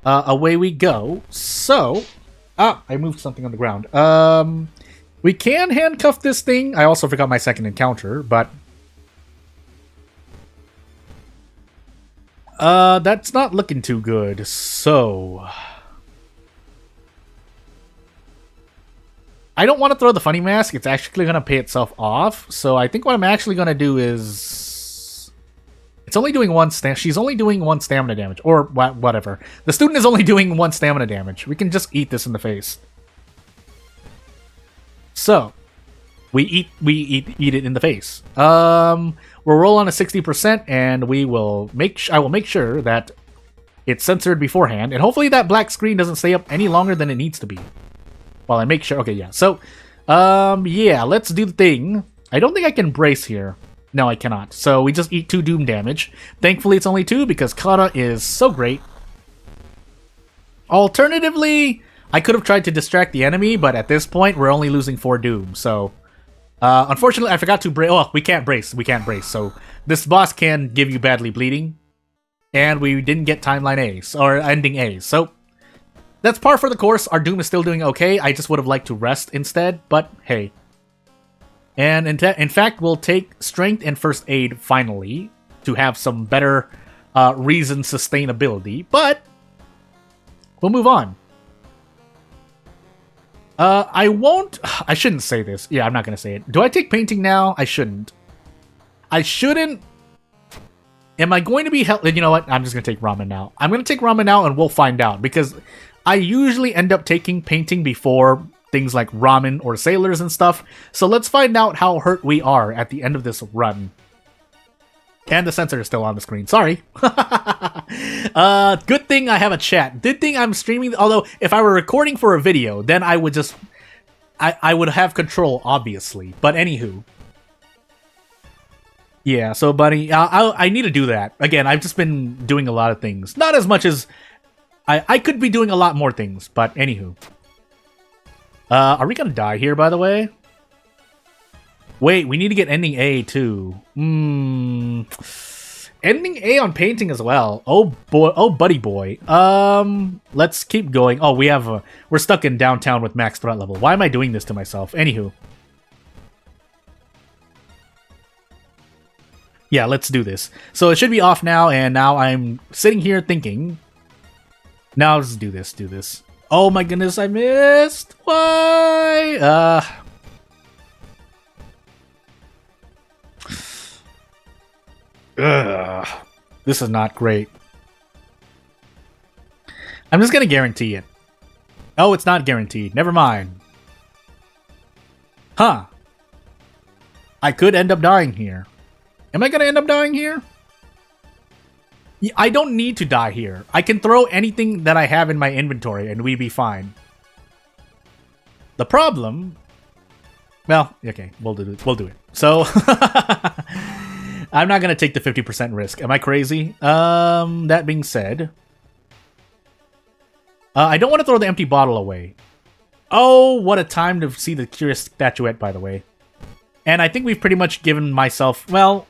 away we go. So, I moved something on the ground. We can handcuff this thing. I also forgot my second encounter, but that's not looking too good. So, I don't want to throw the funny mask. It's actually going to pay itself off. So I think what I'm actually going to do is... It's only doing she's only doing 1 stamina damage. Or whatever. The student is only doing 1 stamina damage. We can just eat this in the face. So, we eat it in the face. We'll roll on a 60%, and I will make sure that it's censored beforehand. And hopefully that black screen doesn't stay up any longer than it needs to be. While I make sure... Okay, yeah. So, yeah, let's do the thing. I don't think I can brace here. No, I cannot. So, we just eat 2 doom damage. Thankfully, it's only 2 because Kata is so great. Alternatively, I could have tried to distract the enemy, but at this point, we're only losing 4 doom. So, unfortunately, I forgot to brace. Oh, we can't brace. We can't brace. So, this boss can give you badly bleeding. And we didn't get timeline A's, or ending A's. So, that's par for the course. Our doom is still doing okay. I just would have liked to rest instead, but hey. And in fact, we'll take strength and first aid finally to have some better reason sustainability, but we'll move on. I shouldn't say this. Yeah, I'm not going to say it. Do I take painting now? I shouldn't. I shouldn't. Am I going to be held? You know what? I'm just going to take ramen now. I'm going to take ramen now and we'll find out, because I usually end up taking painting before things like ramen or sailors and stuff. So let's find out how hurt we are at the end of this run. And the sensor is still on the screen. Sorry. Good thing I have a chat. Good thing I'm streaming. Although, if I were recording for a video, then I would just... I would have control, obviously. But anywho. Yeah, so, buddy, I need to do that. Again, I've just been doing a lot of things. Not as much as... I could be doing a lot more things, but anywho. Are we gonna die here, by the way? Wait, we need to get ending A, too. Ending A on painting as well. Oh, boy. Oh, buddy boy. Let's keep going. Oh, we're stuck in downtown with max threat level. Why am I doing this to myself? Anywho. Yeah, let's do this. So it should be off now, and now I'm sitting here thinking. Now let's do this. Oh my goodness, I missed. Why? This is not great. I'm just gonna guarantee it. Oh, it's not guaranteed. Never mind. Huh. I could end up dying here. Am I gonna end up dying here? I don't need to die here. I can throw anything that I have in my inventory and we'd be fine. The problem... Well, okay, we'll do it. So... I'm not going to take the 50% risk. Am I crazy? That being said... I don't want to throw the empty bottle away. Oh, what a time to see the curious statuette, by the way. And I think we've pretty much given myself... Well,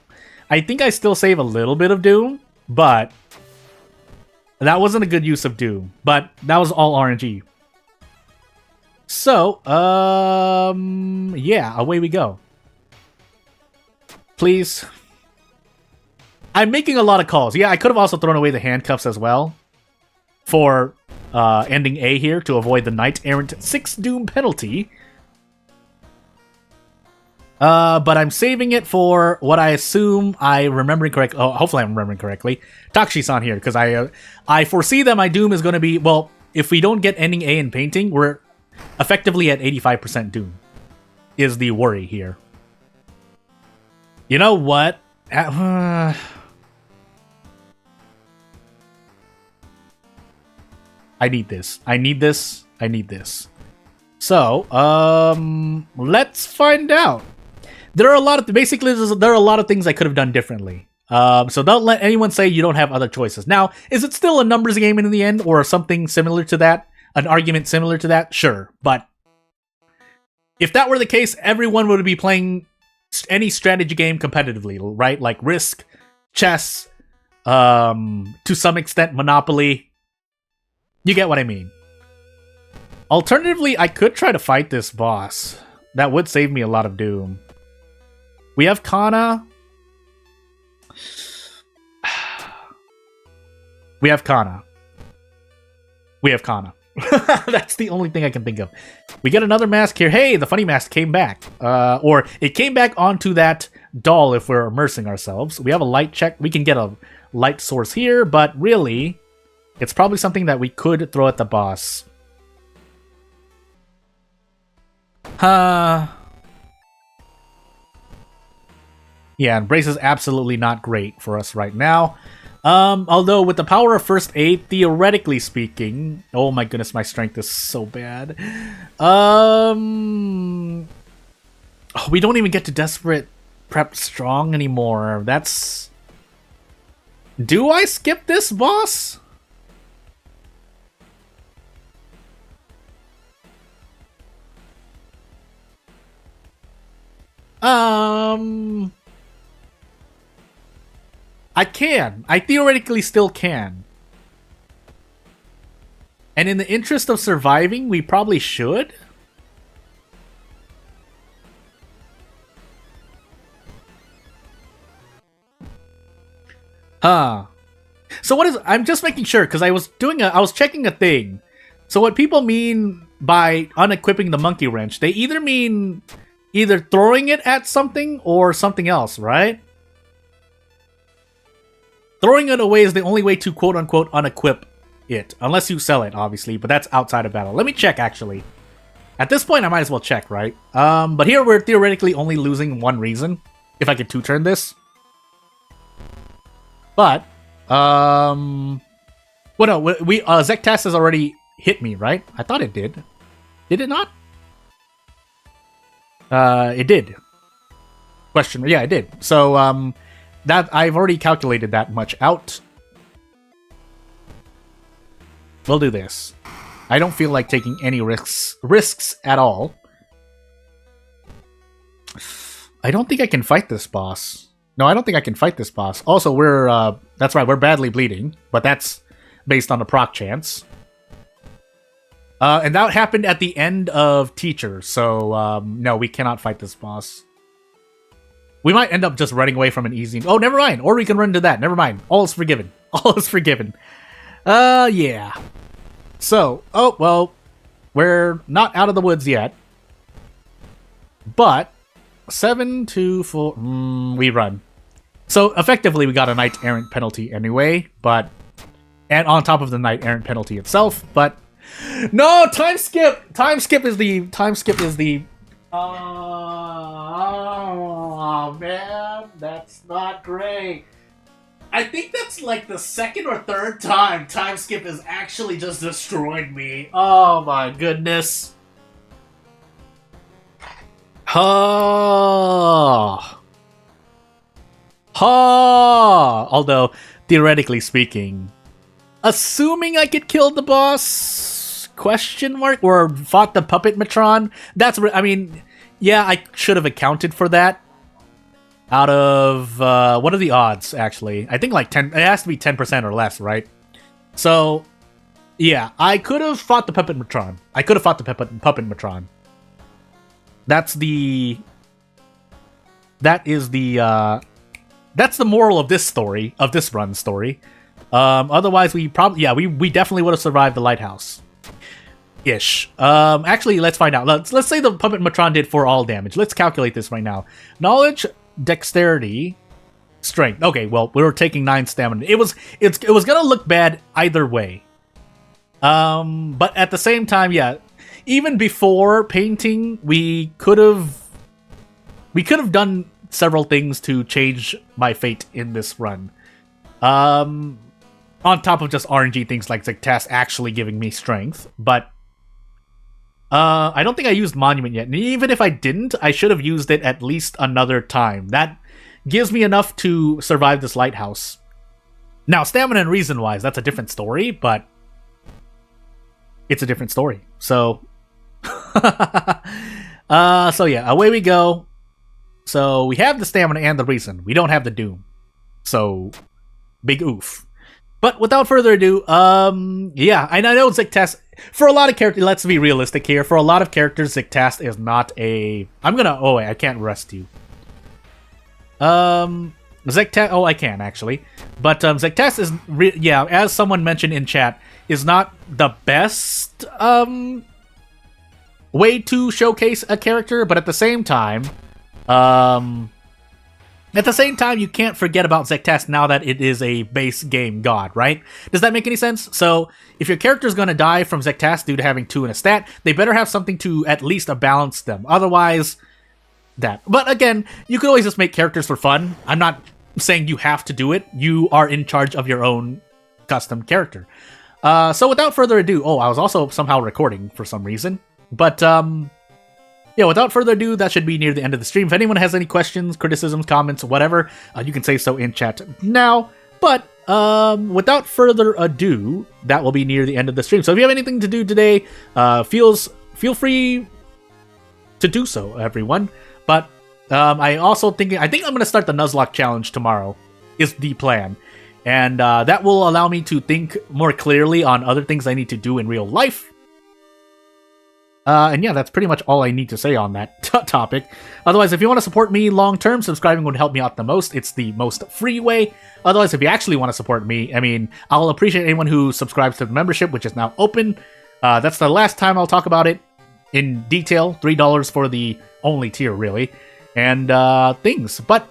I think I still save a little bit of Doom, but... That wasn't a good use of Doom, but that was all RNG. So, yeah, away we go. Please... I'm making a lot of calls. Yeah, I could have also thrown away the handcuffs as well for ending A here to avoid the Knight Errant 6 Doom penalty. But I'm saving it for what I assume I'm remembering correctly. Oh, hopefully I'm remembering correctly. Takshi's-san here, because I foresee that my Doom is going to be... Well, if we don't get ending A in painting, we're effectively at 85% Doom. Is the worry here. You know what? I need this. I need this. I need this. So, let's find out. There are a lot of... Basically, there are a lot of things I could have done differently. So don't let anyone say you don't have other choices. Now, is it still a numbers game in the end, or something similar to that? An argument similar to that? Sure. But if that were the case, everyone would be playing any strategy game competitively, right? Like Risk, chess, to some extent, Monopoly. You get what I mean. Alternatively, I could try to fight this boss. That would save me a lot of Doom. We have Kana. We have Kana. We have Kana. That's the only thing I can think of. We get another mask here. Hey, the funny mask came back. Or it came back onto that doll if we're immersing ourselves. We have a light check. We can get a light source here, but really... It's probably something that we could throw at the boss. Yeah, Embrace is absolutely not great for us right now. Although with the power of First Aid, theoretically speaking... Oh my goodness, my strength is so bad. We don't even get to Desperate Prep Strong anymore. That's... Do I skip this boss? I can. I theoretically still can. And in the interest of surviving, we probably should. So what is... I'm just making sure, because I was checking a thing. So what people mean by unequipping the monkey wrench, they either mean... Either throwing it at something or something else, right? Throwing it away is the only way to quote-unquote unequip it. Unless you sell it, obviously, but that's outside of battle. Let me check, actually. At this point, I might as well check, right? But here we're theoretically only losing one reason, if I could two-turn this. But, well, no, Zektas has already hit me, right? I thought it did. Did it not? It did. Question, yeah, it did. So, that I've already calculated that much out. We'll do this. I don't feel like taking any risks at all. I don't think I can fight this boss. No, I don't think I can fight this boss. Also, that's right, we're badly bleeding, but that's based on the proc chance. And that happened at the end of Teacher, so, no, we cannot fight this boss. We might end up just running away from an easy... Oh, never mind, or we can run to that, never mind. All is forgiven. All is forgiven. Yeah. So, oh, well, we're not out of the woods yet. But, 7 to 4... we run. So, effectively, we got a Knight Errant penalty anyway, but... And on top of the Knight Errant penalty itself, but... No! Time skip! Time skip is the... Oh, man, that's not great. I think that's like the second or third time time skip has actually just destroyed me. Oh my goodness. Although, theoretically speaking, assuming I could kill the boss, question mark, or fought the puppet Matron, I mean, yeah, I should have accounted for that. Out of, what are the odds, actually? I think like 10, it has to be 10% or less, right? So, yeah, I could have fought the Puppet Matron. Puppet Matron. That's the moral of this story, of this run story. Otherwise, we definitely would have survived the lighthouse. Ish. Actually, let's find out. Let's say the Puppet Matron did 4 all damage. Let's calculate this right now. Knowledge, dexterity, strength. Okay, well, we were taking 9 stamina. It was gonna look bad either way. But at the same time, yeah, even before painting, we could have done several things to change my fate in this run. On top of just RNG things like Zektas actually giving me strength, but I don't think I used Monument yet, and even if I didn't, I should have used it at least another time. That gives me enough to survive this lighthouse. Now, stamina and reason-wise, that's a different story, but it's a different story. So, so yeah, away we go. So we have the stamina and the reason. We don't have the doom. So, big oof. But without further ado, yeah, and I know Zektas, for a lot of characters, let's be realistic here, for a lot of characters, Zektas is not a... oh wait, I can't rest you. Zektas, oh, I can, actually. But, Zektas is, yeah, as someone mentioned in chat, is not the best, way to showcase a character, but at the same time, you can't forget about Zektas now that it is a base game god, right? Does that make any sense? So, if your character's gonna die from Zektas due to having 2 in a stat, they better have something to at least balance them. Otherwise, that. But again, you could always just make characters for fun. I'm not saying you have to do it. You are in charge of your own custom character. So without further ado... Oh, I was also somehow recording for some reason. But, yeah, without further ado, that should be near the end of the stream. If anyone has any questions, criticisms, comments, wwhatever, you can say so in chat now. But, without further ado, that will be near the end of the stream. So if you have anything to do today, feel free to do so, everyone. But, I think I'm going to start the Nuzlocke challenge tomorrow, is the plan. And, that will allow me to think more clearly on other things I need to do in real life. And yeah, that's pretty much all I need to say on that topic. Otherwise, if you want to support me long-term, subscribing would help me out the most. It's the most free way. Otherwise, if you actually want to support me, I mean, I'll appreciate anyone who subscribes to the membership, which is now open. That's the last time I'll talk about it in detail. $3 for the only tier, really. And things. But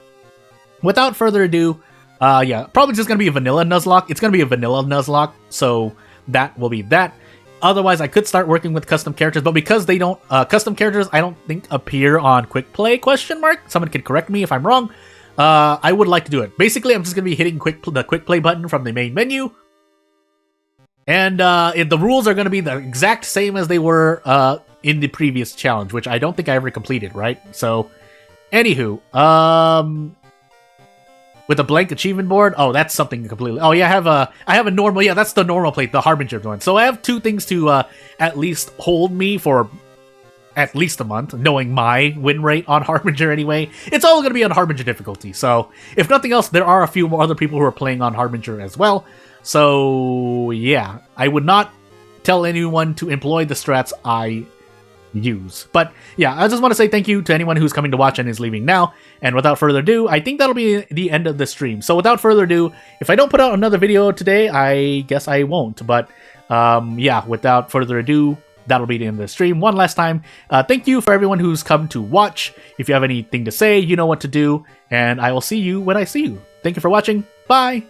without further ado, yeah, probably just going to be a vanilla Nuzlocke. It's going to be a vanilla Nuzlocke, so that will be that. Otherwise, I could start working with custom characters, but because they don't, custom characters, I don't think appear on quick play, question mark. Someone can correct me if I'm wrong. I would like to do it. Basically, I'm just going to be hitting the quick play button from the main menu. And the rules are going to be the exact same as they were in the previous challenge, which I don't think I ever completed, right? So, anywho, with a blank achievement board, oh, that's something completely. Oh yeah, I have a normal. Yeah, that's the normal plate, the Harbinger one. So I have 2 things to at least hold me for at least a month, knowing my win rate on Harbinger anyway. It's all going to be on Harbinger difficulty. So if nothing else, there are a few more other people who are playing on Harbinger as well. So yeah, I would not tell anyone to employ the strats I use. But yeah, I just want to say thank you to anyone who's coming to watch and is leaving now. And without further ado, I think that'll be the end of the stream. So without further ado, if I don't put out another video today, I guess I won't. But yeah, without further ado, that'll be the end of the stream. One last time, thank you for everyone who's come to watch. If you have anything to say, you know what to do. And I will see you when I see you. Thank you for watching. Bye!